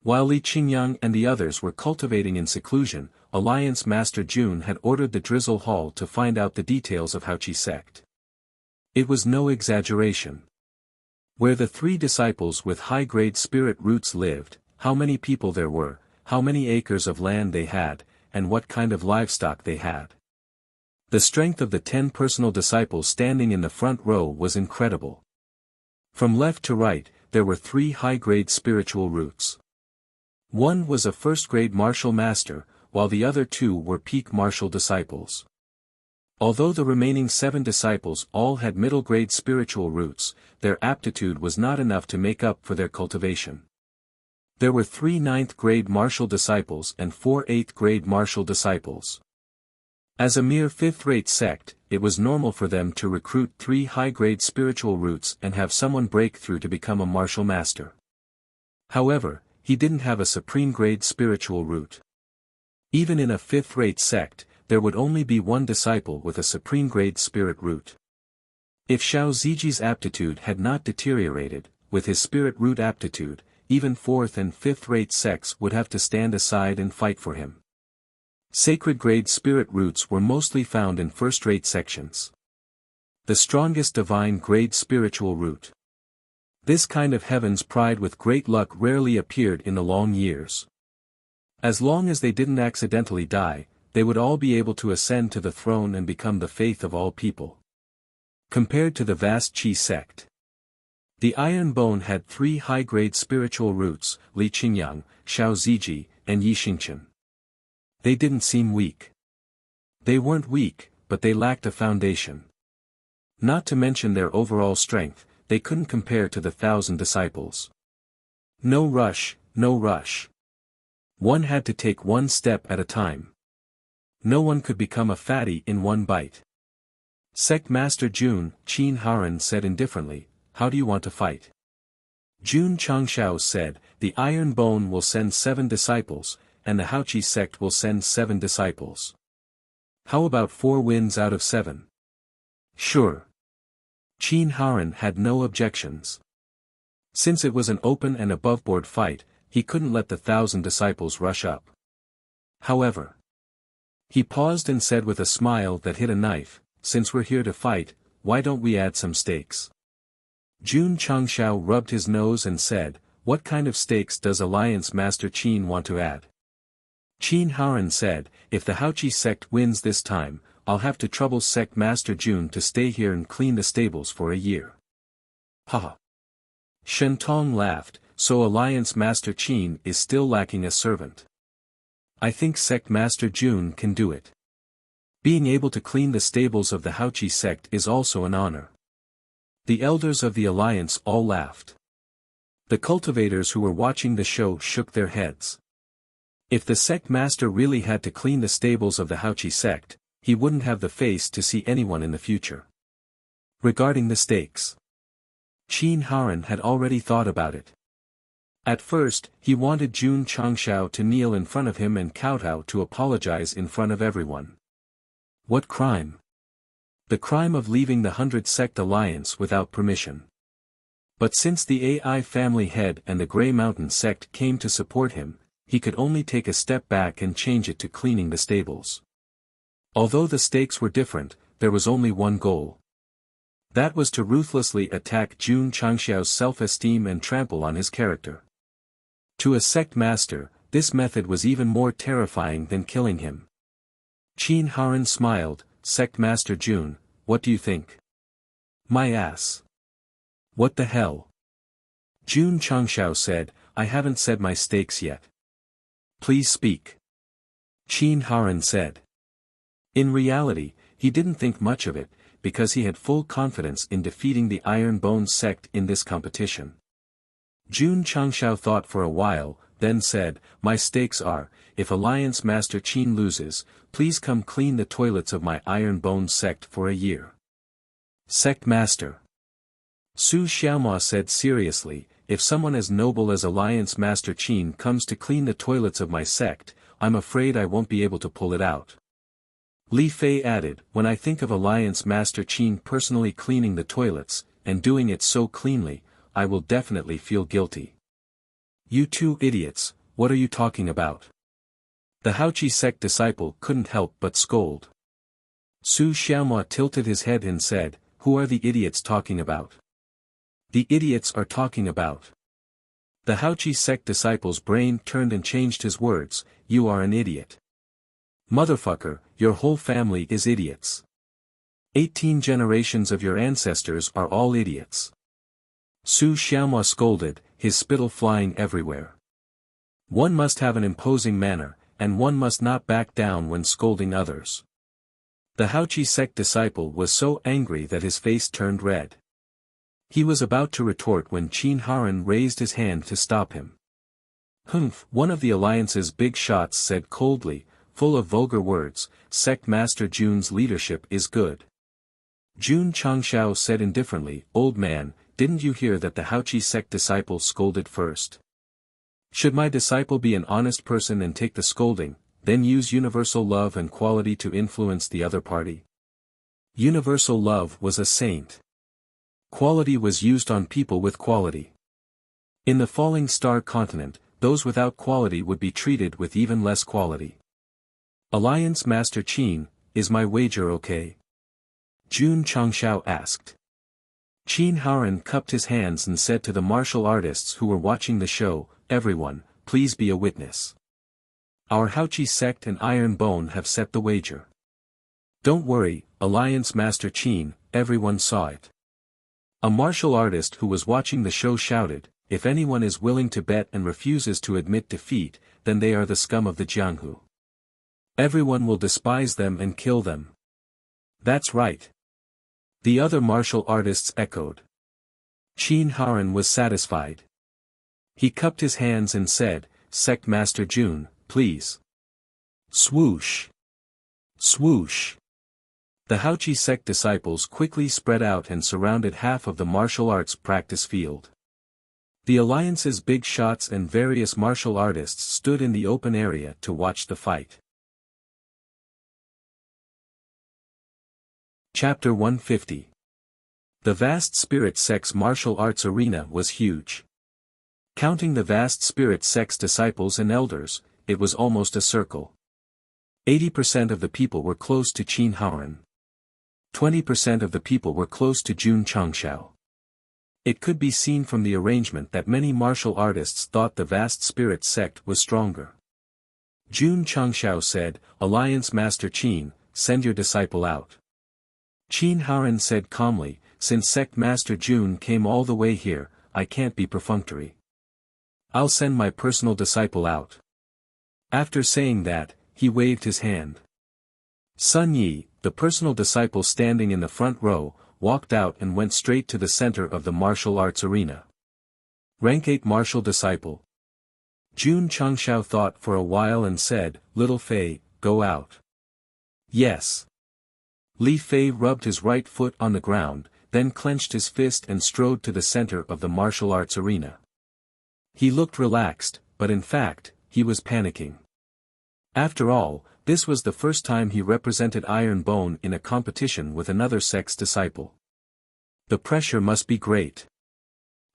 S1: While Li Qingyang and the others were cultivating in seclusion, Alliance Master Jun had ordered the Drizzle Hall to find out the details of Hao Qi Sect. It was no exaggeration. Where the 3 disciples with high-grade spirit roots lived, how many people there were, how many acres of land they had, and what kind of livestock they had. The strength of the 10 personal disciples standing in the front row was incredible. From left to right, there were 3 high-grade spiritual roots. One was a first-grade martial master, while the other 2 were peak martial disciples. Although the remaining 7 disciples all had middle-grade spiritual roots, their aptitude was not enough to make up for their cultivation. There were 3 9th-grade martial disciples and 4 8th-grade martial disciples. As a mere 5th-rate sect, it was normal for them to recruit 3 high-grade spiritual roots and have someone break through to become a martial master. However, he didn't have a supreme-grade spiritual root. Even in a 5th-rate sect, there would only be 1 disciple with a supreme-grade spirit root. If Xiao Ziji's aptitude had not deteriorated, with his spirit root aptitude, even 4th and 5th-rate sects would have to stand aside and fight for him. Sacred-grade spirit roots were mostly found in first-rate sections. The strongest divine-grade spiritual root. This kind of heaven's pride with great luck rarely appeared in the long years. As long as they didn't accidentally die, they would all be able to ascend to the throne and become the faith of all people. Compared to the vast Qi sect, the Iron Bone had 3 high-grade spiritual roots, Li Qingyang, Xiao Ziji, and Yi Xingchen. They didn't seem weak. They weren't weak, but they lacked a foundation. Not to mention their overall strength, they couldn't compare to the 1,000 disciples. No rush, no rush. One had to take one step at a time. No one could become a fatty in one bite. Sect Master Jun, Qin Haran said indifferently, how do you want to fight? Jun Changshao said, the Iron Bone will send 7 disciples, and the Haoqi sect will send 7 disciples. How about 4 wins out of 7? Sure. Qin Haran had no objections. Since it was an open and above-board fight, he couldn't let the 1,000 disciples rush up. However, he paused and said with a smile that hit a knife, since we're here to fight, why don't we add some stakes? Jun Changshao rubbed his nose and said, what kind of stakes does Alliance Master Qin want to add? Qin Haran said, if the Haoqi sect wins this time, I'll have to trouble Sect Master Jun to stay here and clean the stables for a year. Haha. Shen Tong laughed, so Alliance Master Qin is still lacking a servant. I think Sect Master Jun can do it. Being able to clean the stables of the Haoqi sect is also an honor. The elders of the alliance all laughed. The cultivators who were watching the show shook their heads. If the sect master really had to clean the stables of the Haoqi sect, he wouldn't have the face to see anyone in the future. Regarding the stakes, Qin Haran had already thought about it. At first, he wanted Jun Changshao to kneel in front of him and kowtow to apologize in front of everyone. What crime? The crime of leaving the 100 Sect Alliance without permission. But since the AI family head and the Grey Mountain sect came to support him, he could only take a step back and change it to cleaning the stables. Although the stakes were different, there was only one goal. That was to ruthlessly attack Jun Changshao's self-esteem and trample on his character. To a sect master, this method was even more terrifying than killing him. Qin Haran smiled, Sect Master Jun, what do you think? My ass. What the hell? Jun Changshao said, I haven't said my stakes yet. Please speak. Qin Haran said. In reality, he didn't think much of it, because he had full confidence in defeating the Iron Bone sect in this competition. Jun Changshao thought for a while, then said, my stakes are, if Alliance Master Qin loses, please come clean the toilets of my Iron Bone sect for a year. Sect Master Su Xiaomua said seriously, if someone as noble as Alliance Master Qin comes to clean the toilets of my sect, I'm afraid I won't be able to pull it out. Li Fei added, when I think of Alliance Master Qin personally cleaning the toilets, and doing it so cleanly, I will definitely feel guilty. You two idiots, what are you talking about? The Haoqi sect disciple couldn't help but scold. Su Xiaomua tilted his head and said, who are the idiots talking about? The idiots are talking about. The Haoqi sect disciple's brain turned and changed his words, you are an idiot. Motherfucker, your whole family is idiots. 18 generations of your ancestors are all idiots. Su Xiaomua scolded, his spittle flying everywhere. One must have an imposing manner, and one must not back down when scolding others. The Haoqi sect disciple was so angry that his face turned red. He was about to retort when Qin Haran raised his hand to stop him. Humph, one of the alliance's big shots said coldly, full of vulgar words, Sect Master Jun's leadership is good. Jun Changshao said indifferently, old man, didn't you hear that the Haoqi sect disciple scolded first? Should my disciple be an honest person and take the scolding, then use universal love and quality to influence the other party? Universal love was a saint. Quality was used on people with quality. In the falling star continent, those without quality would be treated with even less quality. Alliance Master Qin, is my wager okay? Jun Changshao asked. Qin Haran cupped his hands and said to the martial artists who were watching the show, everyone, please be a witness. Our Haoqi sect and Iron Bone have set the wager. Don't worry, Alliance Master Qin, everyone saw it. A martial artist who was watching the show shouted, if anyone is willing to bet and refuses to admit defeat, then they are the scum of the Jianghu. Everyone will despise them and kill them. That's right. The other martial artists echoed. Qin Haran was satisfied. He cupped his hands and said, "Sect Master Jun, please." Swoosh! Swoosh! The Haoqi sect disciples quickly spread out and surrounded half of the martial arts practice field. The alliance's big shots and various martial artists stood in the open area to watch the fight. Chapter 150. The vast spirit sect's martial arts arena was huge. Counting the vast spirit sect's disciples and elders, it was almost a circle. 80% of the people were close to Qin Haran. 20% of the people were close to Jun Changshao. It could be seen from the arrangement that many martial artists thought the vast spirit sect was stronger. Jun Changshao said, "Alliance Master Qin, send your disciple out." Qin Haran said calmly, "Since Sect Master Jun came all the way here, I can't be perfunctory. I'll send my personal disciple out." After saying that, he waved his hand. Sun Yi, the personal disciple standing in the front row, walked out and went straight to the center of the martial arts arena. Rank 8 martial disciple. Jun Changshao thought for a while and said, "Little Fei, go out." "Yes." Li Fei rubbed his right foot on the ground, then clenched his fist and strode to the center of the martial arts arena. He looked relaxed, but in fact, he was panicking. After all, this was the first time he represented Iron Bone in a competition with another sect's disciple. The pressure must be great.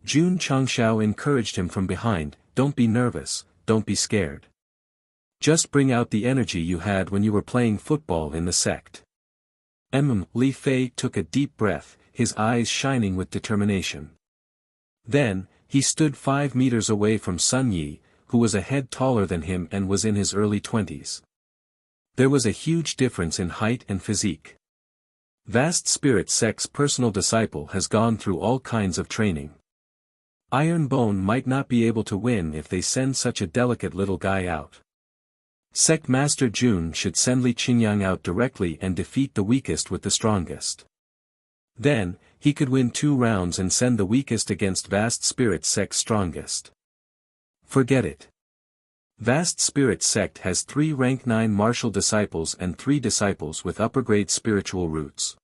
S1: Jun Changshao encouraged him from behind, "Don't be nervous, don't be scared. Just bring out the energy you had when you were playing football in the sect." Li Fei took a deep breath, his eyes shining with determination. Then, he stood 5 meters away from Sun Yi, who was a head taller than him and was in his early 20s. There was a huge difference in height and physique. Vast Spirit Sect's personal disciple has gone through all kinds of training. Iron Bone might not be able to win if they send such a delicate little guy out. Sect Master Jun should send Li Qingyang out directly and defeat the weakest with the strongest. Then, he could win 2 rounds and send the weakest against Vast Spirit Sect's strongest. Forget it. Vast Spirit Sect has 3 rank 9 martial disciples and 3 disciples with upper-grade spiritual roots.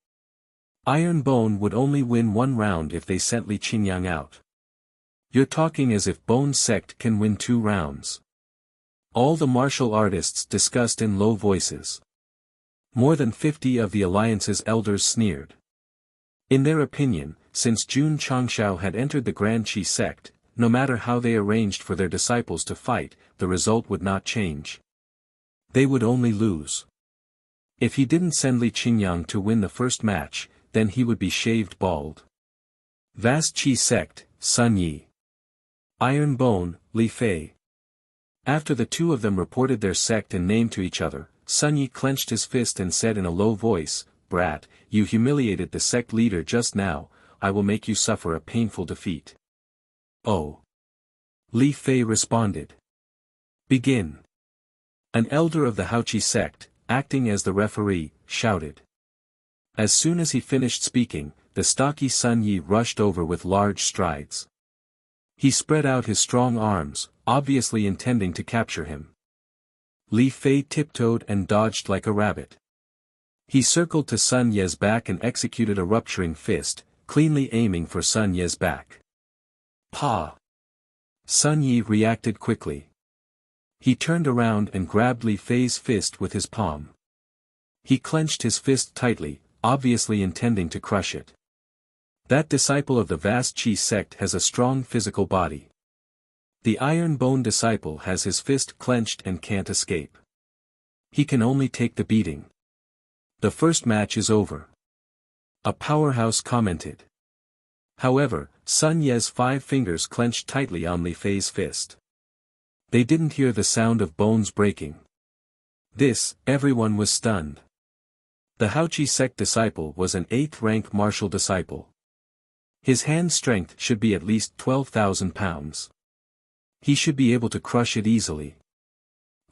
S1: Iron Bone would only win 1 round if they sent Li Qingyang out. You're talking as if Bone Sect can win 2 rounds. All the martial artists discussed in low voices. More than 50 of the alliance's elders sneered. In their opinion, since Jun Changshao had entered the Grand Qi sect, no matter how they arranged for their disciples to fight, the result would not change. They would only lose. If he didn't send Li Qingyang to win the first match, then he would be shaved bald. Vast Qi sect, Sun Yi. Iron Bone, Li Fei. After the 2 of them reported their sect and name to each other, Sun Yi clenched his fist and said in a low voice, "Brat, you humiliated the sect leader just now, I will make you suffer a painful defeat." "Oh." Li Fei responded. "Begin." An elder of the Haoqi sect, acting as the referee, shouted. As soon as he finished speaking, the stocky Sun Yi rushed over with large strides. He spread out his strong arms, obviously intending to capture him. Li Fei tiptoed and dodged like a rabbit. He circled to Sun Ye's back and executed a rupturing fist, cleanly aiming for Sun Ye's back. Pa! Sun Yi reacted quickly. He turned around and grabbed Li Fei's fist with his palm. He clenched his fist tightly, obviously intending to crush it. That disciple of the Vast Qi sect has a strong physical body. The Iron Bone disciple has his fist clenched and can't escape. He can only take the beating. The first match is over. A powerhouse commented. However, Sun Ye's 5 fingers clenched tightly on Li Fei's fist. They didn't hear the sound of bones breaking. Everyone was stunned. The Haoqi sect disciple was an 8th rank martial disciple. His hand strength should be at least 12,000 pounds. He should be able to crush it easily.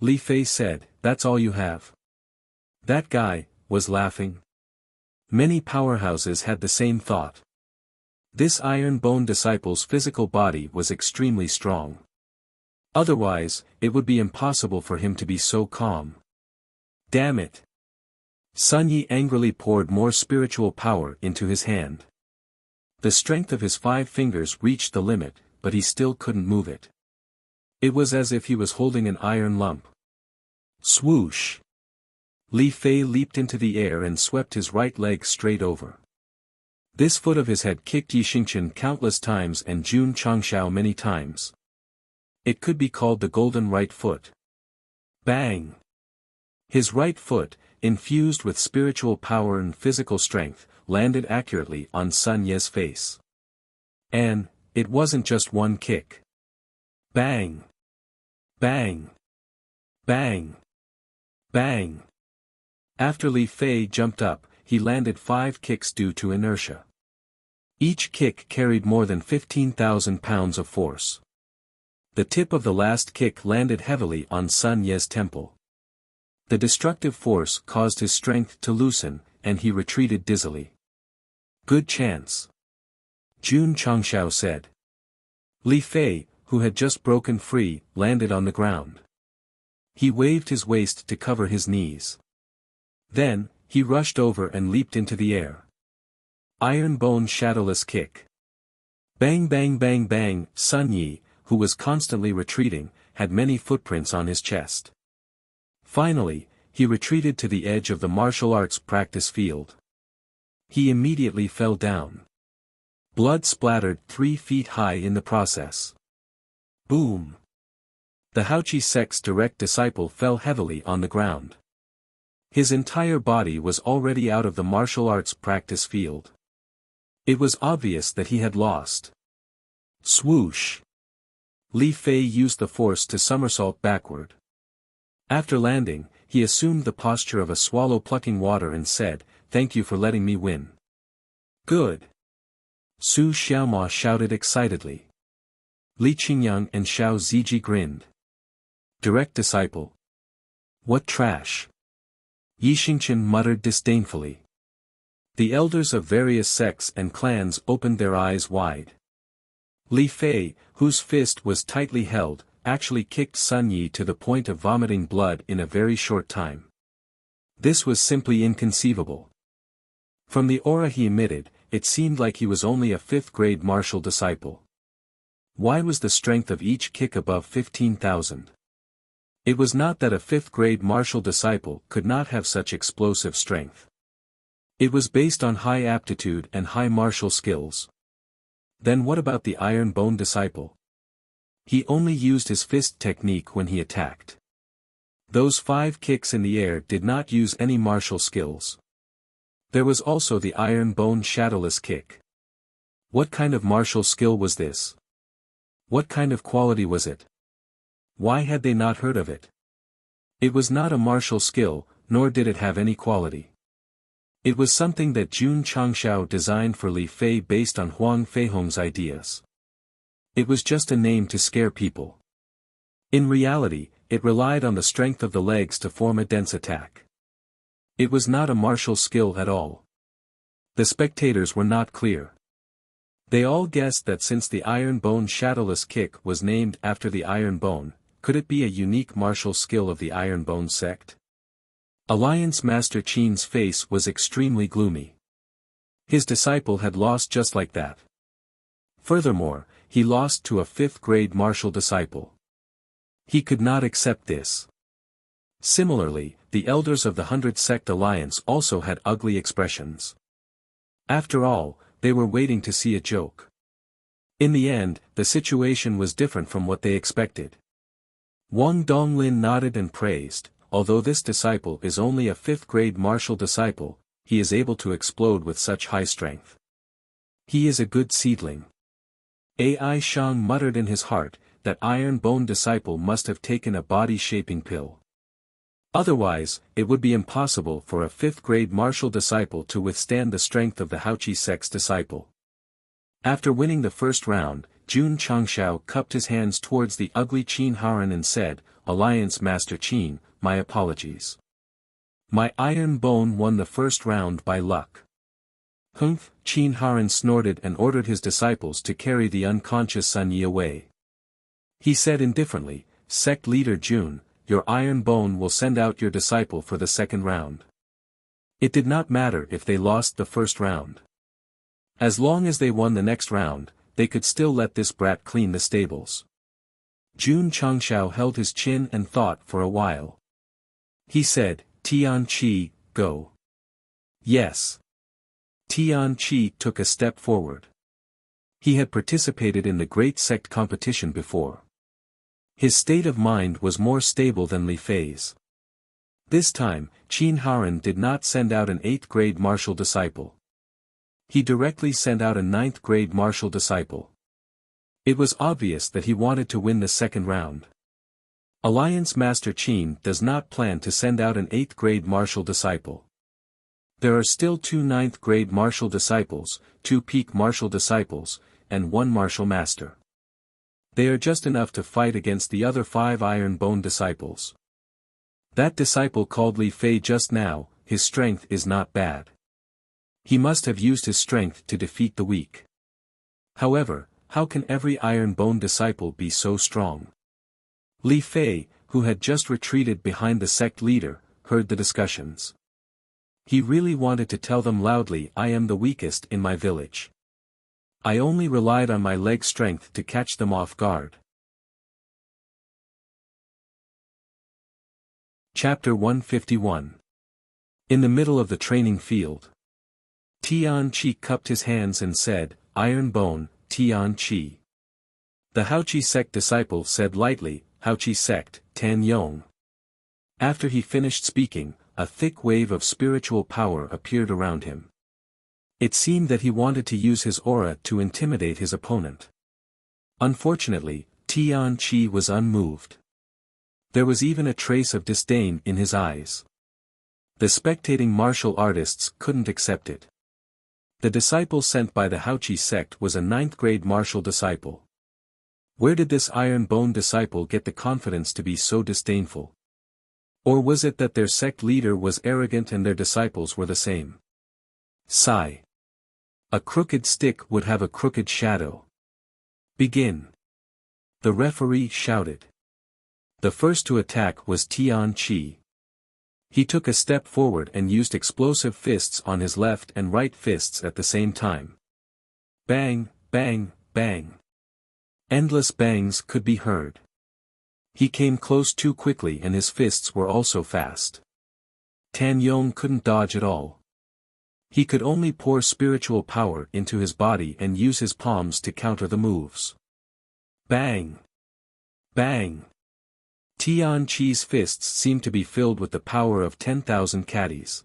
S1: Li Fei said, "That's all you have?" That guy was laughing. Many powerhouses had the same thought. This Iron Bone disciple's physical body was extremely strong. Otherwise, it would be impossible for him to be so calm. Damn it! Sun Yi angrily poured more spiritual power into his hand. The strength of his 5 fingers reached the limit, but he still couldn't move it. It was as if he was holding an iron lump. Swoosh! Li Fei leaped into the air and swept his right leg straight over. This foot of his had kicked Yi Xingqian countless times and Jun Changshao many times. It could be called the golden right foot. Bang! His right foot, infused with spiritual power and physical strength, landed accurately on Sun Ye's face. And, it wasn't just one kick. Bang! Bang! Bang! Bang! After Li Fei jumped up, he landed 5 kicks due to inertia. Each kick carried more than 15,000 pounds of force. The tip of the last kick landed heavily on Sun Ye's temple. The destructive force caused his strength to loosen, and he retreated dizzily. Good chance. Jun Changshao said. Li Fei, who had just broken free, landed on the ground. He waved his waist to cover his knees. Then, he rushed over and leaped into the air. Iron Bone shadowless kick. Bang bang bang bang. Sun Yi, who was constantly retreating, had many footprints on his chest. Finally, he retreated to the edge of the martial arts practice field. He immediately fell down. Blood splattered 3 feet high in the process. Boom! The Wuxia Sect's direct disciple fell heavily on the ground. His entire body was already out of the martial arts practice field. It was obvious that he had lost. Swoosh! Li Fei used the force to somersault backward. After landing, he assumed the posture of a swallow plucking water and said, "Thank you for letting me win." Good! Su Xiaoma shouted excitedly. Li Qingyang and Xiao Ziji grinned. Direct disciple. What trash! Yi Xingqian muttered disdainfully. The elders of various sects and clans opened their eyes wide. Li Fei, whose fist was tightly held, actually kicked Sun Yi to the point of vomiting blood in a very short time. This was simply inconceivable. From the aura he emitted, it seemed like he was only a 5th-grade martial disciple. Why was the strength of each kick above 15,000? It was not that a 5th-grade martial disciple could not have such explosive strength. It was based on high aptitude and high martial skills. Then what about the Iron Bone disciple? He only used his fist technique when he attacked. Those 5 kicks in the air did not use any martial skills. There was also the Iron Bone shadowless kick. What kind of martial skill was this? What kind of quality was it? Why had they not heard of it? It was not a martial skill, nor did it have any quality. It was something that Jun Changshao designed for Li Fei based on Huang Feihong's ideas. It was just a name to scare people. In reality, it relied on the strength of the legs to form a dense attack. It was not a martial skill at all. The spectators were not clear. They all guessed that since the Iron Bone shadowless kick was named after the Iron Bone, could it be a unique martial skill of the Iron Bone sect? Alliance Master Qin's face was extremely gloomy. His disciple had lost just like that. Furthermore, he lost to a 5th-grade martial disciple. He could not accept this. Similarly, the elders of the 100 Sect Alliance also had ugly expressions. After all, they were waiting to see a joke. In the end, the situation was different from what they expected. Wang Donglin nodded and praised, although this disciple is only a 5th-grade martial disciple, he is able to explode with such high strength. He is a good seedling. Ai Shang muttered in his heart, that Iron Bone disciple must have taken a body-shaping pill. Otherwise, it would be impossible for a 5th-grade martial disciple to withstand the strength of the Wuxia Sect's disciple. After winning the first round, Jun Changshao cupped his hands towards the ugly Qin Haran and said, "Alliance Master Qin, my apologies. My Iron Bone won the first round by luck. Humph! Qin Haran snorted and ordered his disciples to carry the unconscious Sun Yi away. He said indifferently, Sect leader Jun, your iron bone will send out your disciple for the second round. It did not matter if they lost the first round. As long as they won the next round, they could still let this brat clean the stables. Jun Changshao held his chin and thought for a while. He said, Tian Qi, go. Yes. Tian Qi took a step forward. He had participated in the Great Sect competition before. His state of mind was more stable than Li Fei's. This time, Qin Haran did not send out an 8th grade martial disciple. He directly sent out a 9th grade martial disciple. It was obvious that he wanted to win the second round. Alliance Master Qin does not plan to send out an 8th grade martial disciple. There are still 2 9th grade martial disciples, 2 peak martial disciples, and 1 martial master. They are just enough to fight against the other 5 iron bone disciples. That disciple called Li Fei just now, his strength is not bad. He must have used his strength to defeat the weak. However, how can every iron bone disciple be so strong? Li Fei, who had just retreated behind the sect leader, heard the discussions. He really wanted to tell them loudly, I am the weakest in my village. I only relied on my leg strength to catch them off guard. Chapter 151. In the middle of the training field. Tian Qi cupped his hands and said, Iron Bone, Tian Qi. The Haoqi Sect disciple said lightly, Haoqi Sect, Tan Yong. After he finished speaking, a thick wave of spiritual power appeared around him. It seemed that he wanted to use his aura to intimidate his opponent. Unfortunately, Tian Qi was unmoved. There was even a trace of disdain in his eyes. The spectating martial artists couldn't accept it. The disciple sent by the Haoqi sect was a 9th grade martial disciple. Where did this iron bone disciple get the confidence to be so disdainful? Or was it that their sect leader was arrogant and their disciples were the same? Sigh. A crooked stick would have a crooked shadow. Begin. The referee shouted. The first to attack was Tian Qi. He took a step forward and used explosive fists on his left and right fists at the same time. Bang, bang, bang. Endless bangs could be heard. He came close too quickly and his fists were also fast. Tan Yong couldn't dodge at all. He could only pour spiritual power into his body and use his palms to counter the moves. Bang! Bang! Tian Qi's fists seemed to be filled with the power of 10,000 caddies.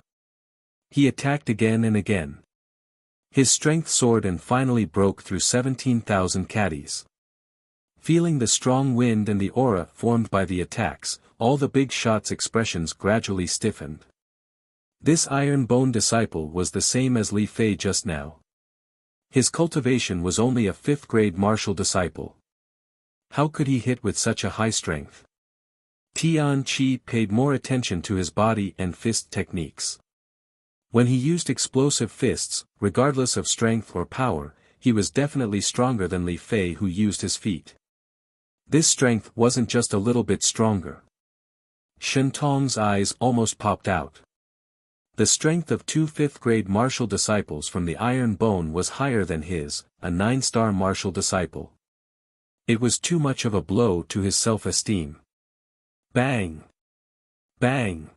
S1: He attacked again and again. His strength soared and finally broke through 17,000 caddies. Feeling the strong wind and the aura formed by the attacks, all the big shots' expressions gradually stiffened. This iron bone disciple was the same as Li Fei just now. His cultivation was only a 5th grade martial disciple. How could he hit with such a high strength? Tian Qi paid more attention to his body and fist techniques. When he used explosive fists, regardless of strength or power, he was definitely stronger than Li Fei who used his feet. This strength wasn't just a little bit stronger. Shen Tong's eyes almost popped out. The strength of 2 5th grade martial disciples from the Iron Bone was higher than his, a 9-star martial disciple. It was too much of a blow to his self-esteem. Bang! Bang!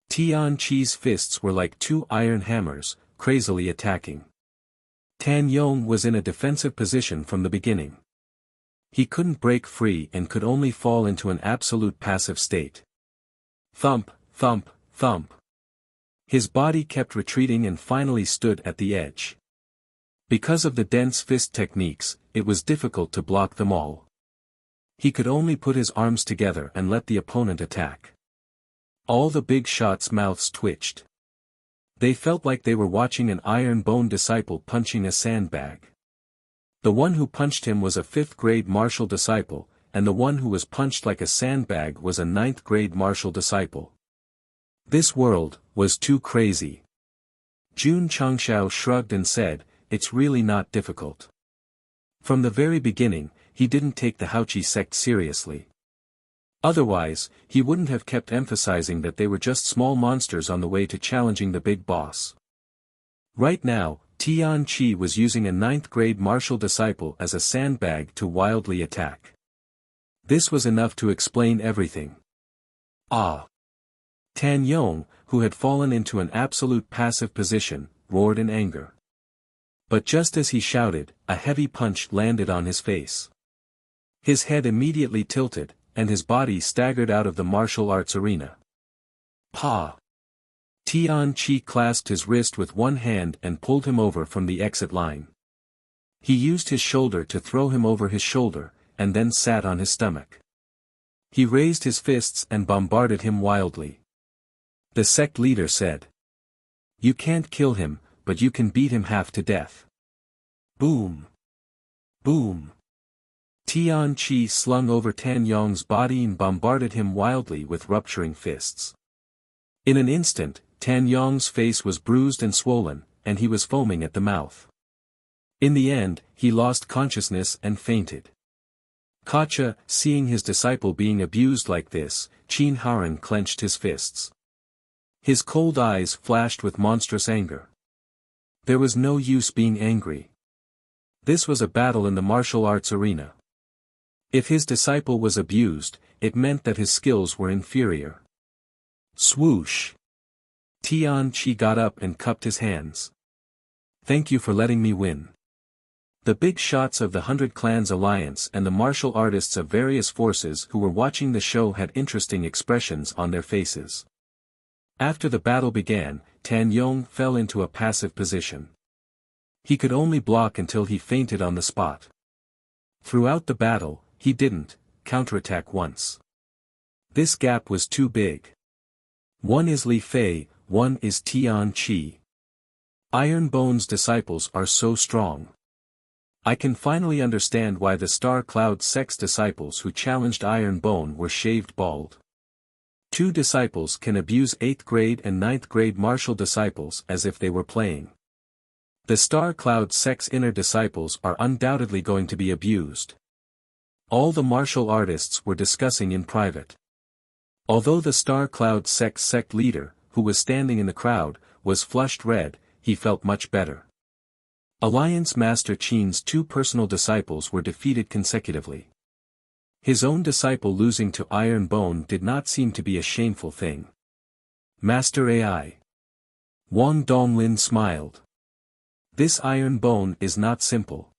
S1: Tian Qi's fists were like 2 iron hammers, crazily attacking. Tan Yong was in a defensive position from the beginning. He couldn't break free and could only fall into an absolute passive state. Thump, thump, thump. His body kept retreating and finally stood at the edge. Because of the dense fist techniques, it was difficult to block them all. He could only put his arms together and let the opponent attack. All the big shots' mouths twitched. They felt like they were watching an iron bone disciple punching a sandbag. The one who punched him was a 5th grade martial disciple, and the one who was punched like a sandbag was a 9th grade martial disciple. This world was too crazy. Jun Changshao shrugged and said, "It's really not difficult." From the very beginning, he didn't take the Haoqi sect seriously. Otherwise, he wouldn't have kept emphasizing that they were just small monsters on the way to challenging the big boss. Right now, Tian Qi was using a 9th-grade martial disciple as a sandbag to wildly attack. This was enough to explain everything. Ah! Tan Yong, who had fallen into an absolute passive position, roared in anger. But just as he shouted, a heavy punch landed on his face. His head immediately tilted, and his body staggered out of the martial arts arena. Pa! Tian Qi clasped his wrist with one hand and pulled him over from the exit line. He used his shoulder to throw him over his shoulder, and then sat on his stomach. He raised his fists and bombarded him wildly. The sect leader said, "You can't kill him, but you can beat him half to death." Boom! Boom! Tian Qi slung over Tan Yong's body and bombarded him wildly with rupturing fists. In an instant, Tan Yong's face was bruised and swollen, and he was foaming at the mouth. In the end, he lost consciousness and fainted. Kacha, seeing his disciple being abused like this, Qin Haran clenched his fists. His cold eyes flashed with monstrous anger. There was no use being angry. This was a battle in the martial arts arena. If his disciple was abused, it meant that his skills were inferior. Swoosh! Tian Qi got up and cupped his hands. "Thank you for letting me win." The big shots of the 100 Clans Alliance and the martial artists of various forces who were watching the show had interesting expressions on their faces. After the battle began, Tan Yong fell into a passive position. He could only block until he fainted on the spot. Throughout the battle, he didn't counterattack once. This gap was too big. One is Li Fei, one is Tian Qi. Iron Bone's disciples are so strong. I can finally understand why the Star Cloud Sect's disciples who challenged Iron Bone were shaved bald. 2 disciples can abuse 8th grade and 9th grade martial disciples as if they were playing. The Star Cloud Sect's inner disciples are undoubtedly going to be abused. All the martial artists were discussing in private. Although the Star Cloud Sect's sect leader, who was standing in the crowd, was flushed red, he felt much better. Alliance Master Qin's 2 personal disciples were defeated consecutively. His own disciple losing to Iron Bone did not seem to be a shameful thing. Master AI. Wang Donglin smiled. This Iron Bone is not simple.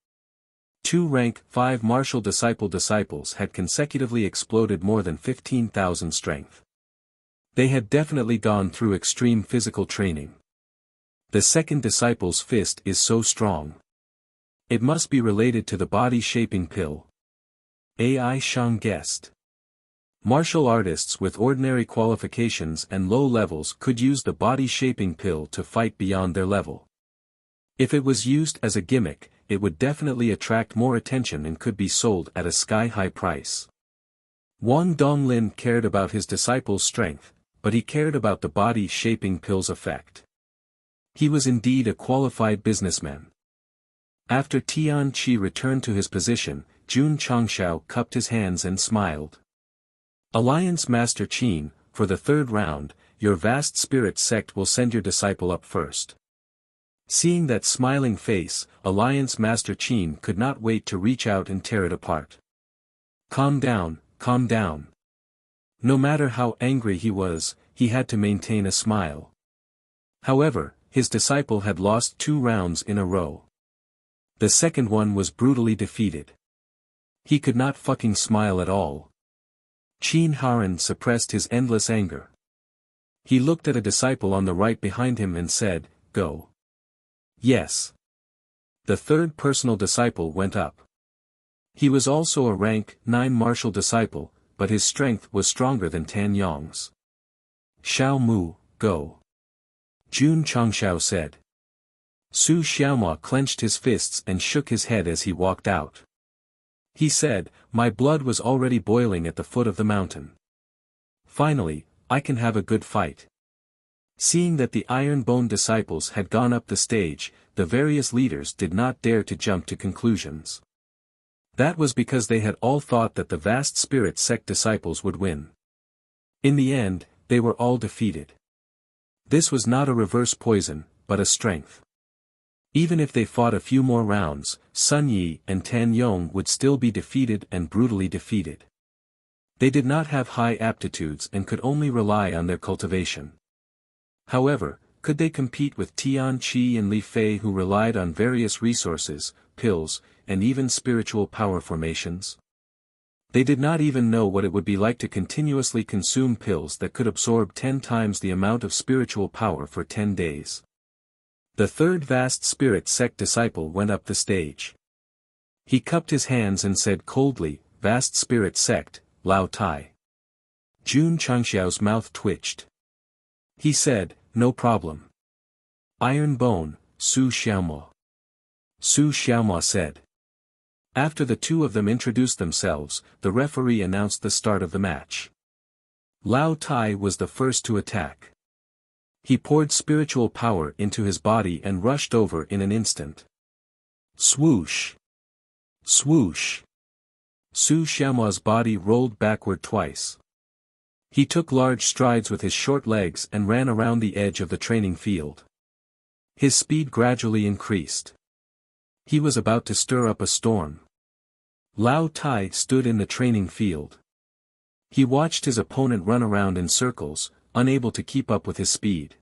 S1: 2 rank 5 martial disciples had consecutively exploded more than 15,000 strength. They had definitely gone through extreme physical training. The second disciple's fist is so strong. It must be related to the body-shaping pill. AI Shang guessed. Martial artists with ordinary qualifications and low levels could use the body-shaping pill to fight beyond their level. If it was used as a gimmick, it would definitely attract more attention and could be sold at a sky-high price. Wang Donglin cared about his disciple's strength, but he cared about the body-shaping pill's effect. He was indeed a qualified businessman. After Tian Qi returned to his position, Jun Changshao cupped his hands and smiled. Alliance Master Qin, for the 3rd round, your vast spirit sect will send your disciple up first. Seeing that smiling face, Alliance Master Qin could not wait to reach out and tear it apart. Calm down, calm down. No matter how angry he was, he had to maintain a smile. However, his disciple had lost 2 rounds in a row. The second one was brutally defeated. He could not fucking smile at all. Qin Haran suppressed his endless anger. He looked at a disciple on the right behind him and said, "Go." Yes. The 3rd personal disciple went up. He was also a rank 9 martial disciple, but his strength was stronger than Tan Yong's. "Xiao Mu, go." Jun Changshao said. Su Xiaomua clenched his fists and shook his head as he walked out. He said, "My blood was already boiling at the foot of the mountain. Finally, I can have a good fight." Seeing that the Iron Bone disciples had gone up the stage, the various leaders did not dare to jump to conclusions. That was because they had all thought that the vast spirit sect disciples would win. In the end, they were all defeated. This was not a reverse poison, but a strength. Even if they fought a few more rounds, Sun Yi and Tan Yong would still be defeated and brutally defeated. They did not have high aptitudes and could only rely on their cultivation. However, could they compete with Tian Qi and Li Fei, who relied on various resources, pills, and even spiritual power formations? They did not even know what it would be like to continuously consume pills that could absorb 10 times the amount of spiritual power for 10 days. The third vast spirit sect disciple went up the stage. He cupped his hands and said coldly, "Vast spirit sect, Lao Tai." Jun Changxiao's mouth twitched. He said, "No problem. Iron Bone, Su Xiaomo." Su Xiaomo said. After the two of them introduced themselves, the referee announced the start of the match. Lao Tai was the first to attack. He poured spiritual power into his body and rushed over in an instant. Swoosh! Swoosh! Su Xiaomo's body rolled backward twice. He took large strides with his short legs and ran around the edge of the training field. His speed gradually increased. He was about to stir up a storm. Lao Tai stood in the training field. He watched his opponent run around in circles, unable to keep up with his speed.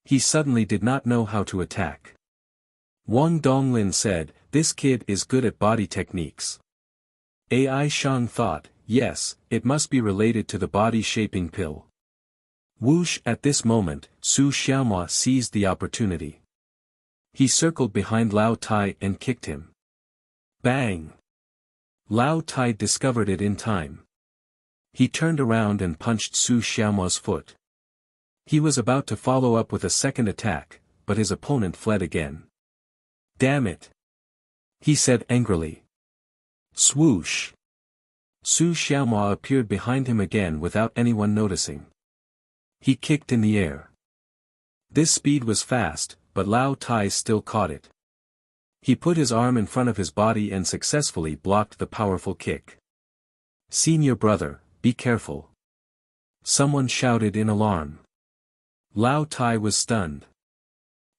S1: He suddenly did not know how to attack. Wang Donglin said, "This kid is good at body techniques." Ai Shang thought, "Yes, it must be related to the body-shaping pill." Whoosh! At this moment, Su Xiaomo seized the opportunity. He circled behind Lao Tai and kicked him. Bang! Lao Tai discovered it in time. He turned around and punched Su Xiaomo's foot. He was about to follow up with a second attack, but his opponent fled again. "Damn it!" he said angrily. Swoosh! Su Xiaomo appeared behind him again without anyone noticing. He kicked in the air. This speed was fast, but Lao Tai still caught it. He put his arm in front of his body and successfully blocked the powerful kick. "Senior brother, be careful!" Someone shouted in alarm. Lao Tai was stunned.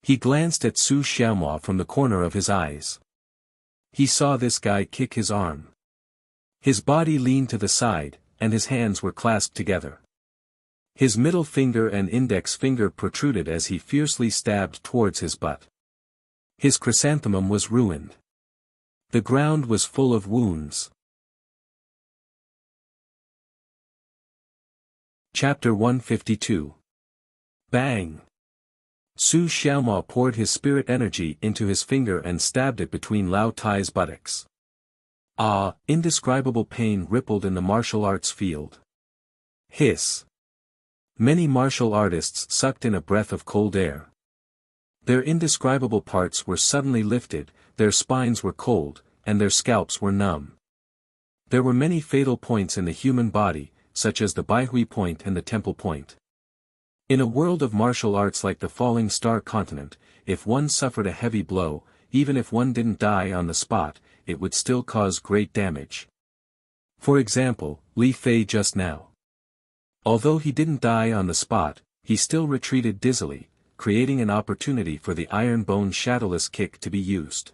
S1: He glanced at Su Xiaomo from the corner of his eyes. He saw this guy kick his arm. His body leaned to the side, and his hands were clasped together. His middle finger and index finger protruded as he fiercely stabbed towards his butt. His chrysanthemum was ruined. The ground was full of wounds. Chapter 152. Bang! Su Xiaomo poured his spirit energy into his finger and stabbed it between Lao Tai's buttocks. Ah! Indescribable pain rippled in the martial arts field. Hiss! Many martial artists sucked in a breath of cold air. Their indescribable parts were suddenly lifted, their spines were cold, and their scalps were numb. There were many fatal points in the human body, such as the Baihui point and the Temple point. In a world of martial arts like the Falling Star continent, if one suffered a heavy blow, even if one didn't die on the spot, it would still cause great damage. For example, Li Fei just now. Although he didn't die on the spot, he still retreated dizzily, creating an opportunity for the Iron Bone Shadowless kick to be used.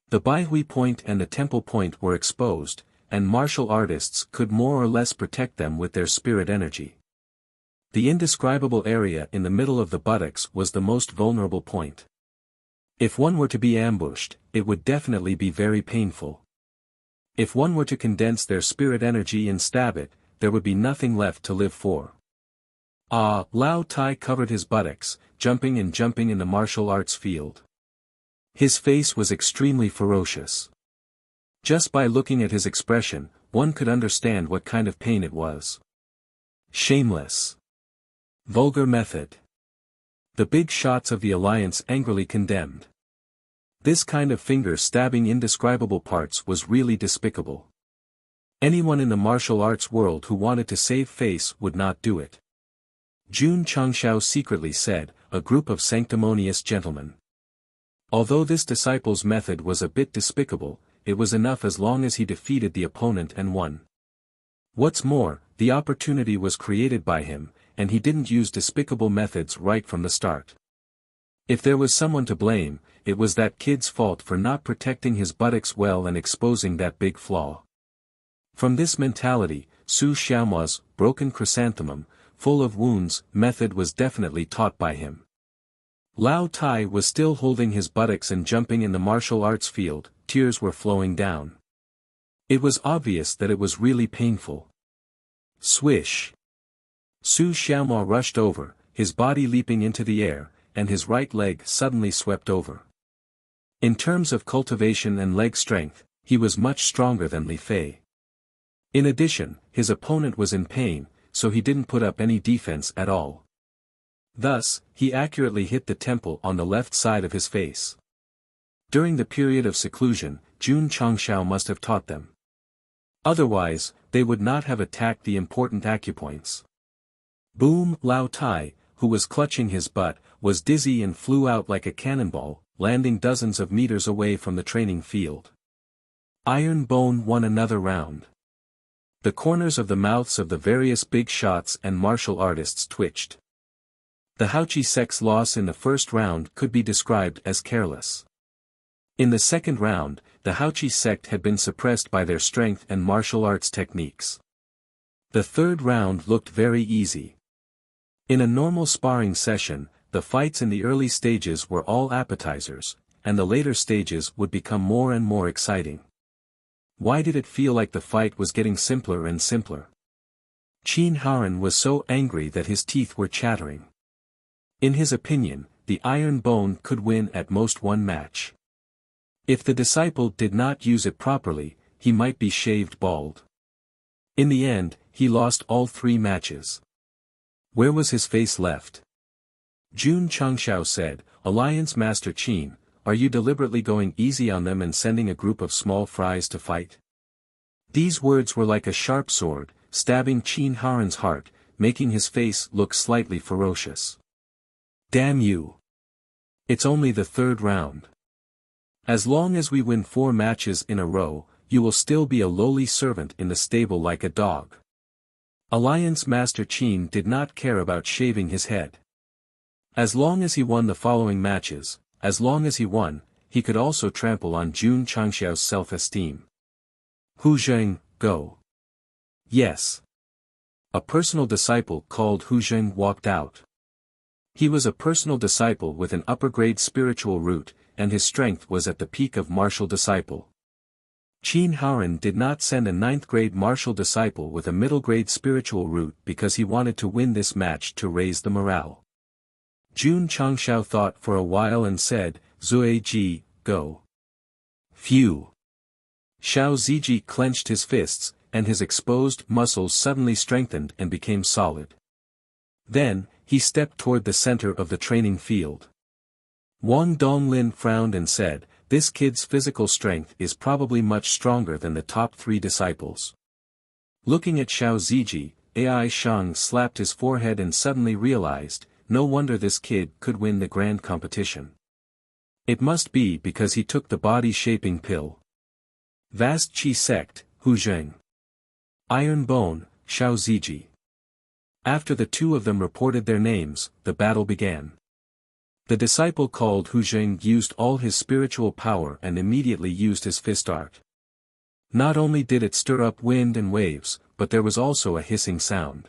S1: The Baihui point and the Temple point were exposed, and martial artists could more or less protect them with their spirit energy. The indescribable area in the middle of the buttocks was the most vulnerable point. If one were to be ambushed, it would definitely be very painful. If one were to condense their spirit energy and stab it, there would be nothing left to live for. Ah! Lao Tai covered his buttocks, jumping in the martial arts field. His face was extremely ferocious. Just by looking at his expression, one could understand what kind of pain it was. Shameless. Vulgar method. The big shots of the Alliance angrily condemned. This kind of finger-stabbing indescribable parts was really despicable. Anyone in the martial arts world who wanted to save face would not do it. Jun Changshao secretly said, a group of sanctimonious gentlemen. Although this disciple's method was a bit despicable, it was enough as long as he defeated the opponent and won. What's more, the opportunity was created by him, and he didn't use despicable methods right from the start. If there was someone to blame, it was that kid's fault for not protecting his buttocks well and exposing that big flaw. From this mentality, Su Xiaoma's broken chrysanthemum, full of wounds, method was definitely taught by him. Lao Tai was still holding his buttocks and jumping in the martial arts field, tears were flowing down. It was obvious that it was really painful. Swish! Su Xiaoma rushed over, his body leaping into the air, and his right leg suddenly swept over. In terms of cultivation and leg strength, he was much stronger than Li Fei. In addition, his opponent was in pain, so he didn't put up any defense at all. Thus, he accurately hit the temple on the left side of his face. During the period of seclusion, Jun Changshao must have taught them. Otherwise, they would not have attacked the important acupoints. Boom! Lao Tai, who was clutching his butt, was dizzy and flew out like a cannonball, landing dozens of meters away from the training field. Iron Bone won another round. The corners of the mouths of the various big shots and martial artists twitched. The Haoqi Sect's loss in the first round could be described as careless. In the second round, the Haoqi Sect had been suppressed by their strength and martial arts techniques. The third round looked very easy. In a normal sparring session, the fights in the early stages were all appetizers, and the later stages would become more and more exciting. Why did it feel like the fight was getting simpler and simpler? Qin Haran was so angry that his teeth were chattering. In his opinion, the Iron Bone could win at most one match. If the disciple did not use it properly, he might be shaved bald. In the end, he lost all 3 matches. Where was his face left? Jun Changshao said, Alliance Master Qin, are you deliberately going easy on them and sending a group of small fries to fight? These words were like a sharp sword, stabbing Qin Haran's heart, making his face look slightly ferocious. Damn you! It's only the third round. As long as we win 4 matches in a row, you will still be a lowly servant in the stable like a dog. Alliance Master Qin did not care about shaving his head. As long as he won the following matches, as long as he won, he could also trample on Jun Changshao's self-esteem. Hu Zheng, go. Yes. A personal disciple called Hu Zheng walked out. He was a personal disciple with an upper-grade spiritual root, and his strength was at the peak of martial disciple. Qin Haran did not send a 9th-grade martial disciple with a middle-grade spiritual root because he wanted to win this match to raise the morale. Jun Changshao thought for a while and said, Zui Ji, go. Phew. Xiao Ziji clenched his fists, and his exposed muscles suddenly strengthened and became solid. Then, he stepped toward the center of the training field. Wang Donglin frowned and said, this kid's physical strength is probably much stronger than the top 3 disciples. Looking at Xiao Ziji, Ai Shang slapped his forehead and suddenly realized, no wonder this kid could win the grand competition. It must be because he took the body-shaping pill. Vast Qi Sect, Hu Zheng. Iron Bone, Xiao Ziji. After the 2 of them reported their names, the battle began. The disciple called Hu Zheng used all his spiritual power and immediately used his fist art. Not only did it stir up wind and waves, but there was also a hissing sound.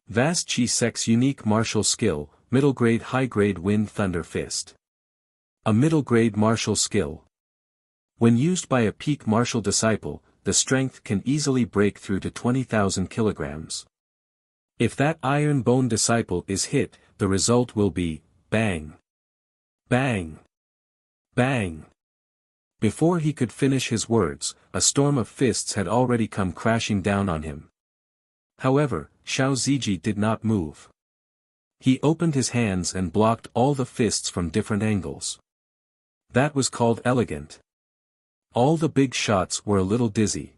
S1: Vast Qi Sect's unique martial skill, middle-grade high-grade wind thunder fist. A middle-grade martial skill. When used by a peak martial disciple, the strength can easily break through to 20,000 kilograms. If that Iron Bone disciple is hit, the result will be, bang. Bang. Bang. Before he could finish his words, a storm of fists had already come crashing down on him. However, Xiao Ziji did not move. He opened his hands and blocked all the fists from different angles. That was called elegant. All the big shots were a little dizzy.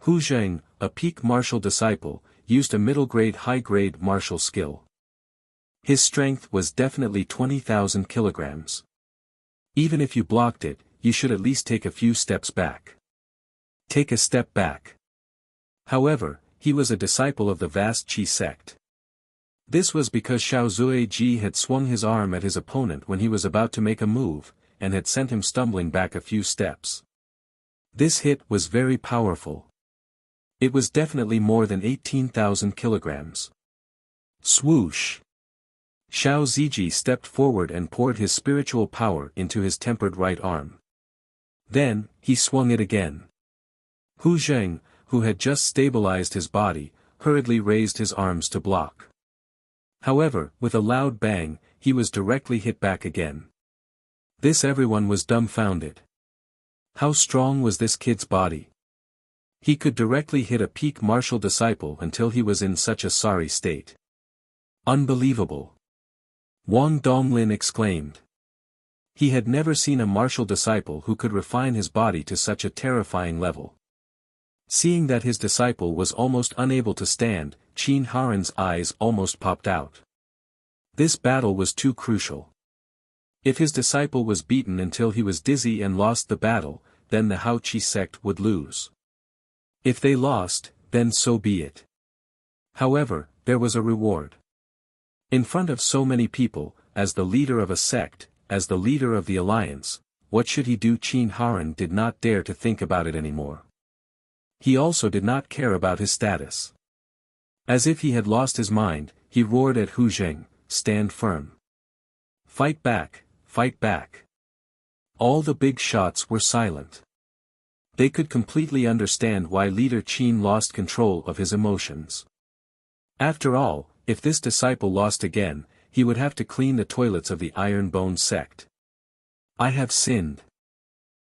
S1: Hu Zheng, a peak martial disciple, used a middle-grade high-grade martial skill. His strength was definitely 20,000 kilograms. Even if you blocked it, you should at least take a few steps back. Take a step back. However, he was a disciple of the vast Qi sect. This was because Xiao Zuiji had swung his arm at his opponent when he was about to make a move, and had sent him stumbling back a few steps. This hit was very powerful. It was definitely more than 18,000 kilograms. Swoosh! Xiao Ziji stepped forward and poured his spiritual power into his tempered right arm. Then, he swung it again. Hu Zheng, who had just stabilized his body, hurriedly raised his arms to block. However, with a loud bang, he was directly hit back again. This everyone was dumbfounded. How strong was this kid's body? He could directly hit a peak martial disciple until he was in such a sorry state. Unbelievable! Wang Donglin exclaimed. He had never seen a martial disciple who could refine his body to such a terrifying level. Seeing that his disciple was almost unable to stand, Qin Haren's eyes almost popped out. This battle was too crucial. If his disciple was beaten until he was dizzy and lost the battle, then the Hao Qi sect would lose. If they lost, then so be it. However, there was a reward. In front of so many people, as the leader of a sect, as the leader of the alliance, what should he do? Qin Haren did not dare to think about it anymore. He also did not care about his status. As if he had lost his mind, he roared at Hu Zheng, "Stand firm. Fight back, fight back." All the big shots were silent. They could completely understand why Leader Qin lost control of his emotions. After all, if this disciple lost again, he would have to clean the toilets of the Iron Bone sect. "I have sinned."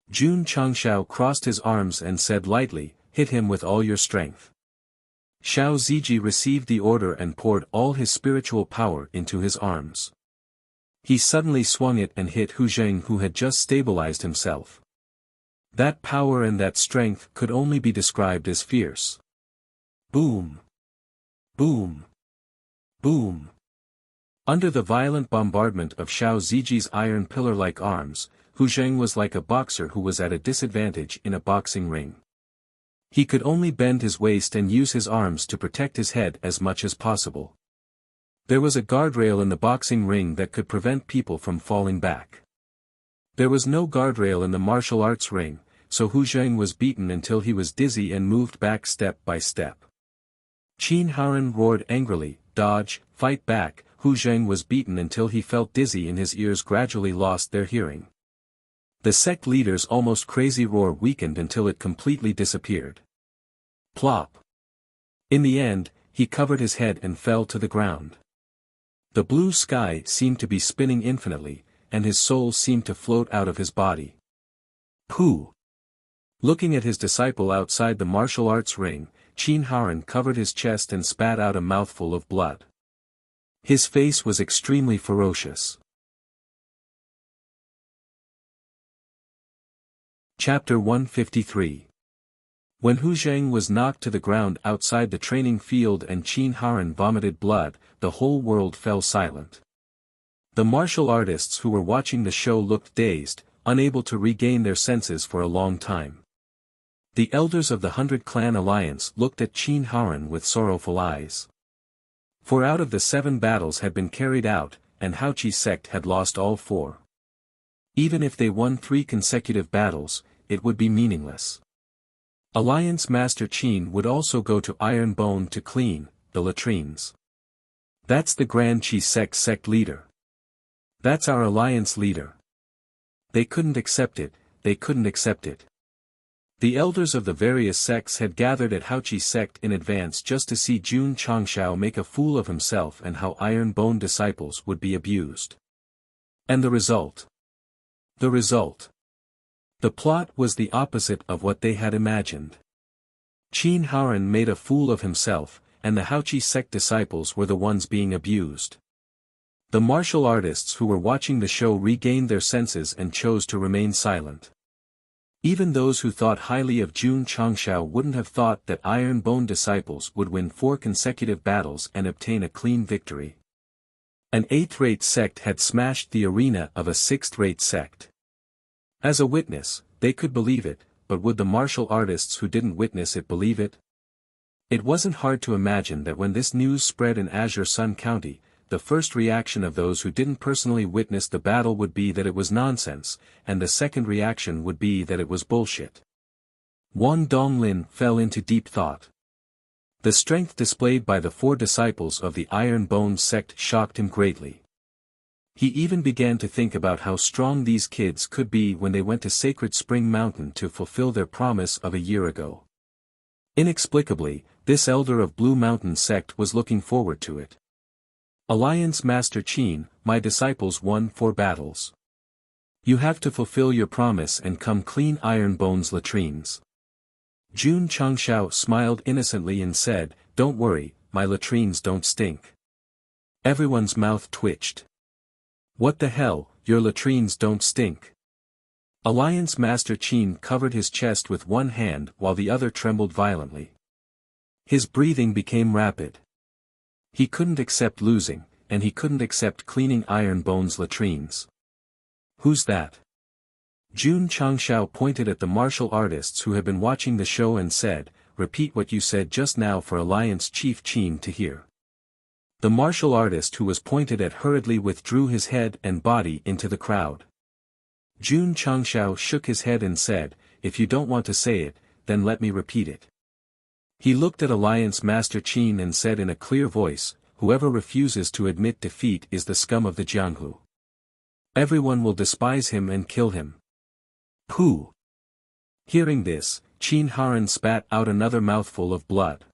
S1: Jun Changshao crossed his arms and said lightly, "Hit him with all your strength." Xiao Ziji received the order and poured all his spiritual power into his arms. He suddenly swung it and hit Hu Zheng, who had just stabilized himself. That power and that strength could only be described as fierce. Boom! Boom! Boom! Under the violent bombardment of Xiao Ziji's iron pillar-like arms, Hu Zheng was like a boxer who was at a disadvantage in a boxing ring. He could only bend his waist and use his arms to protect his head as much as possible. There was a guardrail in the boxing ring that could prevent people from falling back. There was no guardrail in the martial arts ring, so Hu Zheng was beaten until he was dizzy and moved back step by step. Qin Haren roared angrily, "Dodge, fight back." Hu Zheng was beaten until he felt dizzy and his ears gradually lost their hearing. The sect leader's almost crazy roar weakened until it completely disappeared. Plop! In the end, he covered his head and fell to the ground. The blue sky seemed to be spinning infinitely, and his soul seemed to float out of his body. Pooh! Looking at his disciple outside the martial arts ring, Qin Haren covered his chest and spat out a mouthful of blood. His face was extremely ferocious. Chapter 153. When Hu Zheng was knocked to the ground outside the training field and Qin Haren vomited blood, the whole world fell silent. The martial artists who were watching the show looked dazed, unable to regain their senses for a long time. The elders of the 100 Clan Alliance looked at Qin Haren with sorrowful eyes. For out of the 7 battles had been carried out, and Hao Qi sect had lost all 4. Even if they won 3 consecutive battles, it would be meaningless. Alliance Master Qin would also go to Iron Bone to clean the latrines. That's the Grand Qi sect leader. That's our alliance leader. They couldn't accept it, they couldn't accept it. The elders of the various sects had gathered at Hao Qi sect in advance just to see Jun Changshao make a fool of himself and how Iron Bone disciples would be abused. And the result? The result. The plot was the opposite of what they had imagined. Qin Haren made a fool of himself, and the Hao Qi sect disciples were the ones being abused. The martial artists who were watching the show regained their senses and chose to remain silent. Even those who thought highly of Jun Changshao wouldn't have thought that Iron Bone disciples would win 4 consecutive battles and obtain a clean victory. An 8th-rate sect had smashed the arena of a 6th-rate sect. As a witness, they could believe it, but would the martial artists who didn't witness it believe it? It wasn't hard to imagine that when this news spread in Azure Sun County, the first reaction of those who didn't personally witness the battle would be that it was nonsense, and the second reaction would be that it was bullshit. Wang Donglin fell into deep thought. The strength displayed by the 4 disciples of the Iron Bone sect shocked him greatly. He even began to think about how strong these kids could be when they went to Sacred Spring Mountain to fulfill their promise of a year ago. Inexplicably, this elder of Blue Mountain sect was looking forward to it. Alliance Master Qin, my disciples won 4 battles. You have to fulfill your promise and come clean Iron Bone's latrines. Jun Changshao smiled innocently and said, "Don't worry, my latrines don't stink." Everyone's mouth twitched. What the hell, your latrines don't stink? Alliance Master Qin covered his chest with one hand while the other trembled violently. His breathing became rapid. He couldn't accept losing, and he couldn't accept cleaning Iron Bone's latrines. Who's that? Jun Changshao pointed at the martial artists who had been watching the show and said, "Repeat what you said just now for Alliance Chief Qin to hear." The martial artist who was pointed at hurriedly withdrew his head and body into the crowd. Jun Changshao shook his head and said, "If you don't want to say it, then let me repeat it." He looked at Alliance Master Qin and said in a clear voice, "Whoever refuses to admit defeat is the scum of the Jianghu. Everyone will despise him and kill him." Pooh! Hearing this, Qin Haran spat out another mouthful of blood.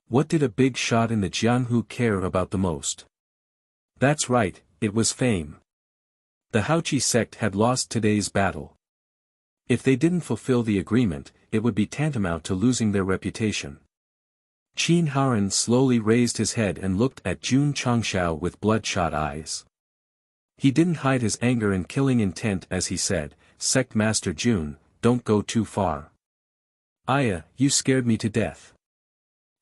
S1: What did a big shot in the Jianghu care about the most? That's right, it was fame. The Haoqi sect had lost today's battle. If they didn't fulfill the agreement, it would be tantamount to losing their reputation. Qin Haran slowly raised his head and looked at Jun Changshao with bloodshot eyes. He didn't hide his anger and killing intent as he said, "Sect Master Jun, don't go too far. Aya, you scared me to death."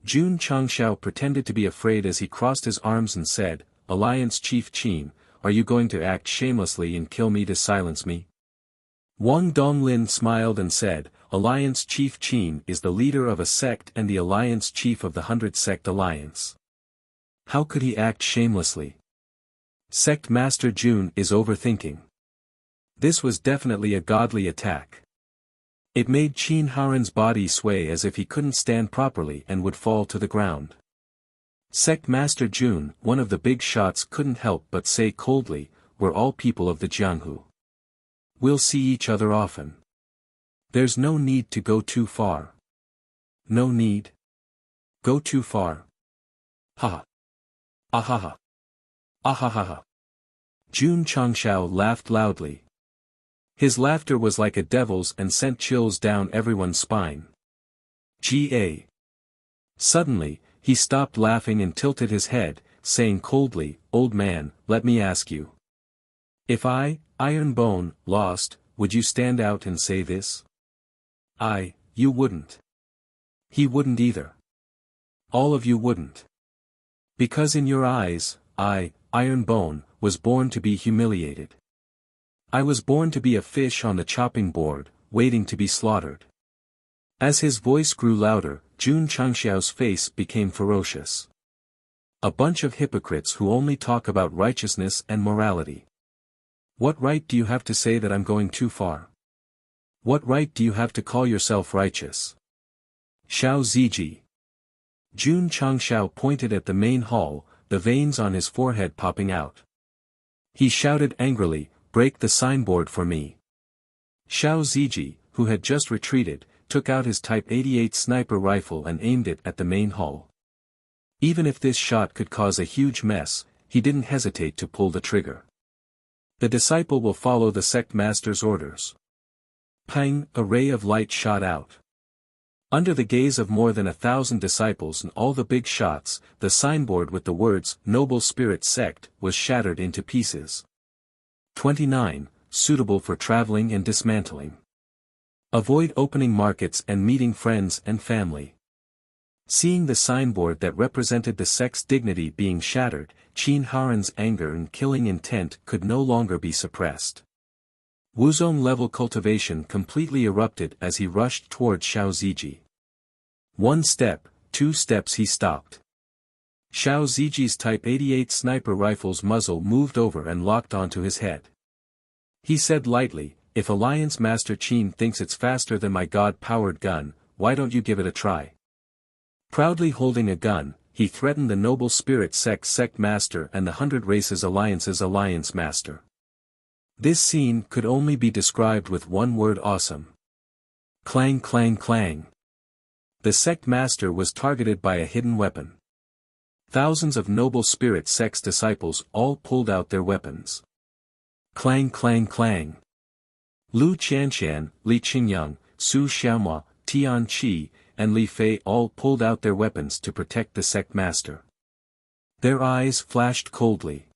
S1: Jun Changshao pretended to be afraid as he crossed his arms and said, "Alliance Chief Qin, are you going to act shamelessly and kill me to silence me?" Wang Donglin smiled and said, "Alliance Chief Qin is the leader of a sect and the Alliance Chief of the 100 Sect Alliance. How could he act shamelessly? Sect Master Jun is overthinking." This was definitely a godly attack. It made Qin Haran's body sway as if he couldn't stand properly and would fall to the ground. Sect Master Jun, one of the big shots, couldn't help but say coldly, "We're all people of the Jianghu. We'll see each other often. There's no need to go too far." No need? Go too far? Ha! Ahaha! Ahahaha! Jun Changshao laughed loudly. His laughter was like a devil's and sent chills down everyone's spine. Ga. Suddenly, he stopped laughing and tilted his head, saying coldly, "Old man, let me ask you. If I, Iron Bone, lost, would you stand out and say this?" You wouldn't. He wouldn't either. All of you wouldn't. Because in your eyes, I, Iron Bone, was born to be humiliated. I was born to be a fish on the chopping board, waiting to be slaughtered. As his voice grew louder, Jun Changshao's face became ferocious. A bunch of hypocrites who only talk about righteousness and morality. What right do you have to say that I'm going too far? What right do you have to call yourself righteous? Xiao Ziji. Jun Changshao pointed at the main hall, the veins on his forehead popping out. He shouted angrily, "Break the signboard for me." Xiao Ziji, who had just retreated, took out his Type 88 sniper rifle and aimed it at the main hall. Even if this shot could cause a huge mess, he didn't hesitate to pull the trigger. The disciple will follow the sect master's orders. Pang! A ray of light shot out. Under the gaze of more than 1,000 disciples and all the big shots, the signboard with the words, "Noble Spirit Sect," was shattered into pieces. 29. Suitable for traveling and dismantling. Avoid opening markets and meeting friends and family. Seeing the signboard that represented the sect's dignity being shattered, Qin Haran's anger and killing intent could no longer be suppressed. Wuzong-level cultivation completely erupted as he rushed towards Xiao Ziji. 1 step, 2 steps he stopped. Xiao Ziji's Type 88 sniper rifle's muzzle moved over and locked onto his head. He said lightly, "If Alliance Master Qin thinks it's faster than my god-powered gun, why don't you give it a try?" Proudly holding a gun, he threatened the Noble Spirit Sect Master and the 100 Races Alliance's Alliance Master. This scene could only be described with one word: awesome. Clang clang clang. The Sect Master was targeted by a hidden weapon. Thousands of Noble Spirit Sect's disciples all pulled out their weapons. Clang clang clang. Lu Qianshan, Li Qingyang, Su Xiaomua, Tian Qi, and Li Fei all pulled out their weapons to protect the Sect Master. Their eyes flashed coldly.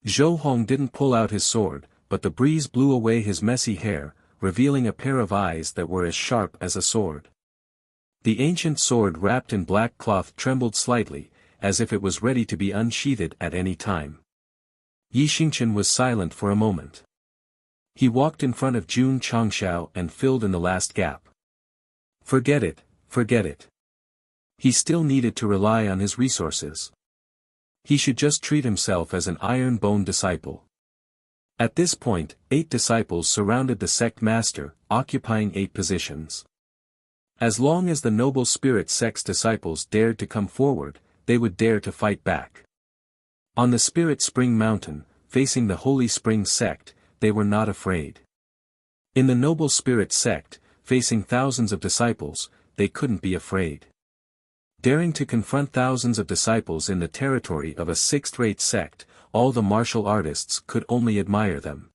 S1: Zhou Hong didn't pull out his sword, but the breeze blew away his messy hair, revealing a pair of eyes that were as sharp as a sword. The ancient sword wrapped in black cloth trembled slightly, as if it was ready to be unsheathed at any time. Yi Xingchen was silent for a moment. He walked in front of Jun Changshao and filled in the last gap. Forget it, forget it. He still needed to rely on his resources. He should just treat himself as an iron-bone disciple. At this point, 8 disciples surrounded the Sect Master, occupying 8 positions. As long as the Noble Spirit Sect's disciples dared to come forward, they would dare to fight back. On the Spirit Spring Mountain, facing the Holy Spring Sect, they were not afraid. In the Noble Spirit Sect, facing thousands of disciples, they couldn't be afraid. Daring to confront thousands of disciples in the territory of a sixth-rate sect, all the martial artists could only admire them.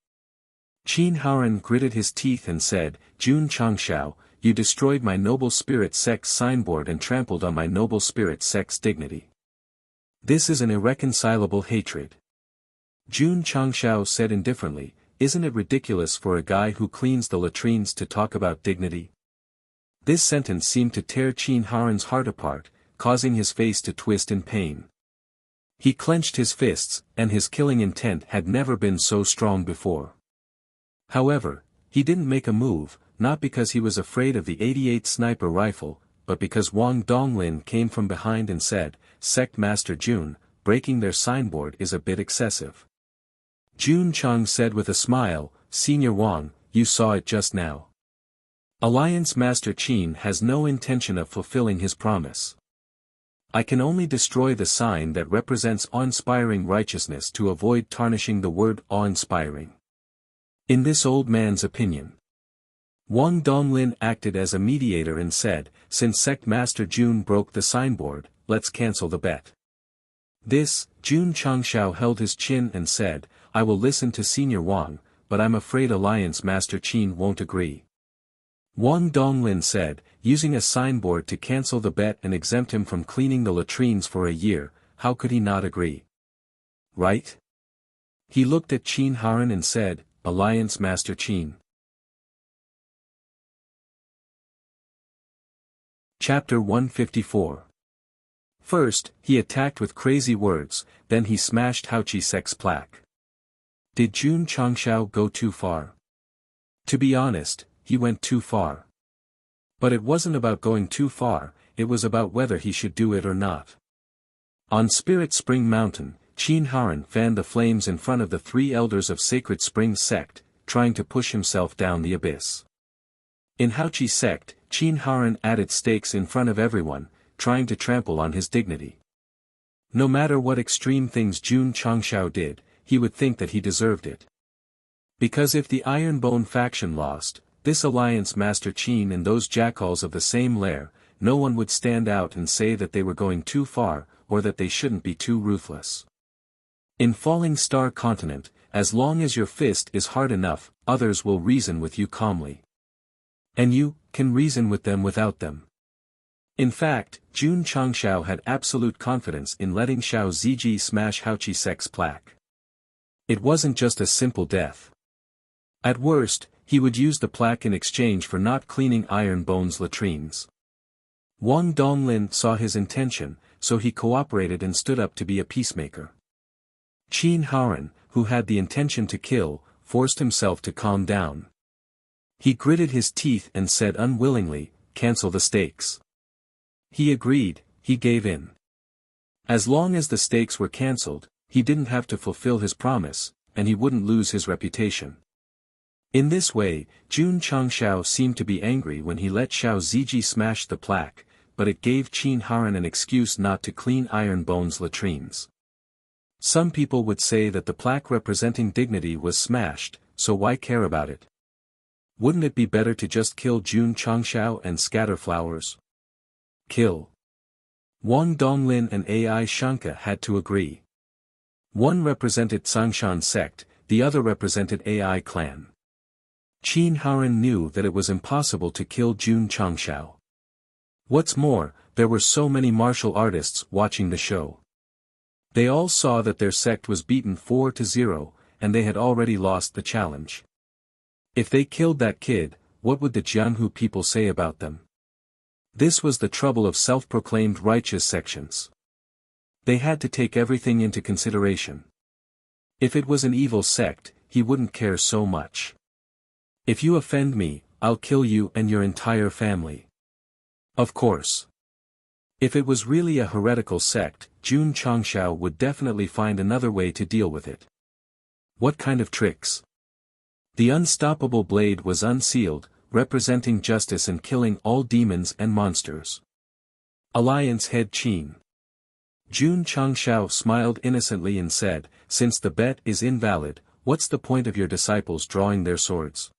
S1: Qin Haran gritted his teeth and said, "Jun Changshao, you destroyed my Noble Spirit Sect's signboard and trampled on my Noble Spirit Sect's dignity. This is an irreconcilable hatred." Jun Changshao said indifferently, "Isn't it ridiculous for a guy who cleans the latrines to talk about dignity?" This sentence seemed to tear Qin Haran's heart apart, causing his face to twist in pain. He clenched his fists, and his killing intent had never been so strong before. However, he didn't make a move, not because he was afraid of the 88 sniper rifle, but because Wang Donglin came from behind and said, "Sect Master Jun, breaking their signboard is a bit excessive." Jun Chang said with a smile, "Senior Wang, you saw it just now. Alliance Master Qin has no intention of fulfilling his promise. I can only destroy the sign that represents awe-inspiring righteousness to avoid tarnishing the word awe-inspiring." In this old man's opinion, Wang Donglin acted as a mediator and said, "Since Sect Master Jun broke the signboard, let's cancel the bet." This, Jun Changshao held his chin and said, "I will listen to Senior Wang, but I'm afraid Alliance Master Qin won't agree." Wang Donglin said, "Using a signboard to cancel the bet and exempt him from cleaning the latrines for a year, how could he not agree? Right?" He looked at Qin Haran and said, "Alliance Master Qin." Chapter 154. First, he attacked with crazy words, then he smashed Haoqi Sect's plaque. Did Jun Changshao go too far? To be honest, he went too far. But it wasn't about going too far, it was about whether he should do it or not. On Spirit Spring Mountain, Qin Haran fanned the flames in front of the 3 elders of Sacred Spring Sect, trying to push himself down the abyss. In Haoqi Sect, Qin Haran added stakes in front of everyone, trying to trample on his dignity. No matter what extreme things Jun Changshao did, he would think that he deserved it. Because if the Ironbone faction lost, this Alliance Master Qin and those jackals of the same lair, no one would stand out and say that they were going too far, or that they shouldn't be too ruthless. In Falling Star Continent, as long as your fist is hard enough, others will reason with you calmly. And you can reason with them without them. In fact, Jun Changshao had absolute confidence in letting Xiao Ziji smash Haoqi Sect's plaque. It wasn't just a simple death. At worst, he would use the plaque in exchange for not cleaning Iron Bone's latrines. Wang Donglin saw his intention, so he cooperated and stood up to be a peacemaker. Qin Haoran, who had the intention to kill, forced himself to calm down. He gritted his teeth and said unwillingly, "Cancel the stakes." He agreed, he gave in. As long as the stakes were cancelled, he didn't have to fulfill his promise, and he wouldn't lose his reputation. In this way, Jun Changshao seemed to be angry when he let Xiao Ziji smash the plaque, but it gave Qin Haoran an excuse not to clean Iron Bone's latrines. Some people would say that the plaque representing dignity was smashed, so why care about it? Wouldn't it be better to just kill Jun Changshao and scatter flowers? Kill. Wang Donglin and Ai Shanka had to agree. One represented Tsangshan sect, the other represented Ai clan. Qin Haoran knew that it was impossible to kill Jun Changshao. What's more, there were so many martial artists watching the show. They all saw that their sect was beaten 4-0, and they had already lost the challenge. If they killed that kid, what would the Jianghu people say about them? This was the trouble of self-proclaimed righteous sections. They had to take everything into consideration. If it was an evil sect, he wouldn't care so much. If you offend me, I'll kill you and your entire family. Of course. If it was really a heretical sect, Jun Changshao would definitely find another way to deal with it. What kind of tricks? The unstoppable blade was unsealed, representing justice and killing all demons and monsters. Alliance head Qin. Jun Changshao smiled innocently and said, "Since the bet is invalid, what's the point of your disciples drawing their swords?"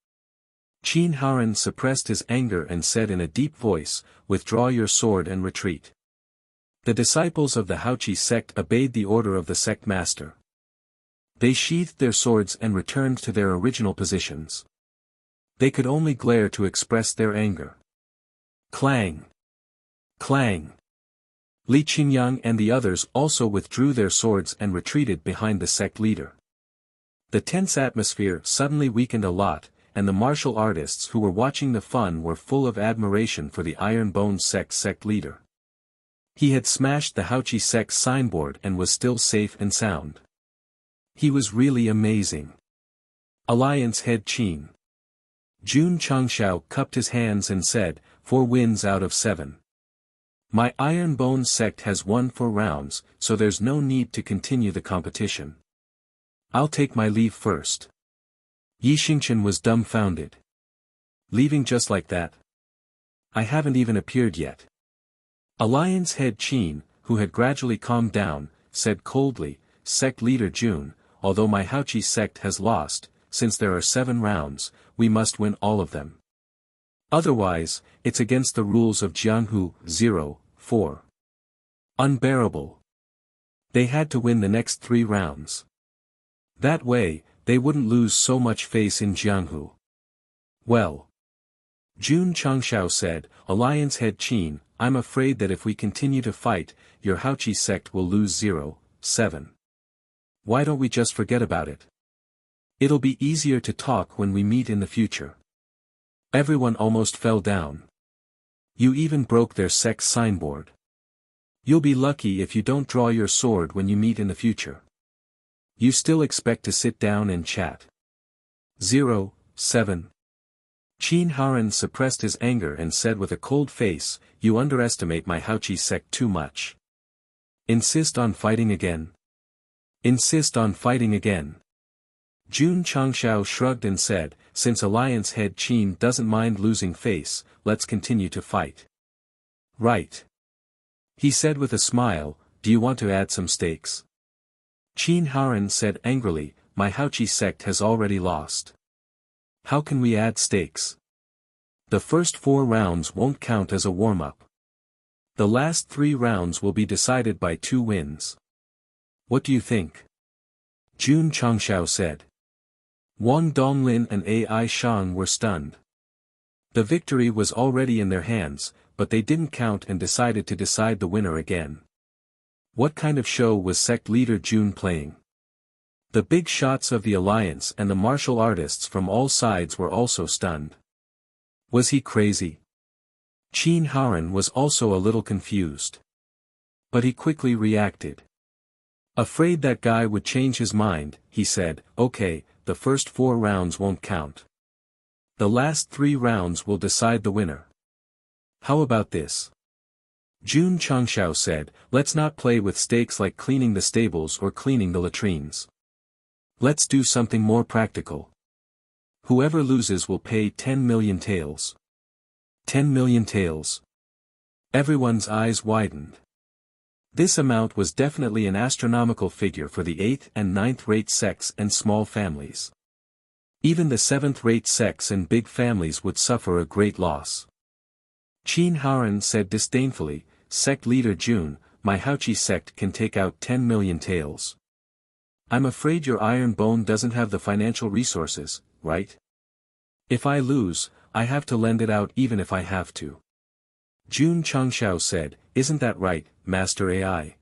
S1: Qin Haoran suppressed his anger and said in a deep voice, "Withdraw your sword and retreat." The disciples of the Haoqi sect obeyed the order of the sect master. They sheathed their swords and returned to their original positions. They could only glare to express their anger. Clang! Clang! Li Qingyang and the others also withdrew their swords and retreated behind the sect leader. The tense atmosphere suddenly weakened a lot, and the martial artists who were watching the fun were full of admiration for the Iron Bone sect leader. He had smashed the Haoqi sect signboard and was still safe and sound. He was really amazing. Alliance head Qin. Jun Changshao cupped his hands and said, 4 wins out of 7. My Iron Bone sect has won 4 rounds, so there's no need to continue the competition. I'll take my leave first. Yi Xingchen was dumbfounded. Leaving just like that? I haven't even appeared yet. Alliance head Qin, who had gradually calmed down, said coldly, "Sect leader Jun, although my Haoqi sect has lost, since there are 7 rounds, we must win all of them. Otherwise, it's against the rules of Jianghu 0-4. Unbearable. They had to win the next 3 rounds. That way, they wouldn't lose so much face in Jianghu. Well. Jun Changshao said, "Alliance head Qin, I'm afraid that if we continue to fight, your Haoqi sect will lose 0-7. Why don't we just forget about it? It'll be easier to talk when we meet in the future." Everyone almost fell down. You even broke their sect signboard. You'll be lucky if you don't draw your sword when you meet in the future. You still expect to sit down and chat. 0-7. Qin Haoran suppressed his anger and said with a cold face, "You underestimate my Haoqi sect too much. Insist on fighting again? Insist on fighting again?" Jun Changshao shrugged and said, "Since Alliance head Qin doesn't mind losing face, let's continue to fight." "Right." He said with a smile, "Do you want to add some stakes?" Qin Haoran said angrily, "My Haoqi sect has already lost. How can we add stakes? The first 4 rounds won't count as a warm-up. The last 3 rounds will be decided by 2 wins. What do you think?" Jun Changshao said. Wang Donglin and Ai Shang were stunned. The victory was already in their hands, but they didn't count and decided to decide the winner again. What kind of show was sect leader Jun playing? The big shots of the alliance and the martial artists from all sides were also stunned. Was he crazy? Qin Haran was also a little confused. But he quickly reacted. Afraid that guy would change his mind, he said, "Okay, the first 4 rounds won't count. The last 3 rounds will decide the winner. How about this?" Jun Changshao said, "Let's not play with stakes like cleaning the stables or cleaning the latrines. Let's do something more practical. Whoever loses will pay 10 million taels." 10 million taels. Everyone's eyes widened. This amount was definitely an astronomical figure for the 8th and 9th-rate sects and small families. Even the 7th-rate sects and big families would suffer a great loss. Qin Haran said disdainfully, "Sect leader Jun, my Haoqi sect can take out 10 million taels. I'm afraid your iron bone doesn't have the financial resources, right? If I lose, I have to lend it out even if I have to." Jun Changshao said, "Isn't that right, Master AI?"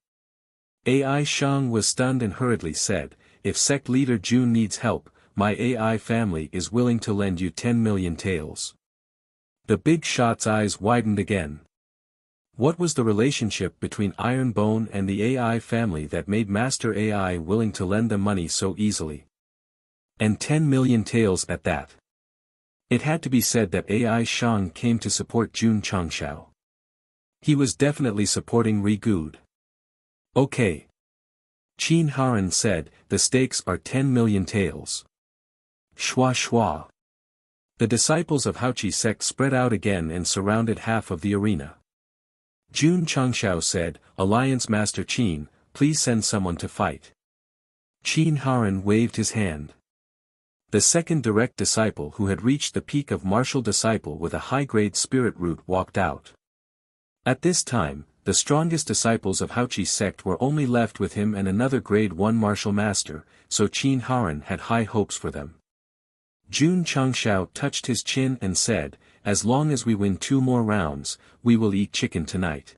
S1: AI Shang was stunned and hurriedly said, "If sect leader Jun needs help, my AI family is willing to lend you 10 million taels." The big shot's eyes widened again. What was the relationship between Iron Bone and the AI family that made Master AI willing to lend them money so easily? And 10 million taels at that. It had to be said that AI Shang came to support Jun Changshao. He was definitely supporting Ri Good. "Okay." Qin Haran said, "The stakes are 10 million taels." Shua shua. The disciples of Haoqi sect spread out again and surrounded half of the arena. Jun Changshao said, "Alliance Master Qin, please send someone to fight." Qin Haran waved his hand. The second direct disciple who had reached the peak of martial disciple with a high-grade spirit root walked out. At this time, the strongest disciples of Haoqi sect were only left with him and another grade 1 martial master, so Qin Haran had high hopes for them. Jun Changshao touched his chin and said, "As long as we win 2 more rounds, we will eat chicken tonight."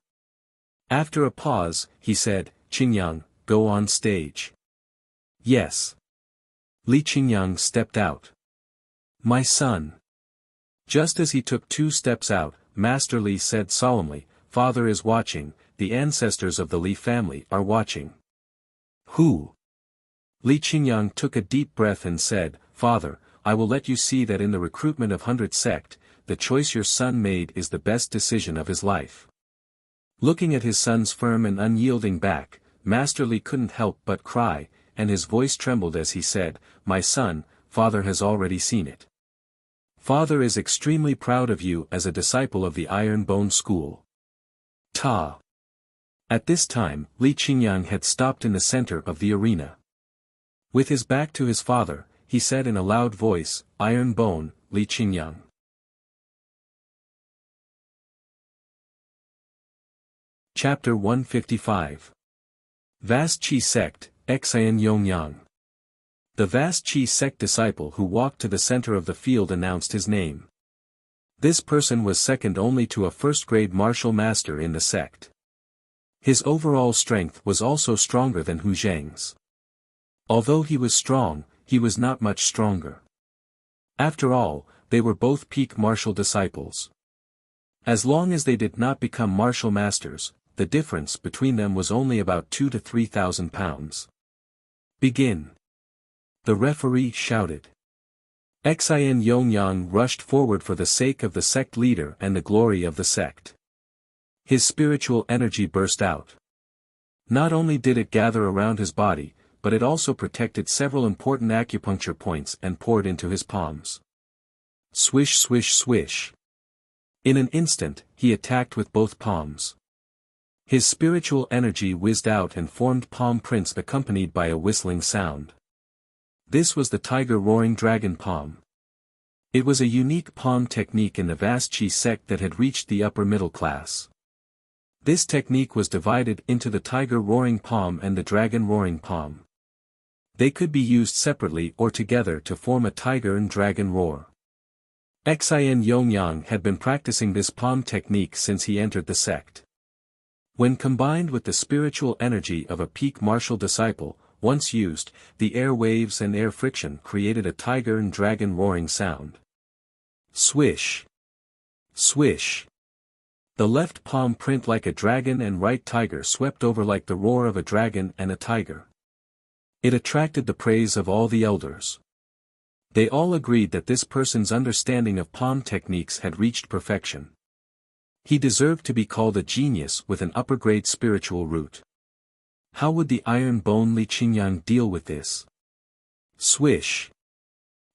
S1: After a pause, he said, "Qingyang, go on stage." "Yes." Li Qingyang stepped out. "My son." Just as he took 2 steps out, Master Li said solemnly, "Father is watching, the ancestors of the Li family are watching." "Who?" Li Qingyang took a deep breath and said, "Father, I will let you see that in the recruitment of 100 sect, the choice your son made is the best decision of his life." Looking at his son's firm and unyielding back, Master Li couldn't help but cry, and his voice trembled as he said, "My son, Father has already seen it. Father is extremely proud of you as a disciple of the Iron Bone School." Ta. At this time, Li Qingyang had stopped in the center of the arena. With his back to his father, he said in a loud voice, "Iron Bone, Li Qingyang." Chapter 155. Vast Qi Sect, Xian Yongyang. The Vast Qi Sect disciple who walked to the center of the field announced his name. This person was second only to a first-grade martial master in the sect. His overall strength was also stronger than Hu Zheng's. Although he was strong, he was not much stronger. After all, they were both peak martial disciples. As long as they did not become martial masters, the difference between them was only about 2,000 to 3,000 pounds. "Begin." The referee shouted. Xian Yongyang rushed forward for the sake of the sect leader and the glory of the sect. His spiritual energy burst out. Not only did it gather around his body, but it also protected several important acupuncture points and poured into his palms. Swish swish swish. In an instant, he attacked with both palms. His spiritual energy whizzed out and formed palm prints accompanied by a whistling sound. This was the Tiger Roaring Dragon palm. It was a unique palm technique in the Vast Qi sect that had reached the upper middle class. This technique was divided into the Tiger Roaring Palm and the Dragon Roaring Palm. They could be used separately or together to form a tiger and dragon roar. Xian Yongyang had been practicing this palm technique since he entered the sect. When combined with the spiritual energy of a peak martial disciple, once used, the air waves and air friction created a tiger and dragon roaring sound. Swish! Swish! The left palm print like a dragon and right tiger swept over like the roar of a dragon and a tiger. It attracted the praise of all the elders. They all agreed that this person's understanding of palm techniques had reached perfection. He deserved to be called a genius with an upper-grade spiritual root. How would the iron bone Li Qingyang deal with this? Swish!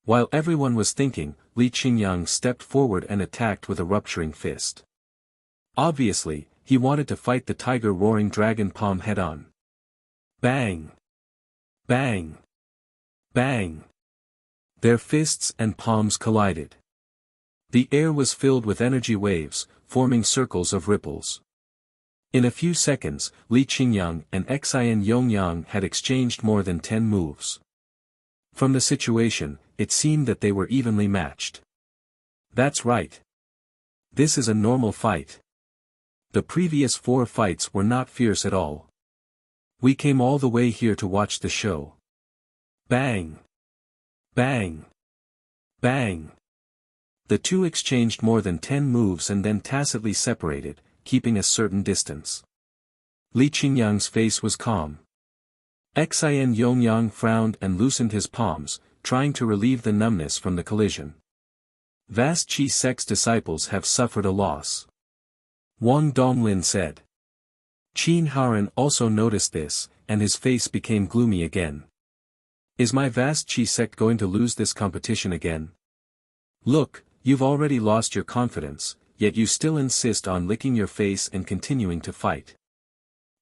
S1: While everyone was thinking, Li Qingyang stepped forward and attacked with a rupturing fist. Obviously, he wanted to fight the tiger roaring dragon palm head-on. Bang! Bang! Bang! Their fists and palms collided. The air was filled with energy waves, forming circles of ripples. In a few seconds, Li Qingyang and Xian Yongyang had exchanged more than 10 moves. From the situation, it seemed that they were evenly matched. That's right. This is a normal fight. The previous 4 fights were not fierce at all. We came all the way here to watch the show. Bang! Bang! Bang! The two exchanged more than 10 moves and then tacitly separated, keeping a certain distance. Li Qingyang's face was calm. Xian Yongyang frowned and loosened his palms, trying to relieve the numbness from the collision. Vast Qi Sect's disciples have suffered a loss. Wang Donglin said. Qin Haran also noticed this, and his face became gloomy again. Is my vast Qi sect going to lose this competition again? Look, you've already lost your confidence, yet you still insist on licking your face and continuing to fight.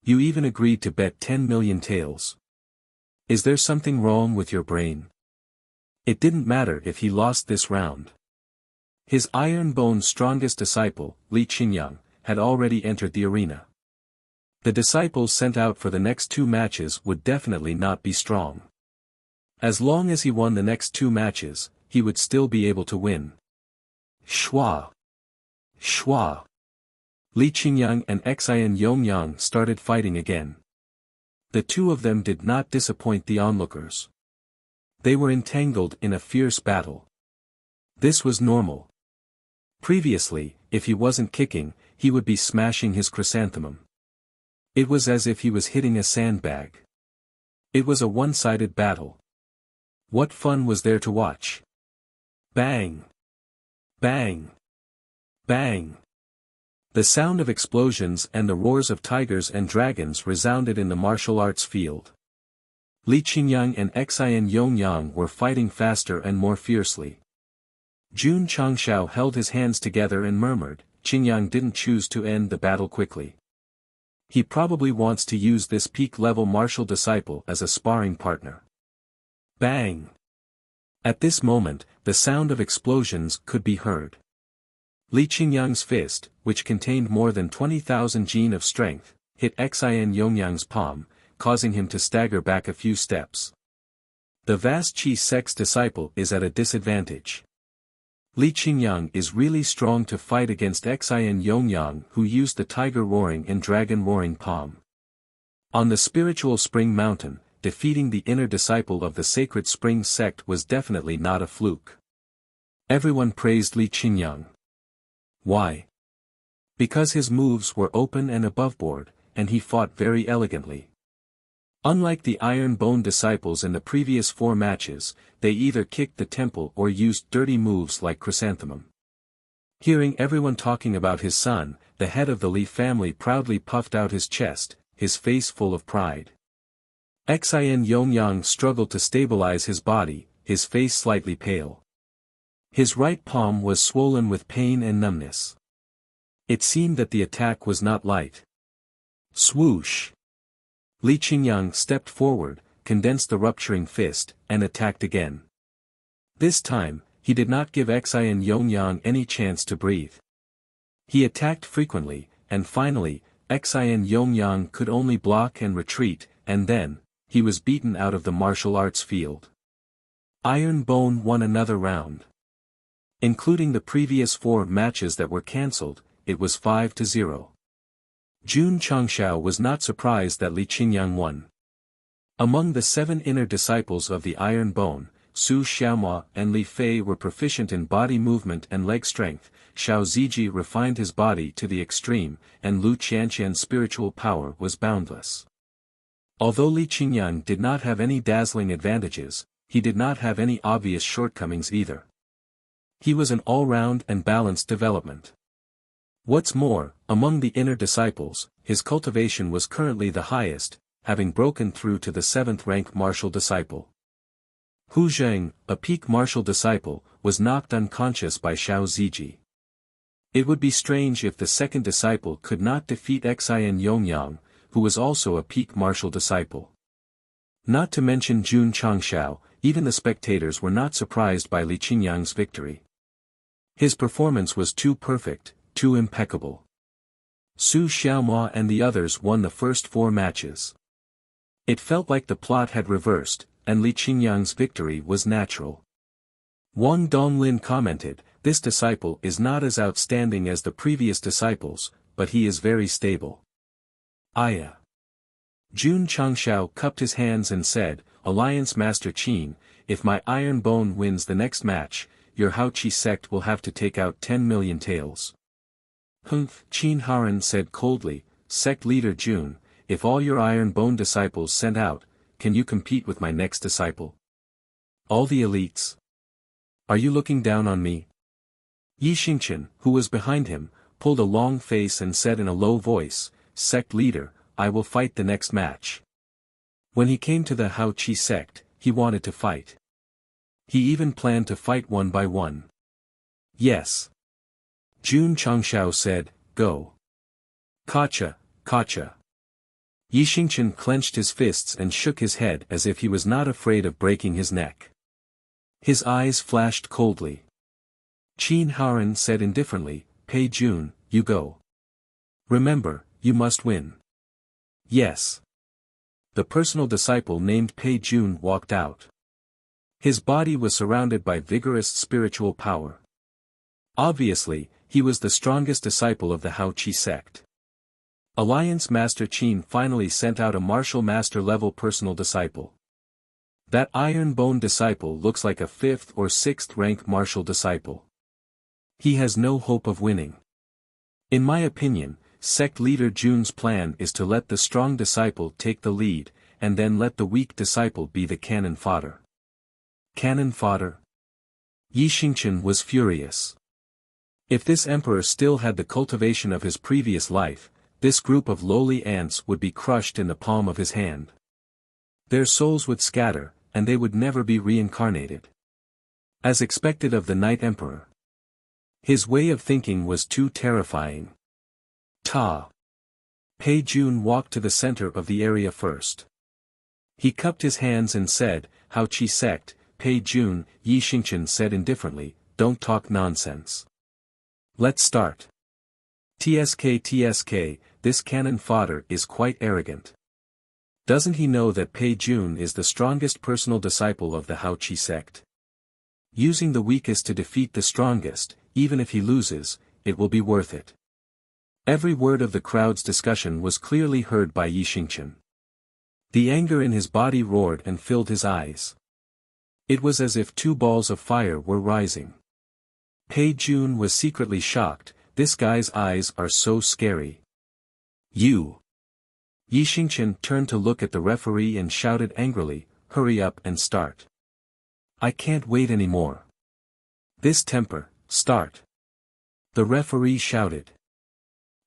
S1: You even agreed to bet 10 million taels. Is there something wrong with your brain? It didn't matter if he lost this round. His iron bone's strongest disciple, Li Qingyang, had already entered the arena. The disciples sent out for the next 2 matches would definitely not be strong. As long as he won the next 2 matches, he would still be able to win. Shua! Shua! Li Qingyang and Xian Yongyang started fighting again. The two of them did not disappoint the onlookers. They were entangled in a fierce battle. This was normal. Previously, if he wasn't kicking, he would be smashing his chrysanthemum. It was as if he was hitting a sandbag. It was a one-sided battle. What fun was there to watch? Bang! Bang! Bang! The sound of explosions and the roars of tigers and dragons resounded in the martial arts field. Li Qingyang and Xian Yongyang were fighting faster and more fiercely. Jun Changshao held his hands together and murmured, Qingyang didn't choose to end the battle quickly. He probably wants to use this peak-level martial disciple as a sparring partner. Bang! At this moment, the sound of explosions could be heard. Li Qingyang's fist, which contained more than 20,000 jin of strength, hit Xian Yongyang's palm, causing him to stagger back a few steps. The vast Qi Sect's disciple is at a disadvantage. Li Qingyang is really strong to fight against Xian Yongyang, who used the tiger roaring and dragon roaring palm. On the spiritual spring mountain, defeating the inner disciple of the sacred spring sect was definitely not a fluke. Everyone praised Li Qingyang. Why? Because his moves were open and aboveboard, and he fought very elegantly. Unlike the Iron Bone disciples in the previous 4 matches, they either kicked the temple or used dirty moves like chrysanthemum. Hearing everyone talking about his son, the head of the Li family proudly puffed out his chest, his face full of pride. Xian Yongyang struggled to stabilize his body, his face slightly pale. His right palm was swollen with pain and numbness. It seemed that the attack was not light. Swoosh! Li Qingyang stepped forward, condensed the rupturing fist, and attacked again. This time, he did not give Xian Yongyang any chance to breathe. He attacked frequently, and finally, Xian Yongyang could only block and retreat, and then, he was beaten out of the martial arts field. Iron Bone won another round. Including the previous 4 matches that were cancelled, it was 5-0. Jun Changshao was not surprised that Li Qingyang won. Among the 7 inner disciples of the Iron Bone, Su Xiaomua and Li Fei were proficient in body movement and leg strength, Xiao Ziji refined his body to the extreme, and Lu Qianqian's spiritual power was boundless. Although Li Qingyang did not have any dazzling advantages, he did not have any obvious shortcomings either. He was an all-round and balanced development. What's more, among the inner disciples, his cultivation was currently the highest, having broken through to the 7th-rank martial disciple. Hu Zheng, a peak martial disciple, was knocked unconscious by Xiao Ziji. It would be strange if the 2nd disciple could not defeat Xian Yongyang, who was also a peak martial disciple. Not to mention Jun Changshao, even the spectators were not surprised by Li Qingyang's victory. His performance was too perfect, too impeccable. Su Xiaomua and the others won the first 4 matches. It felt like the plot had reversed, and Li Qingyang's victory was natural. Wang Donglin commented, "This disciple is not as outstanding as the previous disciples, but he is very stable." Aya. Jun Changshao cupped his hands and said, "Alliance Master Qin, if my Iron Bone wins the next match, your Haoqi sect will have to take out 10 million taels." "Humph," Qin Haran said coldly, "Sect leader Jun, if all your Iron Bone disciples sent out, can you compete with my next disciple? All the elites? Are you looking down on me?" Yi Xingqian, who was behind him, pulled a long face and said in a low voice, "Sect leader, I will fight the next match." When he came to the Haoqi sect, he wanted to fight. He even planned to fight one by one. "Yes." Jun Changshao said, "Go." "Gotcha, gotcha." Yi Xingqian clenched his fists and shook his head as if he was not afraid of breaking his neck. His eyes flashed coldly. Qin Haran said indifferently, "Pei Jun, you go. Remember, you must win." "Yes." The personal disciple named Pei Jun walked out. His body was surrounded by vigorous spiritual power. Obviously, he was the strongest disciple of the Haoqi sect. Alliance Master Qin finally sent out a martial master level personal disciple. That Iron Bone disciple looks like a 5th or 6th rank martial disciple. He has no hope of winning. In my opinion, sect leader Jun's plan is to let the strong disciple take the lead, and then let the weak disciple be the cannon fodder. Cannon fodder? Yi Xingqian was furious. If this emperor still had the cultivation of his previous life, this group of lowly ants would be crushed in the palm of his hand. Their souls would scatter, and they would never be reincarnated. As expected of the Night Emperor. His way of thinking was too terrifying. Ta. Pei Jun walked to the center of the area first. He cupped his hands and said, "Haoqi sect, Pei Jun," Yi Xingqian said indifferently, "Don't talk nonsense. Let's start." TSK, this cannon fodder is quite arrogant. Doesn't he know that Pei Jun is the strongest personal disciple of the Haoqi sect? Using the weakest to defeat the strongest, even if he loses, it will be worth it. Every word of the crowd's discussion was clearly heard by Yi Xingqian. The anger in his body roared and filled his eyes. It was as if 2 balls of fire were rising. Pei Jun was secretly shocked. This guy's eyes are so scary. "You!" Yi Xingqian turned to look at the referee and shouted angrily, "Hurry up and start. I can't wait anymore. This temper, start." The referee shouted.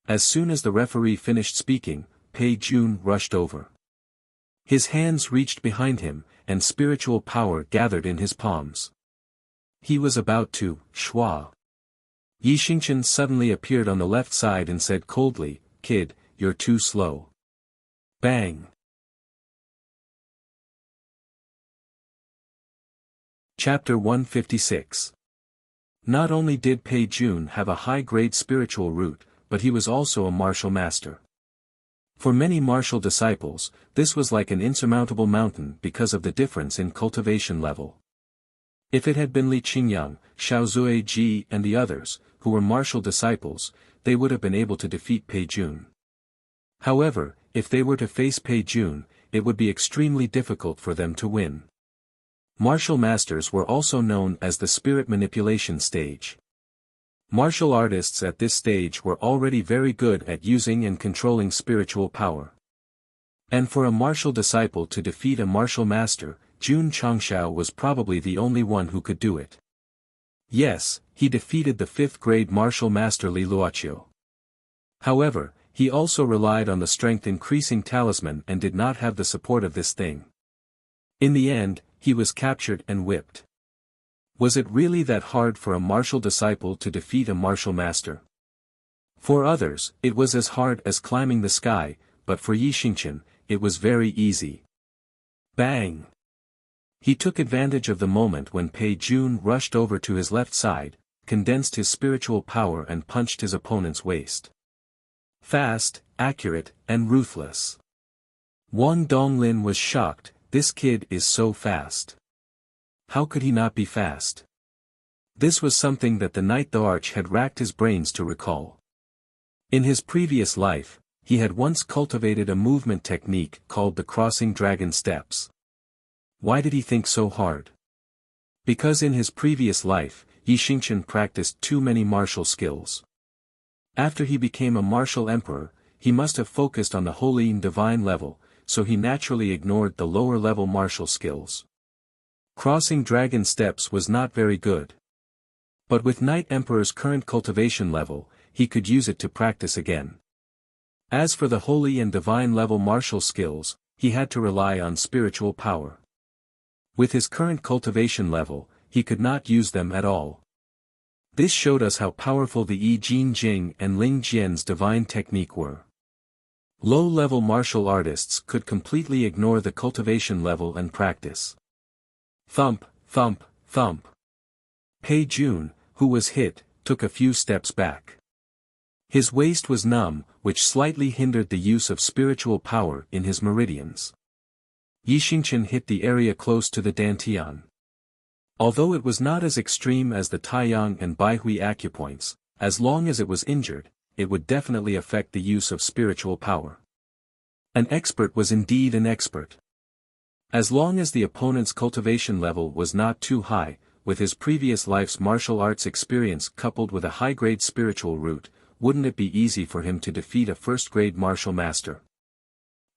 S1: As soon as the referee finished speaking, Pei Jun rushed over. His hands reached behind him, and spiritual power gathered in his palms. He was about to shua. Yi Xingqian suddenly appeared on the left side and said coldly, "Kid, you're too slow." Bang! Chapter 156. Not only did Pei Jun have a high-grade spiritual root, but he was also a martial master. For many martial disciples, this was like an insurmountable mountain because of the difference in cultivation level. If it had been Li Qingyang, Xiao Zuiji and the others, who were martial disciples, they would have been able to defeat Pei Jun. However, if they were to face Pei Jun, it would be extremely difficult for them to win. Martial masters were also known as the spirit manipulation stage. Martial artists at this stage were already very good at using and controlling spiritual power. And for a martial disciple to defeat a martial master, Jun Changshao was probably the only one who could do it. Yes, he defeated the 5th grade martial master Li Luoqiu. However, he also relied on the strength-increasing talisman and did not have the support of this thing. In the end, he was captured and whipped. Was it really that hard for a martial disciple to defeat a martial master? For others, it was as hard as climbing the sky, but for Yi Xingqian, it was very easy. Bang! He took advantage of the moment when Pei Jun rushed over to his left side, condensed his spiritual power and punched his opponent's waist. Fast, accurate, and ruthless. Wang Donglin was shocked. This kid is so fast. How could he not be fast? This was something that the Knight the Arch had racked his brains to recall. In his previous life, he had once cultivated a movement technique called the crossing dragon steps. Why did he think so hard? Because in his previous life, Yi Xingqian practiced too many martial skills. After he became a martial emperor, he must have focused on the holy and divine level, so he naturally ignored the lower-level martial skills. Crossing dragon steps was not very good. But with Knight Emperor's current cultivation level, he could use it to practice again. As for the holy and divine level martial skills, he had to rely on spiritual power. With his current cultivation level, he could not use them at all. This showed us how powerful the Yi Jin Jing and Ling Jian's divine technique were. Low-level martial artists could completely ignore the cultivation level and practice. Thump, thump, thump. Pei Jun, who was hit, took a few steps back. His waist was numb, which slightly hindered the use of spiritual power in his meridians. Yi Xingqian hit the area close to the dantian. Although it was not as extreme as the Taiyang and Baihui acupoints, as long as it was injured, it would definitely affect the use of spiritual power. An expert was indeed an expert. As long as the opponent's cultivation level was not too high, with his previous life's martial arts experience coupled with a high-grade spiritual root, wouldn't it be easy for him to defeat a first-grade martial master?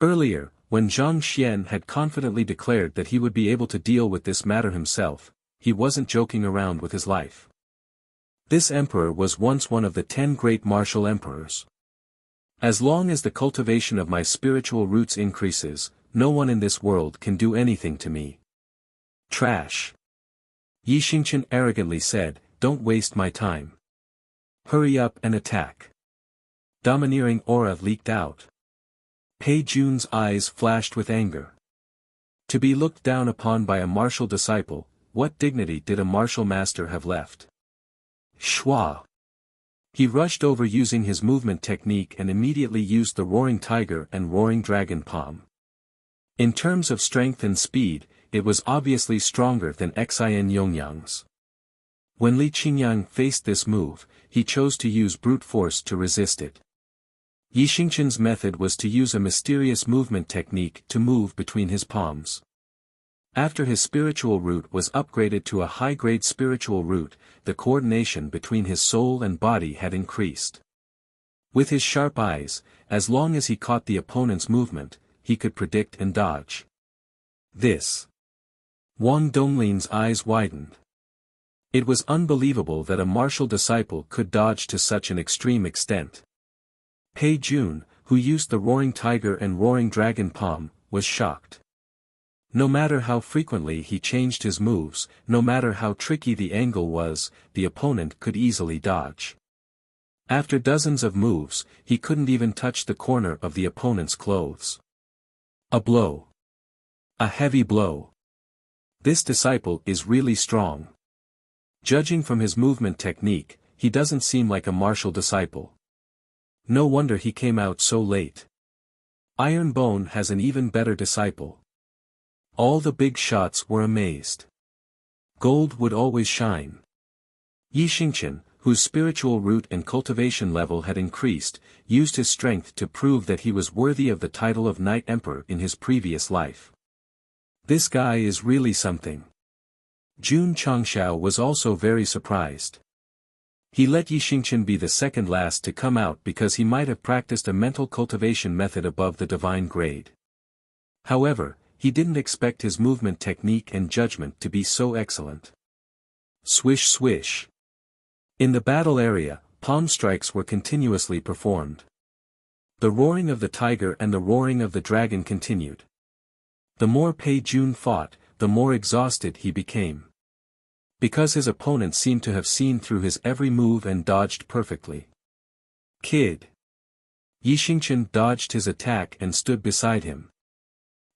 S1: Earlier, when Zhang Xian had confidently declared that he would be able to deal with this matter himself, he wasn't joking around with his life. This emperor was once one of the 10 great martial emperors. As long as the cultivation of my spiritual roots increases, no one in this world can do anything to me. Trash. Yi Xingqian arrogantly said, "Don't waste my time. Hurry up and attack." Domineering aura leaked out. Pei Jun's eyes flashed with anger. To be looked down upon by a martial disciple, what dignity did a martial master have left? Shua! He rushed over using his movement technique and immediately used the Roaring Tiger and Roaring Dragon Palm. In terms of strength and speed, it was obviously stronger than Xin Yongyang's. When Li Qingyang faced this move, he chose to use brute force to resist it. Yi Xingqian's method was to use a mysterious movement technique to move between his palms. After his spiritual root was upgraded to a high-grade spiritual root, the coordination between his soul and body had increased. With his sharp eyes, as long as he caught the opponent's movement, he could predict and dodge. This. Wang Donglin's eyes widened. It was unbelievable that a martial disciple could dodge to such an extreme extent. Pei Jun, who used the Roaring Tiger and Roaring Dragon Palm, was shocked. No matter how frequently he changed his moves, no matter how tricky the angle was, the opponent could easily dodge. After dozens of moves, he couldn't even touch the corner of the opponent's clothes. A blow. A heavy blow. This disciple is really strong. Judging from his movement technique, he doesn't seem like a martial disciple. No wonder he came out so late. Iron Bone has an even better disciple. All the big shots were amazed. Gold would always shine. Yi Xingqian, whose spiritual root and cultivation level had increased, used his strength to prove that he was worthy of the title of Knight Emperor in his previous life. This guy is really something. Jun Changshao was also very surprised. He let Yixingchen be the second last to come out because he might have practiced a mental cultivation method above the divine grade. However, he didn't expect his movement technique and judgment to be so excellent. Swish swish. In the battle area, palm strikes were continuously performed. The roaring of the tiger and the roaring of the dragon continued. The more Pei Jun fought, the more exhausted he became. Because his opponent seemed to have seen through his every move and dodged perfectly. Kid. Yixingchen dodged his attack and stood beside him.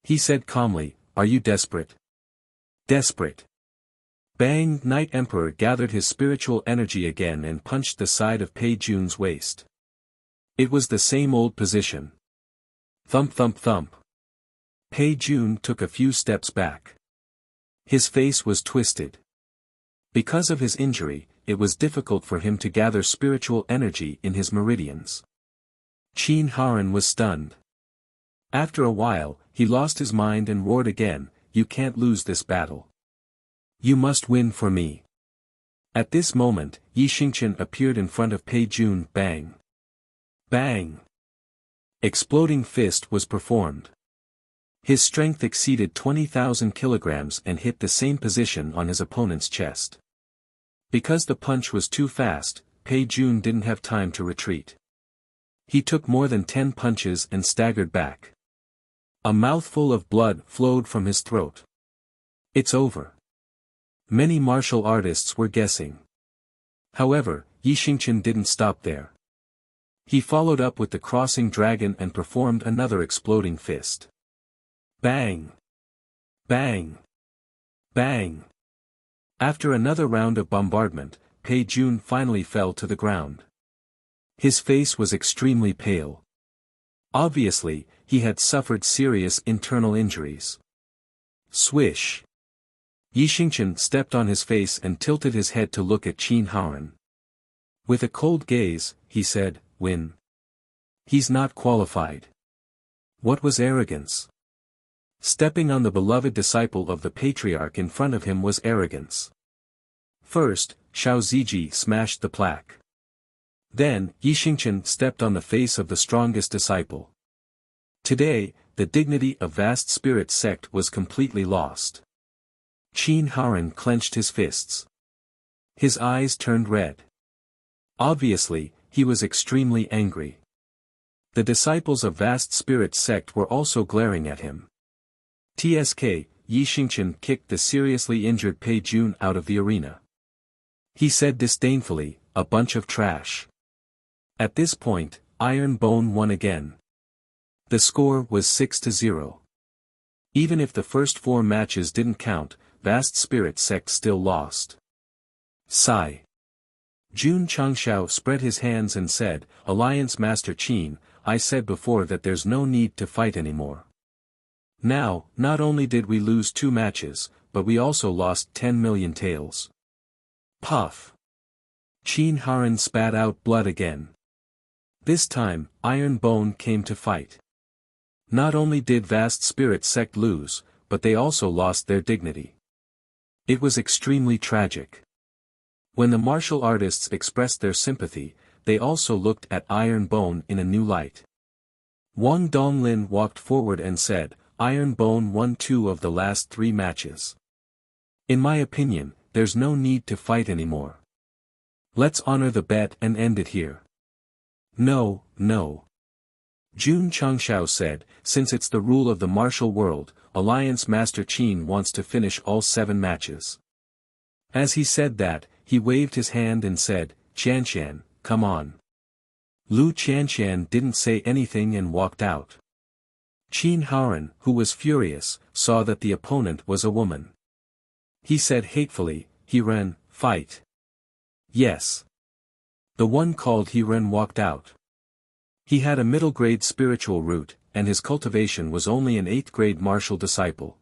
S1: He said calmly, "Are you desperate?" "Desperate." Bang! Knight Emperor gathered his spiritual energy again and punched the side of Pei Jun's waist. It was the same old position. Thump thump thump. Pei Jun took a few steps back. His face was twisted. Because of his injury, it was difficult for him to gather spiritual energy in his meridians. Qin Haran was stunned. After a while, he lost his mind and roared again, "You can't lose this battle. You must win for me." At this moment, Yixingchen appeared in front of Pei Jun. Bang! Bang! Exploding fist was performed. His strength exceeded 20,000 kilograms and hit the same position on his opponent's chest. Because the punch was too fast, Pei Jun didn't have time to retreat. He took more than 10 punches and staggered back. A mouthful of blood flowed from his throat. It's over. Many martial artists were guessing. However, Yixingchen didn't stop there. He followed up with the crossing dragon and performed another exploding fist. Bang! Bang! Bang! After another round of bombardment, Pei Jun finally fell to the ground. His face was extremely pale. Obviously, he had suffered serious internal injuries. Swish! Yixingchen stepped on his face and tilted his head to look at Qin Haran. With a cold gaze, he said, "Win. He's not qualified." What was arrogance? Stepping on the beloved disciple of the patriarch in front of him was arrogance. First, Xiao Ziji smashed the plaque. Then, Yixingchen stepped on the face of the strongest disciple. Today, the dignity of vast spirit sect was completely lost. Qin Haran clenched his fists. His eyes turned red. Obviously, he was extremely angry. The disciples of vast spirit sect were also glaring at him. Tsk, Yixingchen kicked the seriously injured Pei Jun out of the arena. He said disdainfully, "A bunch of trash." At this point, Iron Bone won again. The score was 6-0. Even if the first 4 matches didn't count, vast spirit sect still lost. Sigh. Jun Changshao spread his hands and said, "Alliance Master Qin, I said before that there's no need to fight anymore. Now, not only did we lose 2 matches, but we also lost 10 million taels." Puff. Qin Haran spat out blood again. This time, Iron Bone came to fight. Not only did vast spirit sect lose, but they also lost their dignity. It was extremely tragic. When the martial artists expressed their sympathy, they also looked at Iron Bone in a new light. Wang Donglin walked forward and said, "Iron Bone won 2 of the last 3 matches. In my opinion, there's no need to fight anymore. Let's honor the bet and end it here." "No, no." Jun Changshao said, "Since it's the rule of the martial world, Alliance Master Qin wants to finish all 7 matches." As he said that, he waved his hand and said, "Qianshan, come on." Lu Qianshan didn't say anything and walked out. Qin Haran, who was furious, saw that the opponent was a woman. He said hatefully, "Hiren, fight." "Yes." The one called Hiren walked out. He had a middle-grade spiritual root, and his cultivation was only an 8th-grade martial disciple.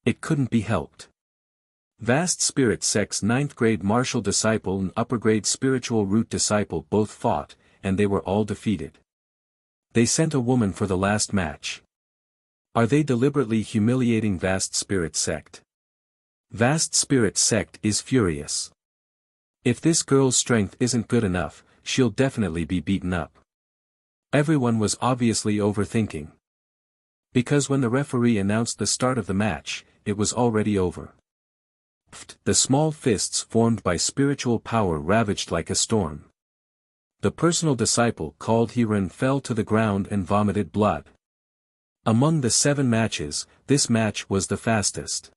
S1: It couldn't be helped. Vast Spirit Sect's 9th grade martial disciple and upper grade spiritual root disciple both fought, and they were all defeated. They sent a woman for the last match. Are they deliberately humiliating Vast Spirit Sect? Vast Spirit Sect is furious. If this girl's strength isn't good enough, she'll definitely be beaten up. Everyone was obviously overthinking. Because when the referee announced the start of the match, it was already over. The small fists formed by spiritual power ravaged like a storm. The personal disciple called Hiran fell to the ground and vomited blood. Among the 7 matches, this match was the fastest.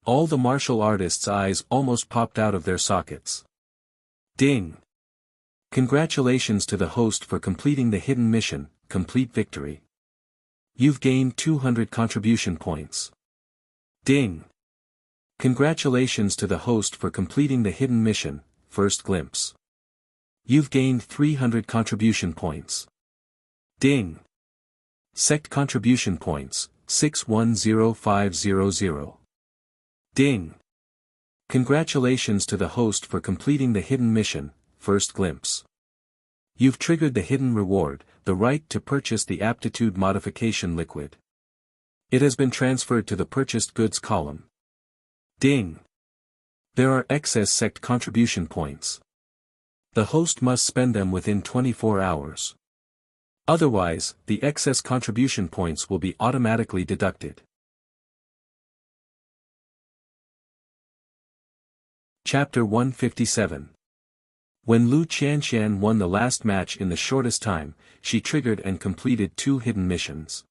S1: All the martial artists' eyes almost popped out of their sockets. Ding! Congratulations to the host for completing the hidden mission, complete victory. You've gained 200 contribution points. Ding! Congratulations to the host for completing the hidden mission, first glimpse. You've gained 300 contribution points. Ding! Sect contribution points, 610500. Ding! Congratulations to the host for completing the hidden mission, first glimpse. You've triggered the hidden reward, the right to purchase the aptitude modification liquid. It has been transferred to the purchased goods column. Ding! There are excess sect contribution points. The host must spend them within 24 hours. Otherwise, the excess contribution points will be automatically deducted. Chapter 157. When Lu Qianxian won the last match in the shortest time, she triggered and completed 2 hidden missions.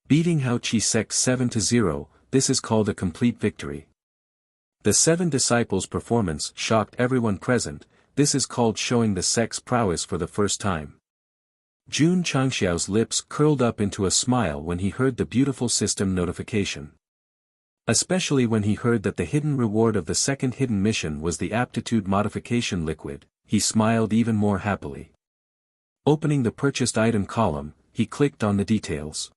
S1: Beating Hao Qi Sect 7-0, this is called a complete victory. The 7 disciples' performance shocked everyone present, this is called showing the sect's prowess for the first time. Jun Changxiao's lips curled up into a smile when he heard the beautiful system notification. Especially when he heard that the hidden reward of the second hidden mission was the aptitude modification liquid, he smiled even more happily. Opening the purchased item column, he clicked on the details.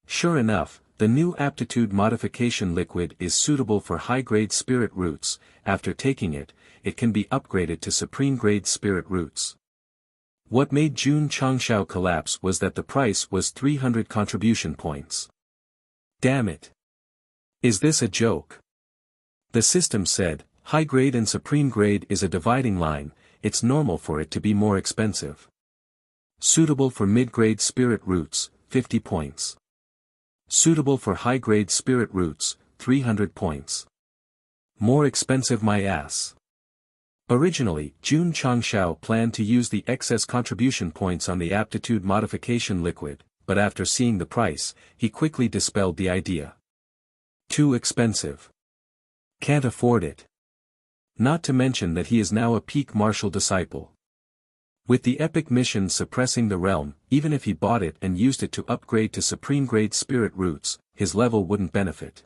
S1: Sure enough, the new aptitude modification liquid is suitable for high-grade spirit roots. After taking it, it can be upgraded to supreme-grade spirit roots. What made Jun Changxiao collapse was that the price was 300 contribution points. Damn it! Is this a joke? The system said, high grade and supreme grade is a dividing line, it's normal for it to be more expensive. Suitable for mid-grade spirit roots, 50 points. Suitable for high-grade spirit roots, 300 points. More expensive my ass. Originally, Jun Changxiao planned to use the excess contribution points on the aptitude modification liquid, but after seeing the price, he quickly dispelled the idea. Too expensive. Can't afford it. Not to mention that he is now a peak martial disciple. With the epic mission suppressing the realm, even if he bought it and used it to upgrade to supreme-grade spirit roots, his level wouldn't benefit.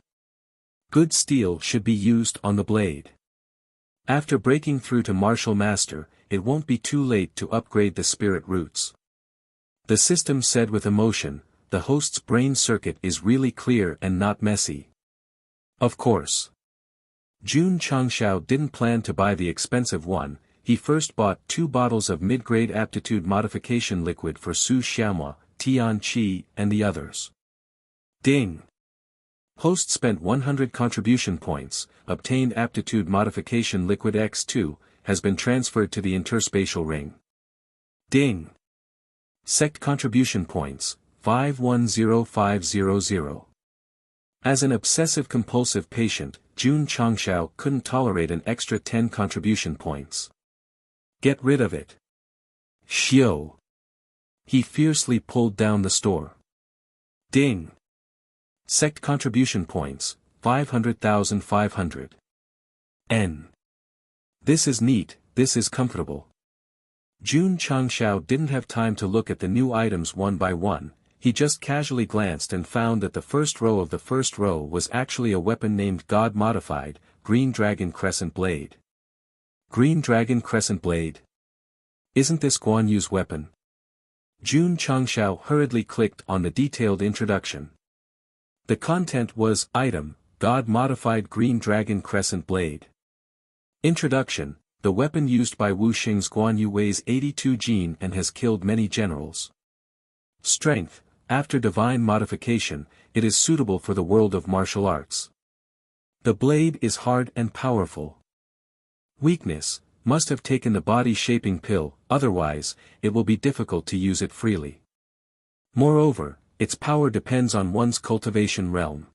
S1: Good steel should be used on the blade. After breaking through to martial master, it won't be too late to upgrade the spirit roots. The system said with emotion, the host's brain circuit is really clear and not messy. Of course. Jun Changxiao didn't plan to buy the expensive one, he first bought 2 bottles of mid-grade aptitude modification liquid for Su Xiaomua, Tian Qi, and the others. Ding! Host spent 100 contribution points, obtained aptitude modification liquid X2, has been transferred to the interspatial ring. Ding! Sect contribution points, 510500. As an obsessive-compulsive patient, Jun Changxiao couldn't tolerate an extra 10 contribution points. Get rid of it. Xiao. He fiercely pulled down the store. Ding. Sect contribution points, 500,500. N. This is neat, this is comfortable. Jun Changxiao didn't have time to look at the new items one by one. He just casually glanced and found that the first row of the first row was actually a weapon named God Modified, Green Dragon Crescent Blade. Green Dragon Crescent Blade? Isn't this Guan Yu's weapon? Jun Changxiao hurriedly clicked on the detailed introduction. The content was, item, God-modified green dragon crescent blade. Introduction. The weapon used by Wuxia's Guanyu weighs 82 jin and has killed many generals. Strength. After divine modification, it is suitable for the world of martial arts. The blade is hard and powerful. Weakness. Must have taken the body-shaping pill, otherwise, it will be difficult to use it freely. Moreover, its power depends on one's cultivation realm.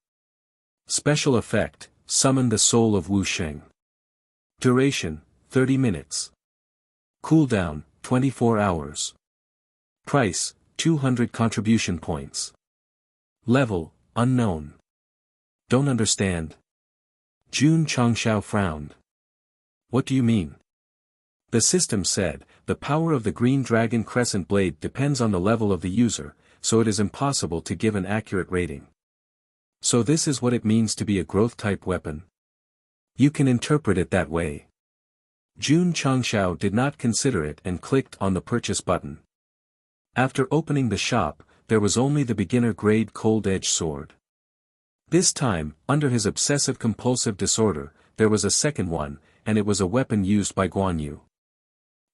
S1: Special effect. Summon the soul of Wuxia. Duration. 30 minutes. Cooldown. 24 hours. Price. 200 contribution points. Level. Unknown. Don't understand. Jun Changshao frowned. What do you mean? The system said, the power of the green dragon crescent blade depends on the level of the user, so it is impossible to give an accurate rating. So this is what it means to be a growth-type weapon? You can interpret it that way. Jun Changshao did not consider it and clicked on the purchase button. After opening the shop, there was only the beginner-grade cold-edge sword. This time, under his obsessive-compulsive disorder, there was a second one, and it was a weapon used by Guanyu.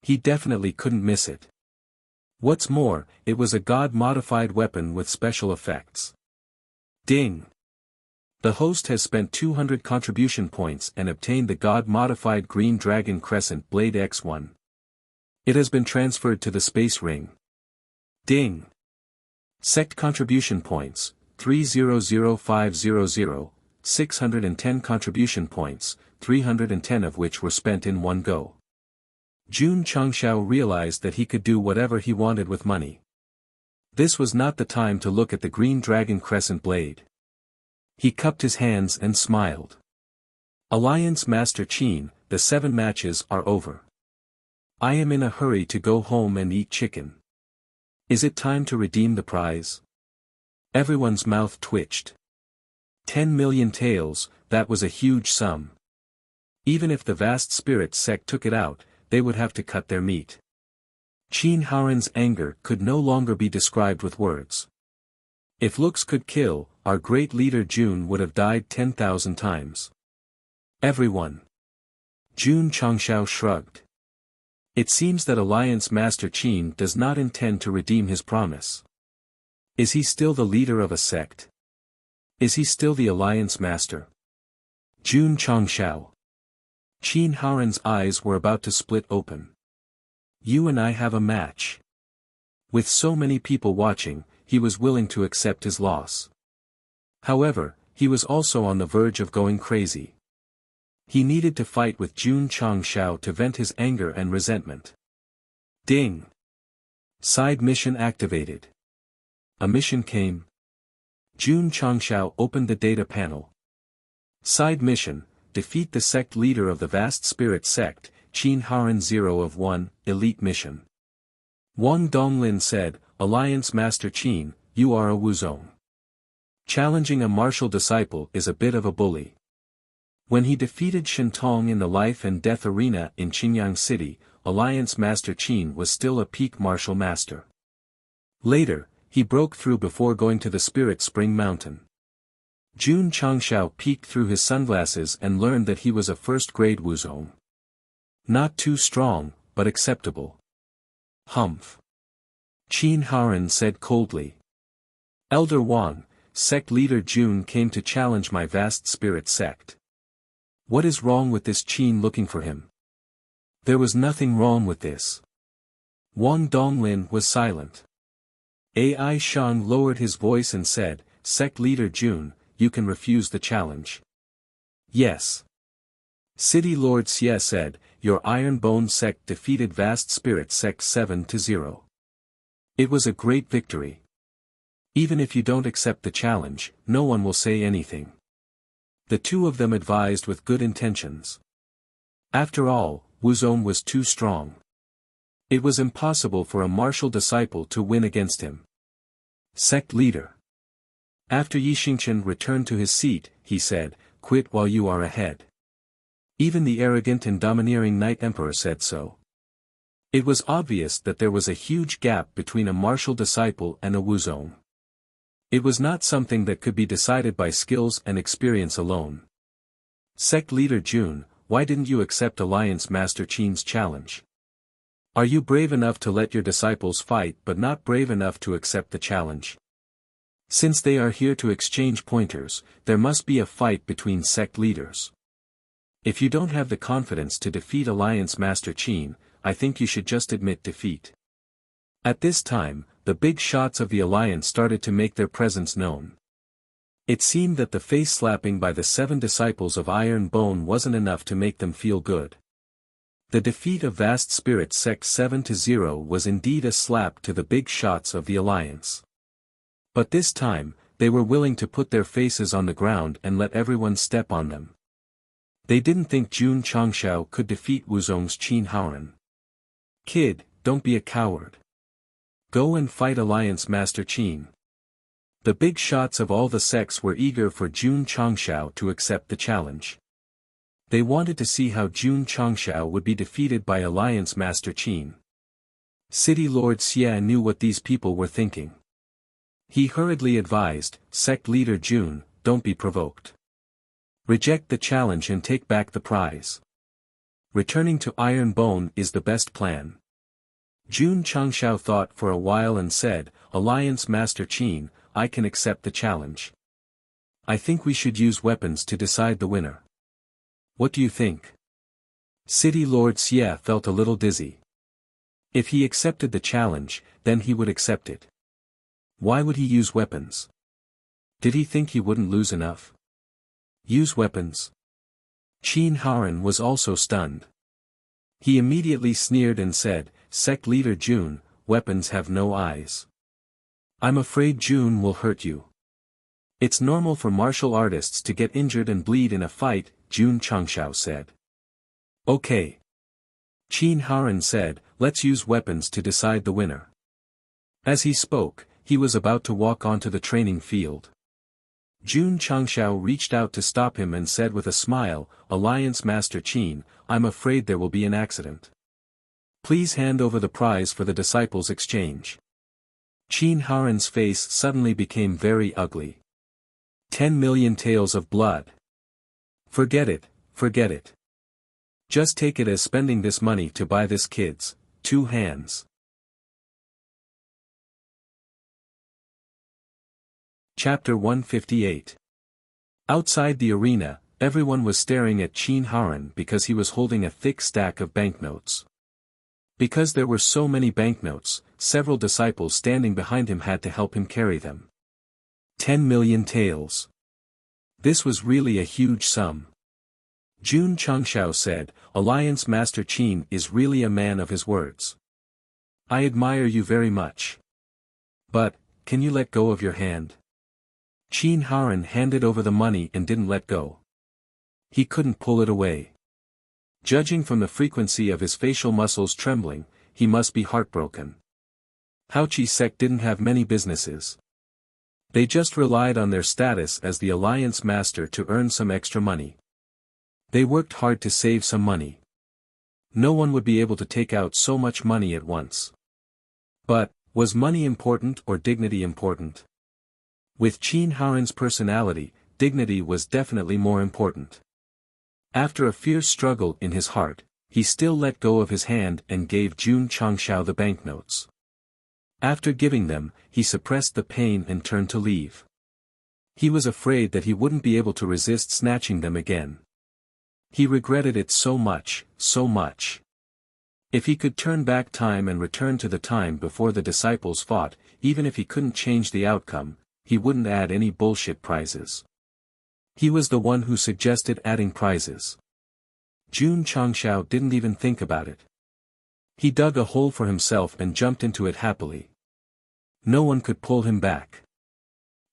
S1: He definitely couldn't miss it. What's more, it was a god-modified weapon with special effects. Ding! The host has spent 200 contribution points and obtained the god-modified green dragon crescent blade X1. It has been transferred to the space ring. Ding! Sect contribution points, 300500, 610 contribution points, 310 of which were spent in one go. Jun Changshao realized that he could do whatever he wanted with money. This was not the time to look at the green dragon crescent blade. He cupped his hands and smiled. Alliance Master Qin, the 7 matches are over. I am in a hurry to go home and eat chicken. Is it time to redeem the prize? Everyone's mouth twitched. 10 million taels, that was a huge sum. Even if the vast spirit sect took it out, they would have to cut their meat. Qin Haoran's anger could no longer be described with words. If looks could kill, our great leader Jun would have died 10,000 times. Everyone. Jun Changshao shrugged. It seems that Alliance Master Qin does not intend to redeem his promise. Is he still the leader of a sect? Is he still the Alliance Master? Jun Changshao. Qin Haoran's eyes were about to split open. You and I have a match. With so many people watching, he was willing to accept his loss. However, he was also on the verge of going crazy. He needed to fight with Jun Changshao to vent his anger and resentment. Ding! Side mission activated. A mission came. Jun Changshao opened the data panel. Side mission, defeat the sect leader of the vast spirit sect, Qin Haoran 0 of 1, elite mission. Wang Donglin said, Alliance Master Qin, you are a Wuzong. Challenging a martial disciple is a bit of a bully. When he defeated Shintong in the life and death arena in Qinyang City, Alliance Master Qin was still a peak martial master. Later, he broke through before going to the Spirit Spring Mountain. Jun Changshao peeked through his sunglasses and learned that he was a first-grade Wuzong. Not too strong, but acceptable. Humph. Qin Haoran said coldly. Elder Wang, sect leader Jun came to challenge my vast spirit sect. What is wrong with this Qin looking for him? There was nothing wrong with this. Wang Donglin was silent. Ai Shang lowered his voice and said, Sect leader Jun, you can refuse the challenge. Yes. City Lord Xie said, your Iron Bone sect defeated Vast Spirit sect 7-0. It was a great victory. Even if you don't accept the challenge, no one will say anything. The two of them advised with good intentions. After all, Wuzong was too strong. It was impossible for a martial disciple to win against him. Sect leader. After Yixingchen returned to his seat, he said, quit while you are ahead. Even the arrogant and domineering Night Emperor said so. It was obvious that there was a huge gap between a martial disciple and a Wuzong. It was not something that could be decided by skills and experience alone. Sect leader Jun, why didn't you accept Alliance Master Qin's challenge? Are you brave enough to let your disciples fight but not brave enough to accept the challenge? Since they are here to exchange pointers, there must be a fight between sect leaders. If you don't have the confidence to defeat Alliance Master Qin, I think you should just admit defeat. At this time, the big shots of the alliance started to make their presence known. It seemed that the face slapping by the 7 disciples of Iron Bone wasn't enough to make them feel good. The defeat of Vast Spirit Sect 7-0 was indeed a slap to the big shots of the alliance. But this time, they were willing to put their faces on the ground and let everyone step on them. They didn't think Jun Changshao could defeat Wuzong's Qin Haoren. Kid, don't be a coward. Go and fight Alliance Master Qin. The big shots of all the sects were eager for Jun Changshao to accept the challenge. They wanted to see how Jun Changshao would be defeated by Alliance Master Qin. City Lord Xia knew what these people were thinking. He hurriedly advised, Sect leader Jun, don't be provoked. Reject the challenge and take back the prize. Returning to Iron Bone is the best plan. Jun Changshao thought for a while and said, Alliance Master Qin, I can accept the challenge. I think we should use weapons to decide the winner. What do you think? City Lord Xia felt a little dizzy. If he accepted the challenge, then he would accept it. Why would he use weapons? Did he think he wouldn't lose enough? Use weapons? Qin Haoren was also stunned. He immediately sneered and said, Sect leader Jun, weapons have no eyes. I'm afraid Jun will hurt you. It's normal for martial artists to get injured and bleed in a fight, Jun Changshao said. Okay. Qin Haoren said, let's use weapons to decide the winner. As he spoke, he was about to walk onto the training field. Jun Changshao reached out to stop him and said with a smile, Alliance Master Qin, I'm afraid there will be an accident. Please hand over the prize for the disciples' exchange. Qin Haoren's face suddenly became very ugly. 10 million taels of blood. Forget it, forget it. Just take it as spending this money to buy this kid's 2 hands. Chapter 158. Outside the arena, everyone was staring at Qin Haoren because he was holding a thick stack of banknotes. Because there were so many banknotes, several disciples standing behind him had to help him carry them. 10 million taels. This was really a huge sum. Jun Changshao said, Alliance Master Qin is really a man of his words. I admire you very much. But, can you let go of your hand? Qin Haoren handed over the money and didn't let go. He couldn't pull it away. Judging from the frequency of his facial muscles trembling, he must be heartbroken. Haoqi Sect didn't have many businesses. They just relied on their status as the Alliance Master to earn some extra money. They worked hard to save some money. No one would be able to take out so much money at once. But, was money important or dignity important? With Qin Haoren's personality, dignity was definitely more important. After a fierce struggle in his heart, he still let go of his hand and gave Jun Changshao the banknotes. After giving them, he suppressed the pain and turned to leave. He was afraid that he wouldn't be able to resist snatching them again. He regretted it so much, so much. If he could turn back time and return to the time before the disciples fought, even if he couldn't change the outcome, he wouldn't add any bullshit prizes. He was the one who suggested adding prizes. Jun Changshao didn't even think about it. He dug a hole for himself and jumped into it happily. No one could pull him back.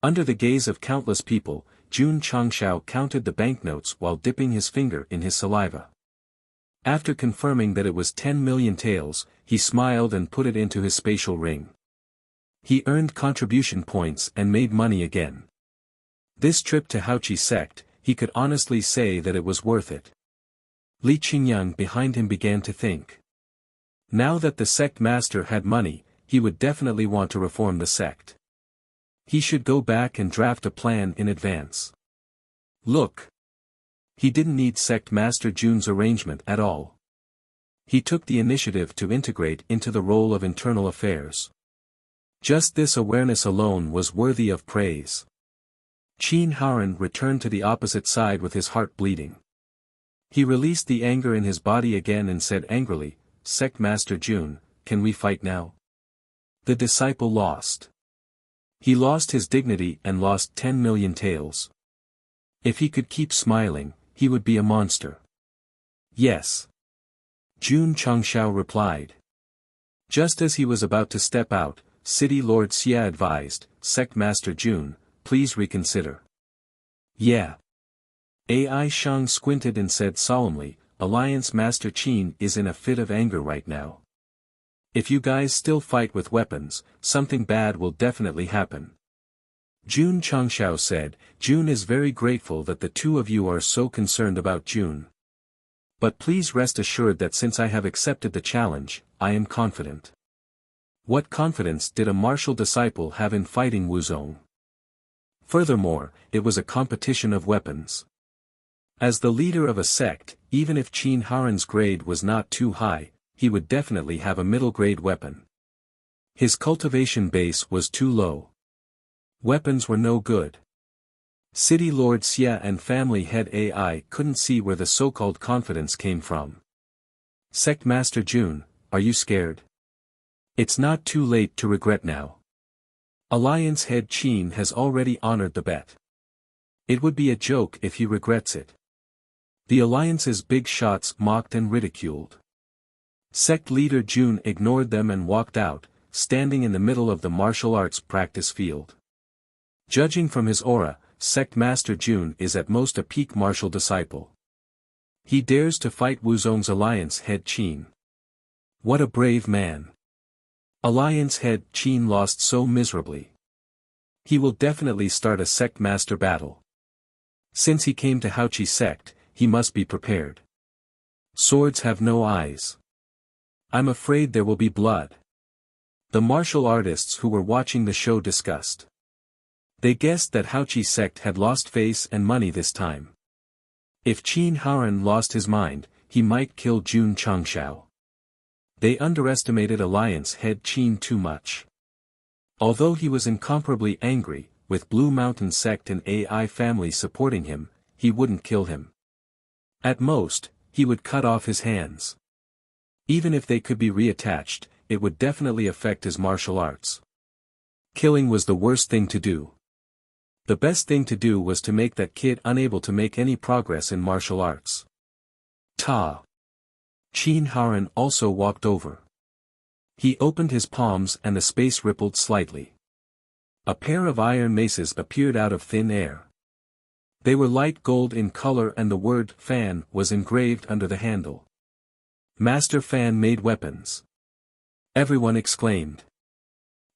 S1: Under the gaze of countless people, Jun Changshao counted the banknotes while dipping his finger in his saliva. After confirming that it was 10 million taels, he smiled and put it into his spatial ring. He earned contribution points and made money again. This trip to Haoqi Sect, he could honestly say that it was worth it. Li Qingyang behind him began to think. Now that the sect master had money, he would definitely want to reform the sect. He should go back and draft a plan in advance. Look. He didn't need Sect Master Jun's arrangement at all. He took the initiative to integrate into the role of internal affairs. Just this awareness alone was worthy of praise. Qin Haran returned to the opposite side with his heart bleeding. He released the anger in his body again and said angrily, Sect Master Jun, can we fight now? The disciple lost. He lost his dignity and lost 10 million taels. If he could keep smiling, he would be a monster. Yes. Jun Changshao replied. Just as he was about to step out, City Lord Xia advised, Sect Master Jun, please reconsider. Yeah. Ai Shang squinted and said solemnly, Alliance Master Qin is in a fit of anger right now. If you guys still fight with weapons, something bad will definitely happen. Jun Changshao said, Jun is very grateful that the two of you are so concerned about Jun. But please rest assured that since I have accepted the challenge, I am confident. What confidence did a martial disciple have in fighting Wuzong? Furthermore, it was a competition of weapons. As the leader of a sect, even if Qin Haran's grade was not too high, he would definitely have a middle-grade weapon. His cultivation base was too low. Weapons were no good. City Lord Xia and family head Ai couldn't see where the so-called confidence came from. Sect Master Jun, are you scared? It's not too late to regret now. Alliance head Qin has already honored the bet. It would be a joke if he regrets it. The Alliance's big shots mocked and ridiculed. Sect leader Jun ignored them and walked out, standing in the middle of the martial arts practice field. Judging from his aura, Sect Master Jun is at most a peak martial disciple. He dares to fight Wuzong's Alliance head Qin. What a brave man. Alliance head Qin lost so miserably. He will definitely start a Sect Master battle. Since he came to Haoqi Sect, he must be prepared. Swords have no eyes. I'm afraid there will be blood. The martial artists who were watching the show discussed. They guessed that Haoqi Sect had lost face and money this time. If Qin Haran lost his mind, he might kill Jun Changshao. They underestimated Alliance head Qin too much. Although he was incomparably angry, with Blue Mountain Sect and Ai family supporting him, he wouldn't kill him. At most, he would cut off his hands. Even if they could be reattached, it would definitely affect his martial arts. Killing was the worst thing to do. The best thing to do was to make that kid unable to make any progress in martial arts. Ta! Qin Haran also walked over. He opened his palms and the space rippled slightly. A pair of iron maces appeared out of thin air. They were light gold in color and the word Fan was engraved under the handle. Master Fan made weapons. Everyone exclaimed.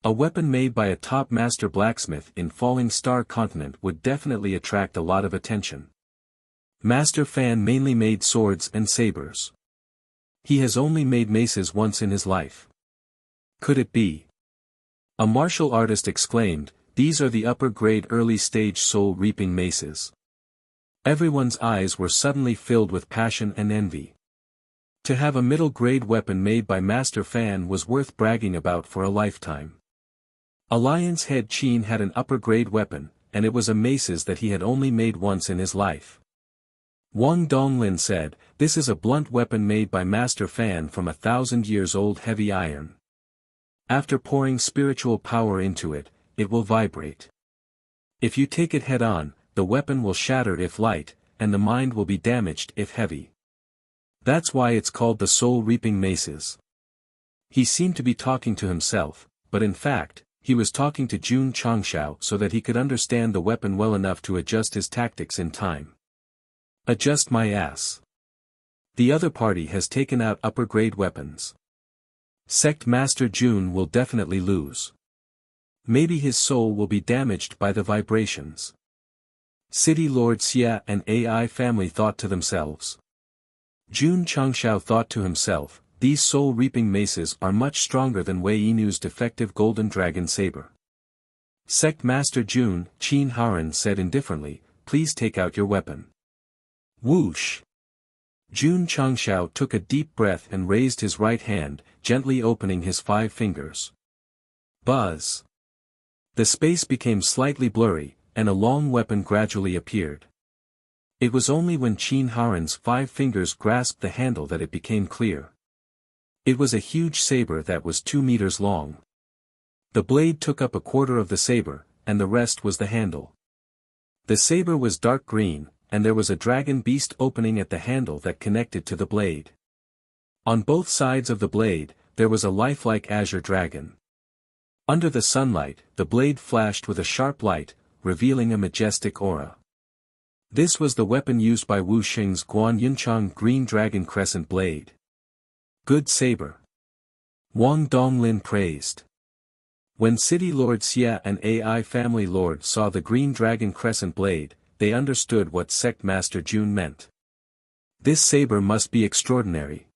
S1: A weapon made by a top master blacksmith in Falling Star Continent would definitely attract a lot of attention. Master Fan mainly made swords and sabers. He has only made maces once in his life. Could it be? A martial artist exclaimed, these are the upper-grade early-stage soul-reaping maces. Everyone's eyes were suddenly filled with passion and envy. To have a middle-grade weapon made by Master Fan was worth bragging about for a lifetime. Alliance head Qin had an upper-grade weapon, and it was a maces that he had only made once in his life. Wang Donglin said, this is a blunt weapon made by Master Fan from 1,000-years-old heavy iron. After pouring spiritual power into it, it will vibrate. If you take it head-on, the weapon will shatter if light, and the mind will be damaged if heavy. That's why it's called the soul-reaping maces. He seemed to be talking to himself, but in fact, he was talking to Jun Changshao so that he could understand the weapon well enough to adjust his tactics in time. Adjust my ass. The other party has taken out upper-grade weapons. Sect Master Jun will definitely lose. Maybe his soul will be damaged by the vibrations. City Lord Xia and Ai family thought to themselves. Jun Changshao thought to himself, these soul-reaping maces are much stronger than Wei Yinu's defective golden dragon saber. Sect Master Jun, Qin Haran said indifferently, please take out your weapon. Whoosh! Jun Changshao took a deep breath and raised his right hand, gently opening his 5 fingers. Buzz! The space became slightly blurry, and a long weapon gradually appeared. It was only when Qin Haran's 5 fingers grasped the handle that it became clear. It was a huge saber that was 2 meters long. The blade took up a quarter of the saber, and the rest was the handle. The saber was dark green, and there was a dragon beast opening at the handle that connected to the blade. On both sides of the blade, there was a lifelike azure dragon. Under the sunlight, the blade flashed with a sharp light, revealing a majestic aura. This was the weapon used by Wu Xing's Guan Yunchang Green Dragon Crescent Blade. Good saber. Wang Donglin praised. When City Lord Xia and AI Family Lord saw the Green Dragon Crescent Blade, they understood what Sect Master Jun meant. This saber must be extraordinary.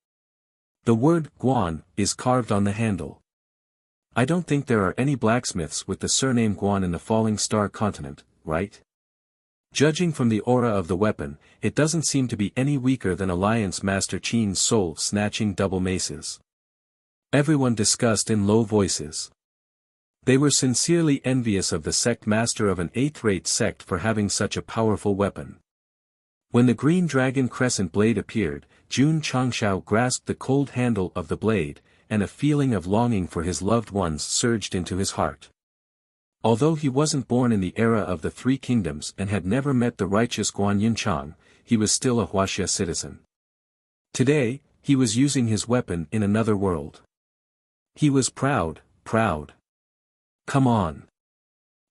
S1: The word Guan is carved on the handle. I don't think there are any blacksmiths with the surname Guan in the Falling Star continent, right? Judging from the aura of the weapon, it doesn't seem to be any weaker than Alliance Master Qin's soul-snatching double maces. Everyone discussed in low voices. They were sincerely envious of the sect master of an 8th-rate sect for having such a powerful weapon. When the Green Dragon Crescent Blade appeared, Jun Changshao grasped the cold handle of the blade, and a feeling of longing for his loved ones surged into his heart. Although he wasn't born in the era of the 3 kingdoms and had never met the righteous Guan Yunchang, he was still a Wuxia citizen. Today, he was using his weapon in another world. He was proud. Come on.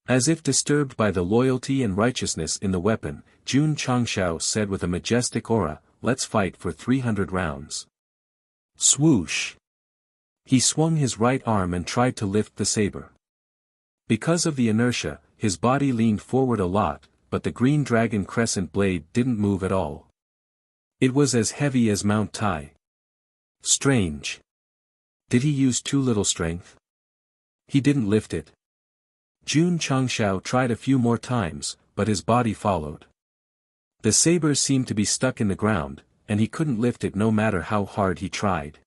S1: As if disturbed by the loyalty and righteousness in the weapon, Jun Changshao said with a majestic aura, let's fight for 300 rounds. Swoosh! He swung his right arm and tried to lift the saber. Because of the inertia, his body leaned forward a lot, but the Green Dragon Crescent Blade didn't move at all. It was as heavy as Mount Tai. Strange. Did he use too little strength? He didn't lift it. Jun Changshao tried a few more times, but his body followed. The saber seemed to be stuck in the ground, and he couldn't lift it no matter how hard he tried.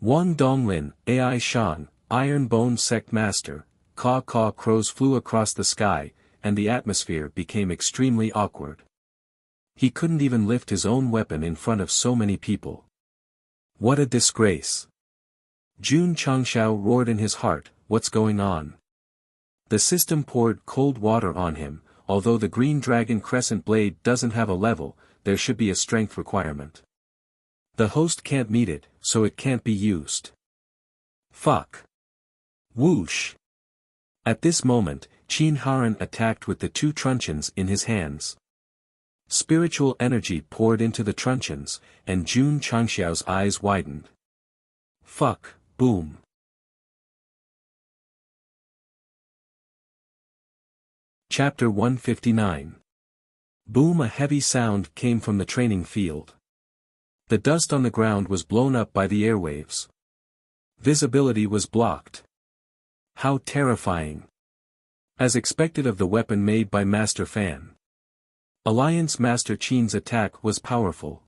S1: Wang Donglin, Ai Shan, Iron Bone Sect Master, Caw crows flew across the sky, and the atmosphere became extremely awkward. He couldn't even lift his own weapon in front of so many people. What a disgrace! Jun Changshao roared in his heart, what's going on? The system poured cold water on him. Although the Green Dragon Crescent Blade doesn't have a level, there should be a strength requirement. The host can't meet it, so it can't be used. Fuck. Whoosh. At this moment, Qin Haran attacked with the 2 truncheons in his hands. Spiritual energy poured into the truncheons, and Jun Changshao's eyes widened. Fuck, boom. Chapter 159. Boom! A heavy sound came from the training field. The dust on the ground was blown up by the airwaves. Visibility was blocked. How terrifying. As expected of the weapon made by Master Fan. Alliance Master Qin's attack was powerful.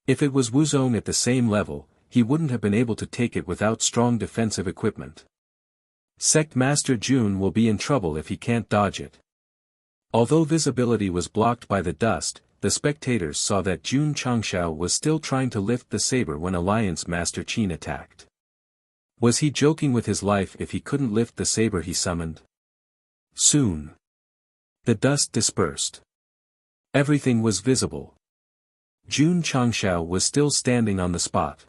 S1: If it was Wuzong at the same level, he wouldn't have been able to take it without strong defensive equipment. Sect Master Jun will be in trouble if he can't dodge it. Although visibility was blocked by the dust, the spectators saw that Jun Changshao was still trying to lift the saber when Alliance Master Qin attacked. Was he joking with his life if he couldn't lift the saber he summoned? Soon. The dust dispersed. Everything was visible. Jun Changshao was still standing on the spot.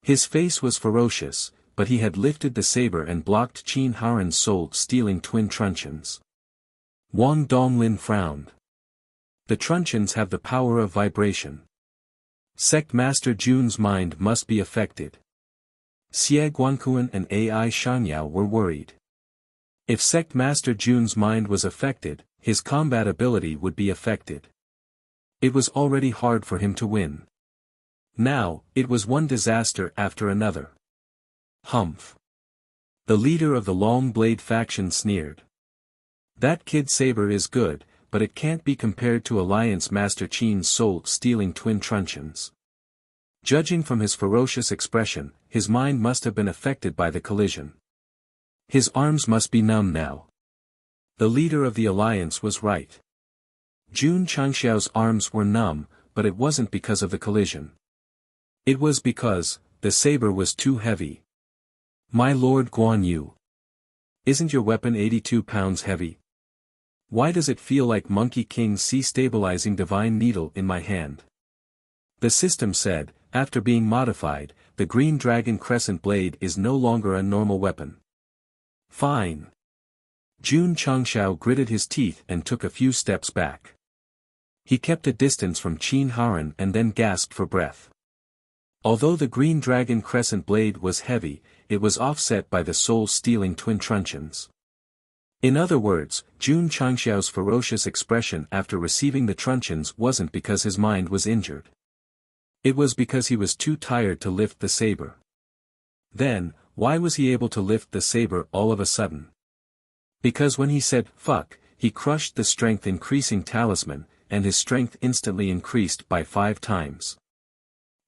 S1: His face was ferocious, but he had lifted the saber and blocked Qin Haran's soul-stealing twin truncheons. Wang Donglin frowned. The truncheons have the power of vibration. Sect Master Jun's mind must be affected. Xie Guankuan and Ai Shanyao were worried. If Sect Master Jun's mind was affected, his combat ability would be affected. It was already hard for him to win. Now, it was one disaster after another. Humph. The leader of the Long Blade faction sneered. That kid saber is good, but it can't be compared to Alliance Master Qin's soul-stealing twin truncheons. Judging from his ferocious expression, his mind must have been affected by the collision. His arms must be numb now. The leader of the alliance was right. Jun Changxiao's arms were numb, but it wasn't because of the collision. It was because, the saber was too heavy. My Lord Guan Yu. Isn't your weapon 82 pounds heavy? Why does it feel like Monkey King's sea-stabilizing divine needle in my hand? The system said, after being modified, the Green Dragon Crescent Blade is no longer a normal weapon. Fine. Jun Changxiao gritted his teeth and took a few steps back. He kept a distance from Qin Haran and then gasped for breath. Although the Green Dragon Crescent Blade was heavy, it was offset by the soul-stealing twin truncheons. In other words, Jun Changxiao's ferocious expression after receiving the truncheons wasn't because his mind was injured. It was because he was too tired to lift the saber. Then, why was he able to lift the saber all of a sudden? Because when he said, fuck, he crushed the strength-increasing talisman, and his strength instantly increased by 5 times.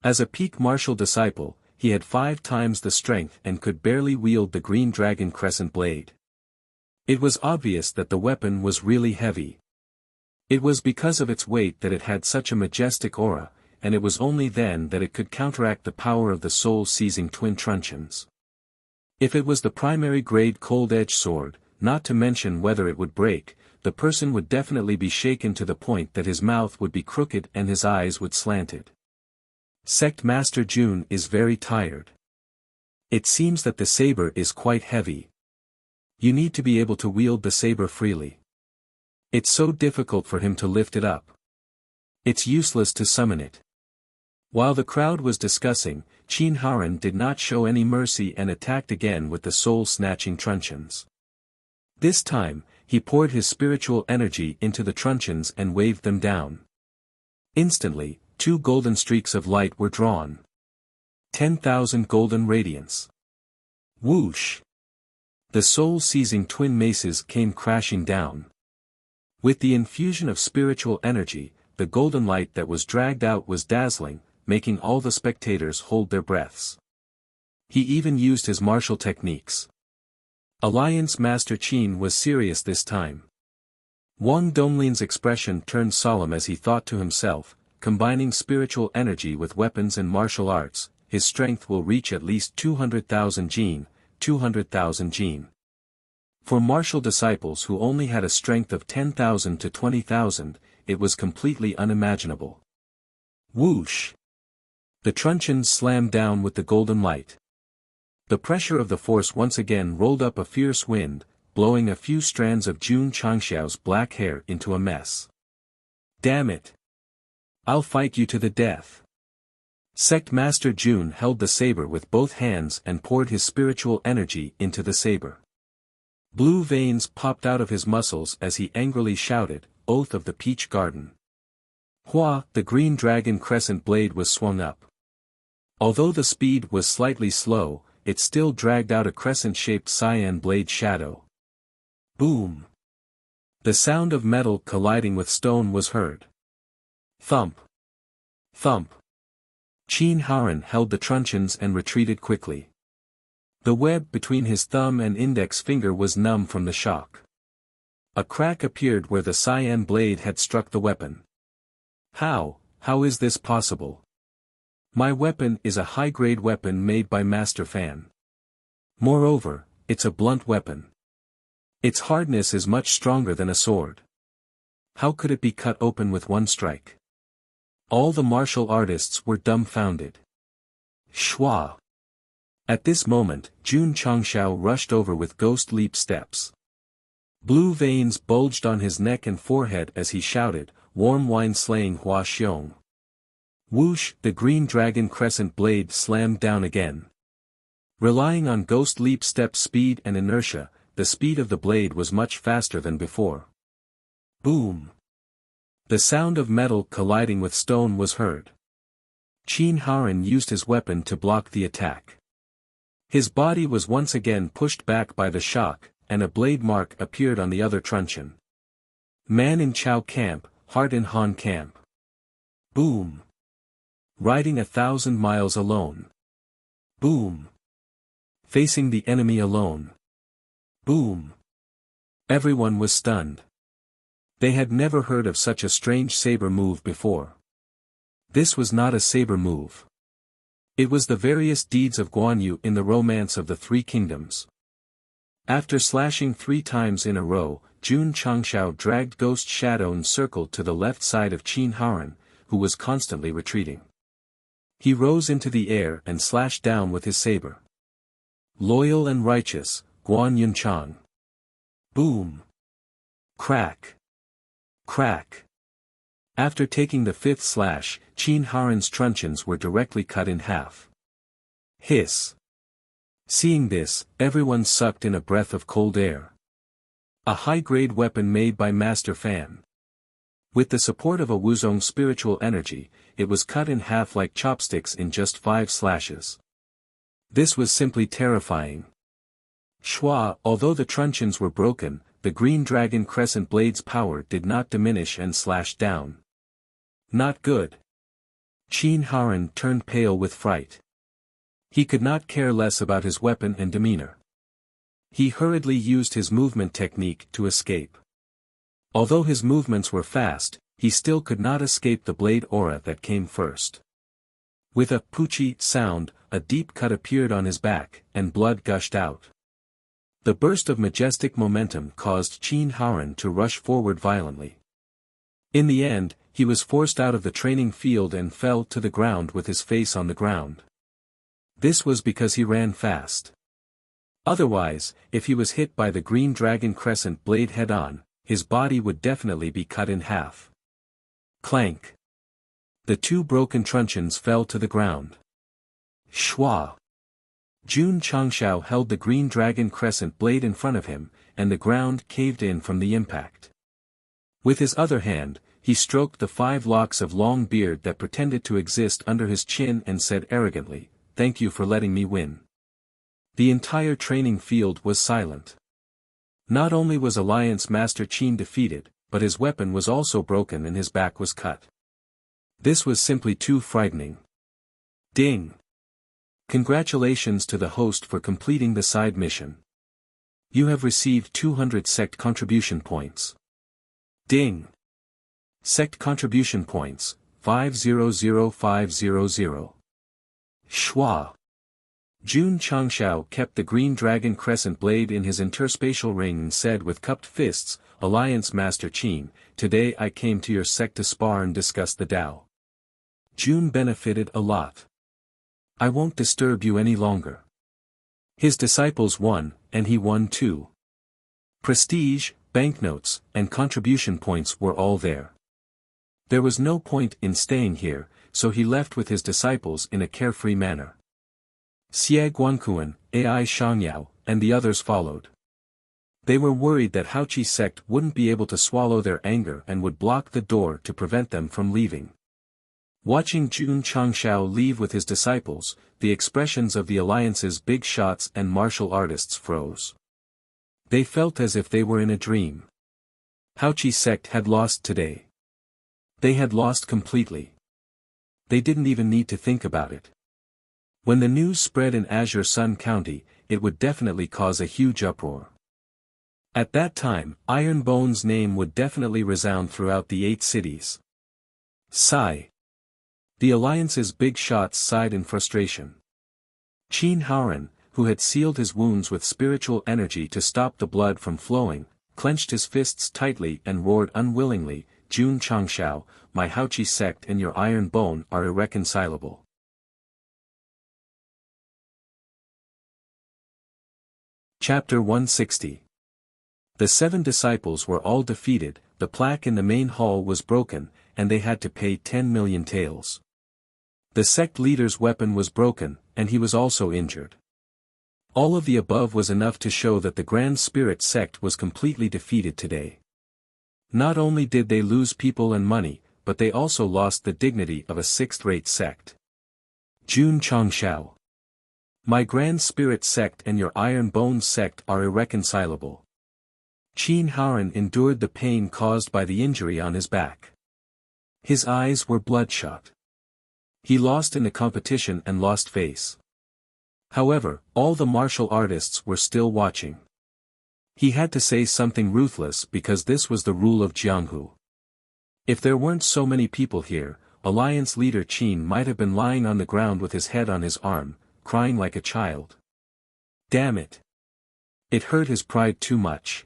S1: As a peak martial disciple, he had 5 times the strength and could barely wield the Green Dragon Crescent Blade. It was obvious that the weapon was really heavy. It was because of its weight that it had such a majestic aura, and it was only then that it could counteract the power of the soul-seizing twin truncheons. If it was the primary grade cold-edge sword, not to mention whether it would break, the person would definitely be shaken to the point that his mouth would be crooked and his eyes would slanted. Sect Master Jun is very tired. It seems that the saber is quite heavy. You need to be able to wield the saber freely. It's so difficult for him to lift it up. It's useless to summon it. While the crowd was discussing, Qin Haran did not show any mercy and attacked again with the soul-snatching truncheons. This time, he poured his spiritual energy into the truncheons and waved them down. Instantly, 2 golden streaks of light were drawn. 10,000 golden radiance. Whoosh! The soul-seizing twin maces came crashing down. With the infusion of spiritual energy, the golden light that was dragged out was dazzling, making all the spectators hold their breaths. He even used his martial techniques. Alliance Master Qin was serious this time. Wang Donglin's expression turned solemn as he thought to himself, combining spiritual energy with weapons and martial arts, his strength will reach at least 200,000 jin, 200,000 jin. For martial disciples who only had a strength of 10,000 to 20,000, it was completely unimaginable. Whoosh! The truncheons slammed down with the golden light. The pressure of the force once again rolled up a fierce wind, blowing a few strands of Jun Changxiao's black hair into a mess. Damn it! I'll fight you to the death. Sect Master Jun held the saber with both hands and poured his spiritual energy into the saber. Blue veins popped out of his muscles as he angrily shouted, Oath of the Peach Garden. Hua! The Green Dragon Crescent Blade was swung up. Although the speed was slightly slow, it still dragged out a crescent-shaped cyan blade shadow. Boom! The sound of metal colliding with stone was heard. Thump! Thump! Qin Haran held the truncheons and retreated quickly. The web between his thumb and index finger was numb from the shock. A crack appeared where the cyan blade had struck the weapon. How is this possible? My weapon is a high-grade weapon made by Master Fan. Moreover, it's a blunt weapon. Its hardness is much stronger than a sword. How could it be cut open with one strike? All the martial artists were dumbfounded. Shwa! At this moment, Jun Changxiao rushed over with ghost leap steps. Blue veins bulged on his neck and forehead as he shouted, Warm wine slaying Hua Xiong. Whoosh! The Green Dragon Crescent Blade slammed down again. Relying on ghost leap step speed and inertia, the speed of the blade was much faster than before. Boom! The sound of metal colliding with stone was heard. Qin Haran used his weapon to block the attack. His body was once again pushed back by the shock, and a blade mark appeared on the other truncheon. Man in Chao camp, heart in Han camp. Boom. Riding 1,000 miles alone. Boom. Facing the enemy alone. Boom. Everyone was stunned. They had never heard of such a strange saber move before. This was not a saber move. It was the various deeds of Guan Yu in the Romance of the Three Kingdoms. After slashing 3 times in a row, Jun Changshao dragged Ghost Shadow's circle to the left side of Qin Haran, who was constantly retreating. He rose into the air and slashed down with his saber. Loyal and righteous, Guan Yunchang. Boom. Crack. Crack. After taking the 5th slash, Qin Haran's truncheons were directly cut in half. Hiss. Seeing this, everyone sucked in a breath of cold air. A high-grade weapon made by Master Fan. With the support of a Wuzong spiritual energy, it was cut in half like chopsticks in just 5 slashes. This was simply terrifying. Shua, although the truncheons were broken, the Green Dragon Crescent Blade's power did not diminish and slashed down. Not good. Qin Haran turned pale with fright. He could not care less about his weapon and demeanor. He hurriedly used his movement technique to escape. Although his movements were fast, he still could not escape the blade aura that came first. With a poochie sound, a deep cut appeared on his back, and blood gushed out. The burst of majestic momentum caused Qin Haran to rush forward violently. In the end, he was forced out of the training field and fell to the ground with his face on the ground. This was because he ran fast. Otherwise, if he was hit by the Green Dragon Crescent Blade head-on, his body would definitely be cut in half. Clank. The 2 broken truncheons fell to the ground. Shua. Jun Changshao held the Green Dragon Crescent Blade in front of him, and the ground caved in from the impact. With his other hand, he stroked the 5 locks of long beard that pretended to exist under his chin and said arrogantly, "Thank you for letting me win." The entire training field was silent. Not only was Alliance Master Qin defeated, but his weapon was also broken and his back was cut. This was simply too frightening. Ding! Congratulations to the host for completing the side mission. You have received 200 Sect contribution points. Ding! Sect contribution points, 500500. Shua. Jun Changshao kept the Green Dragon Crescent Blade in his interspatial ring and said with cupped fists, "Alliance Master Qin, today I came to your sect to spar and discuss the Tao. Jun benefited a lot. I won't disturb you any longer." His disciples won, and he won too. Prestige, banknotes, and contribution points were all there. There was no point in staying here, so he left with his disciples in a carefree manner. Xie Guankuan, Ai Shangyao, and the others followed. They were worried that Haoqi sect wouldn't be able to swallow their anger and would block the door to prevent them from leaving. Watching Jun Changshao leave with his disciples, the expressions of the alliance's big shots and martial artists froze. They felt as if they were in a dream. Haoqi sect had lost today. They had lost completely. They didn't even need to think about it. When the news spread in Azure Sun County, it would definitely cause a huge uproar. At that time, Iron Bone's name would definitely resound throughout the 8 cities. Sigh. The Alliance's big shots sighed in frustration. Qin Haran, who had sealed his wounds with spiritual energy to stop the blood from flowing, clenched his fists tightly and roared unwillingly, "Jun Changshao, my Haoqi sect and your Iron Bone are irreconcilable." Chapter 160. The 7 disciples were all defeated, the plaque in the main hall was broken, and they had to pay 10 million taels. The sect leader's weapon was broken, and he was also injured. All of the above was enough to show that the Grand Spirit sect was completely defeated today. Not only did they lose people and money, but they also lost the dignity of a 6th-rate sect. Jun Changshao. My Grand Spirit Sect and your Iron Bones Sect are irreconcilable. Qin Haoran endured the pain caused by the injury on his back. His eyes were bloodshot. He lost in the competition and lost face. However, all the martial artists were still watching. He had to say something ruthless because this was the rule of Jianghu. If there weren't so many people here, Alliance leader Qin might have been lying on the ground with his head on his arm, crying like a child. Damn it. It hurt his pride too much.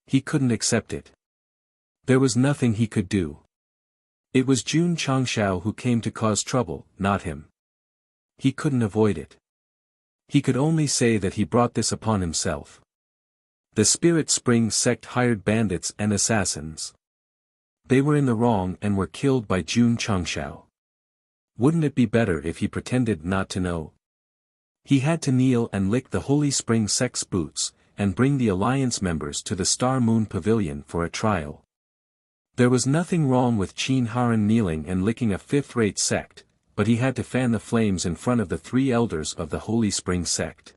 S1: He couldn't accept it. There was nothing he could do. It was Jun Changshao who came to cause trouble, not him. He couldn't avoid it. He could only say that he brought this upon himself. The Spirit Spring Sect hired bandits and assassins. They were in the wrong and were killed by Jun Changshao. Wouldn't it be better if he pretended not to know? He had to kneel and lick the Holy Spring Sect's boots, and bring the Alliance members to the Star Moon Pavilion for a trial. There was nothing wrong with Qin Haoran kneeling and licking a fifth-rate sect, but he had to fan the flames in front of the 3 elders of the Holy Spring Sect.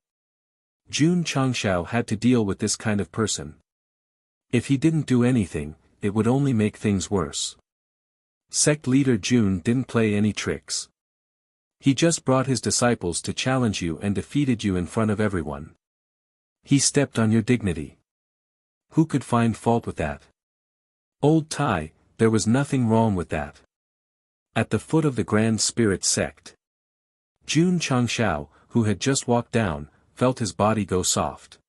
S1: Jun Changshao had to deal with this kind of person. If he didn't do anything, it would only make things worse. Sect leader Jun didn't play any tricks. He just brought his disciples to challenge you and defeated you in front of everyone. He stepped on your dignity. Who could find fault with that? Old Tai, there was nothing wrong with that. At the foot of the Grand Spirit Sect, Jun Changshao, who had just walked down, felt his body go soft.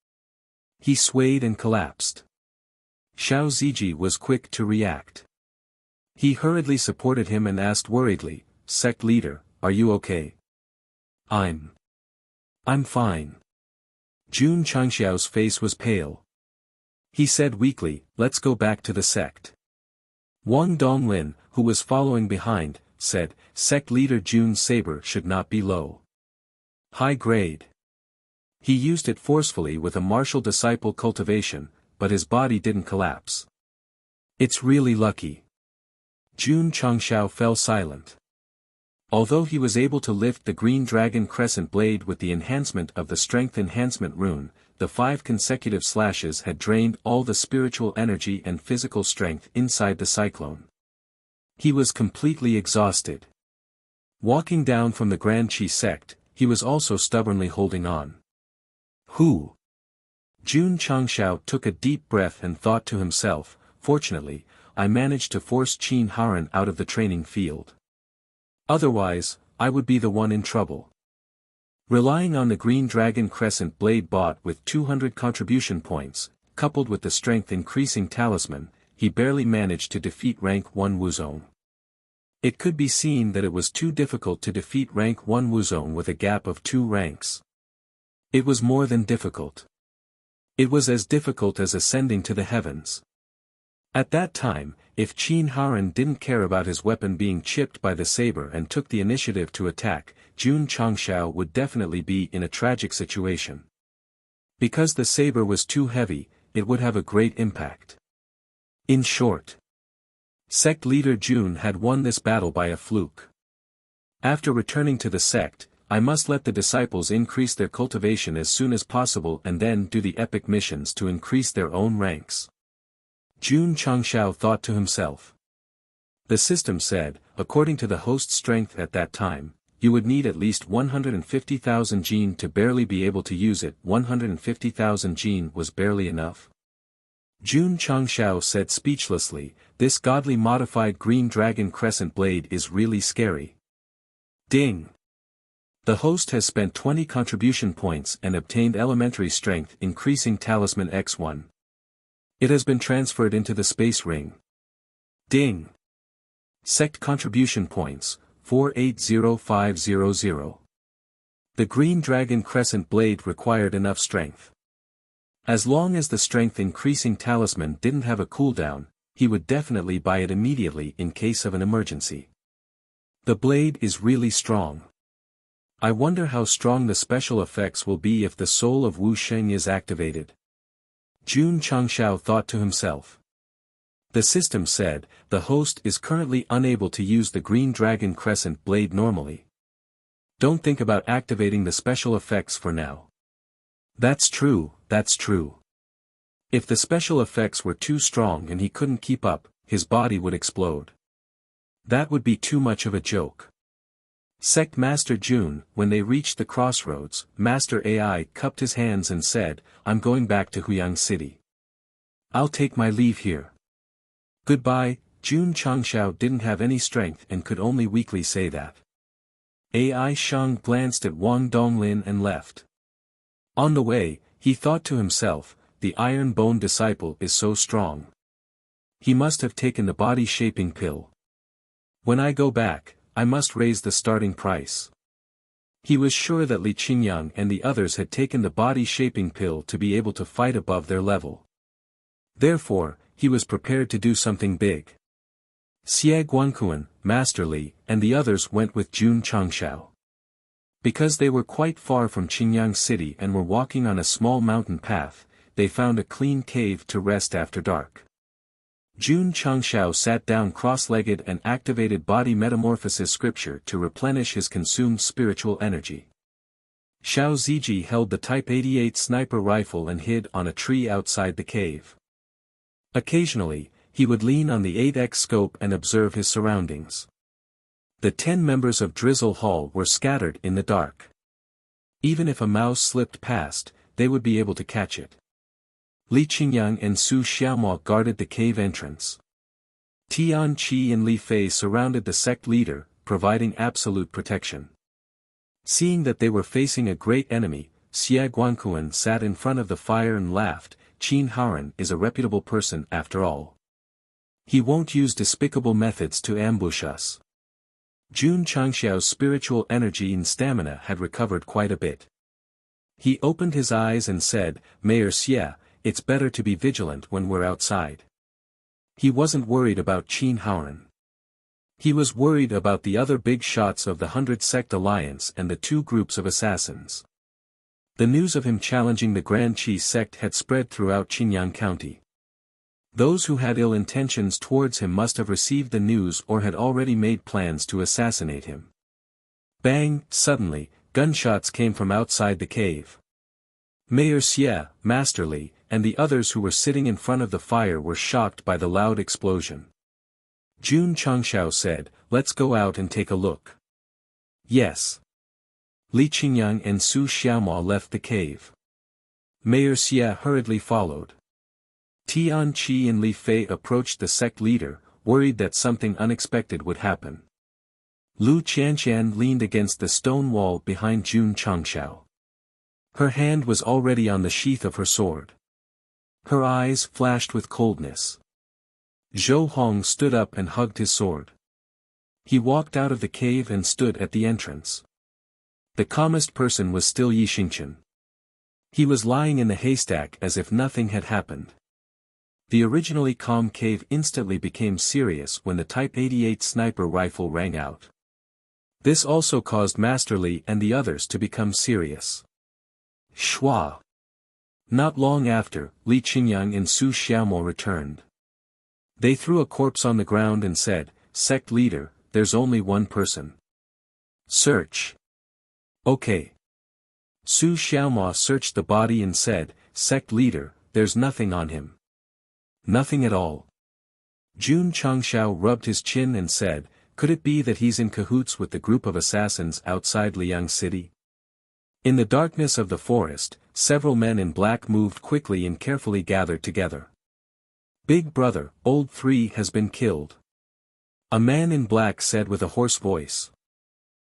S1: He swayed and collapsed. Xiao Ziji was quick to react. He hurriedly supported him and asked worriedly, "Sect leader, are you okay?" I'm fine." Jun Changxiao's face was pale. He said weakly, "Let's go back to the sect." Wang Donglin, who was following behind, said, "Sect leader Jun's saber should not be low. High grade." He used it forcefully with a martial disciple cultivation, but his body didn't collapse. "It's really lucky." Jun Changxiao fell silent. Although he was able to lift the Green Dragon Crescent blade with the enhancement of the Strength Enhancement rune, the 5 consecutive slashes had drained all the spiritual energy and physical strength inside the cyclone. He was completely exhausted. Walking down from the Grand Qi sect, he was also stubbornly holding on. Who? Jun Changshao took a deep breath and thought to himself, "Fortunately, I managed to force Qin Haoran out of the training field. Otherwise, I would be the one in trouble." Relying on the Green Dragon Crescent blade bought with 200 contribution points, coupled with the strength-increasing talisman, he barely managed to defeat rank 1 Wuzong. It could be seen that it was too difficult to defeat rank 1 Wuzong with a gap of 2 ranks. It was more than difficult. It was as difficult as ascending to the heavens. At that time, if Qin Haoran didn't care about his weapon being chipped by the saber and took the initiative to attack, Jun Changshao would definitely be in a tragic situation. Because the saber was too heavy, it would have a great impact. In short, sect leader Jun had won this battle by a fluke. After returning to the sect, I must let the disciples increase their cultivation as soon as possible and then do the epic missions to increase their own ranks. Jun Changshao thought to himself. The system said, according to the host strength at that time, you would need at least 150,000 gene to barely be able to use it. 150,000 gene was barely enough. Jun Changshao said speechlessly, "This godly modified Green Dragon Crescent blade is really scary." Ding! The host has spent 20 contribution points and obtained elementary strength increasing talisman X1. It has been transferred into the space ring. Ding! Sect contribution points, 480500. The Green Dragon Crescent blade required enough strength. As long as the strength increasing talisman didn't have a cooldown, he would definitely buy it immediately in case of an emergency. The blade is really strong. I wonder how strong the special effects will be if the soul of Wu Sheng is activated. Jun Changshao thought to himself. The system said, the host is currently unable to use the Green Dragon Crescent blade normally. Don't think about activating the special effects for now. That's true, that's true. If the special effects were too strong and he couldn't keep up, his body would explode. That would be too much of a joke. Sect Master Jun, when they reached the crossroads, Master AI cupped his hands and said, I'm going back to Huyang City. I'll take my leave here. Goodbye. Jun Changshao didn't have any strength and could only weakly say that. AI Shang glanced at Wang Donglin and left. On the way, he thought to himself, the Iron Bone disciple is so strong. He must have taken the body-shaping pill. When I go back, I must raise the starting price. He was sure that Li Qingyang and the others had taken the body-shaping pill to be able to fight above their level. Therefore, he was prepared to do something big. Xie Guanquan, Master Li, and the others went with Jun Changshao. Because they were quite far from Qingyang City and were walking on a small mountain path, they found a clean cave to rest after dark. Jun Changshao sat down cross-legged and activated body metamorphosis scripture to replenish his consumed spiritual energy. Xiao Ziji held the Type 88 sniper rifle and hid on a tree outside the cave. Occasionally, he would lean on the 8x scope and observe his surroundings. The 10 members of Drizzle Hall were scattered in the dark. Even if a mouse slipped past, they would be able to catch it. Li Qingyang and Su Xiaomo guarded the cave entrance. Tian Qi and Li Fei surrounded the sect leader, providing absolute protection. Seeing that they were facing a great enemy, Xie Guanquan sat in front of the fire and laughed. Qin Haoran is a reputable person after all. He won't use despicable methods to ambush us. Jun Changxiao's spiritual energy and stamina had recovered quite a bit. He opened his eyes and said, Mayor Xie, it's better to be vigilant when we're outside. He wasn't worried about Qin Haoran. He was worried about the other big shots of the 100 Sect Alliance and the 2 groups of assassins. The news of him challenging the Grand Qi sect had spread throughout Qingyang County. Those who had ill intentions towards him must have received the news or had already made plans to assassinate him. Bang! Suddenly, gunshots came from outside the cave. Mayor Xie, Master Li, and the others who were sitting in front of the fire were shocked by the loud explosion. Jun Changshao said, let's go out and take a look. Yes. Li Qingyang and Su Xiaomo left the cave. Mayor Xie hurriedly followed. Tian Qi and Li Fei approached the sect leader, worried that something unexpected would happen. Lu Qianqian leaned against the stone wall behind Jun Changshao. Her hand was already on the sheath of her sword. Her eyes flashed with coldness. Zhou Hong stood up and hugged his sword. He walked out of the cave and stood at the entrance. The calmest person was still Yi Xingqian. He was lying in the haystack as if nothing had happened. The originally calm cave instantly became serious when the Type 88 sniper rifle rang out. This also caused Master Li and the others to become serious. Shua. Not long after, Li Qingyang and Su Xiaomo returned. They threw a corpse on the ground and said, Sect leader, there's only one person. Search. Okay. Su Xiaomo searched the body and said, Sect leader, there's nothing on him. Nothing at all. Jun Changshao rubbed his chin and said, could it be that he's in cahoots with the group of assassins outside Liang City? In the darkness of the forest, several men in black moved quickly and carefully gathered together. Big brother, old 3 has been killed. A man in black said with a hoarse voice.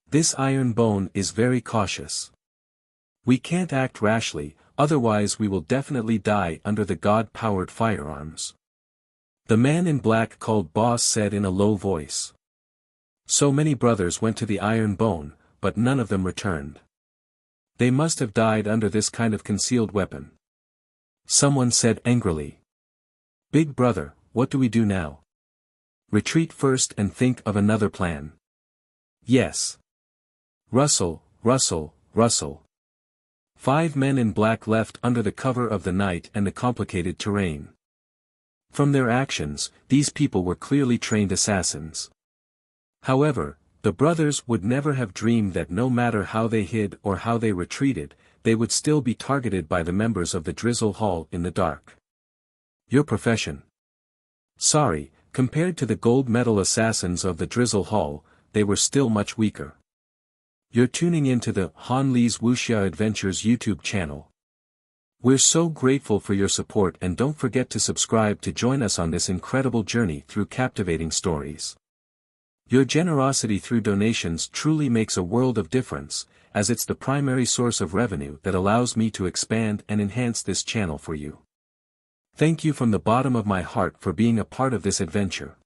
S1: This Iron Bone is very cautious. We can't act rashly, otherwise we will definitely die under the God-powered firearms. The man in black called Boss said in a low voice. So many brothers went to the Iron Bone, but none of them returned. They must have died under this kind of concealed weapon. Someone said angrily. Big brother, what do we do now? Retreat first and think of another plan. Yes. Rustle, rustle, rustle. 5 men in black left under the cover of the night and the complicated terrain. From their actions, these people were clearly trained assassins. However, The brothers would never have dreamed that no matter how they hid or how they retreated, they would still be targeted by the members of the Drizzle Hall in the dark. Your profession. Sorry, compared to the gold medal assassins of the Drizzle Hall, they were still much weaker. You're tuning into the Han Lee's Wuxia Adventures YouTube channel. We're so grateful for your support, and don't forget to subscribe to join us on this incredible journey through captivating stories. Your generosity through donations truly makes a world of difference, as it's the primary source of revenue that allows me to expand and enhance this channel for you. Thank you from the bottom of my heart for being a part of this adventure.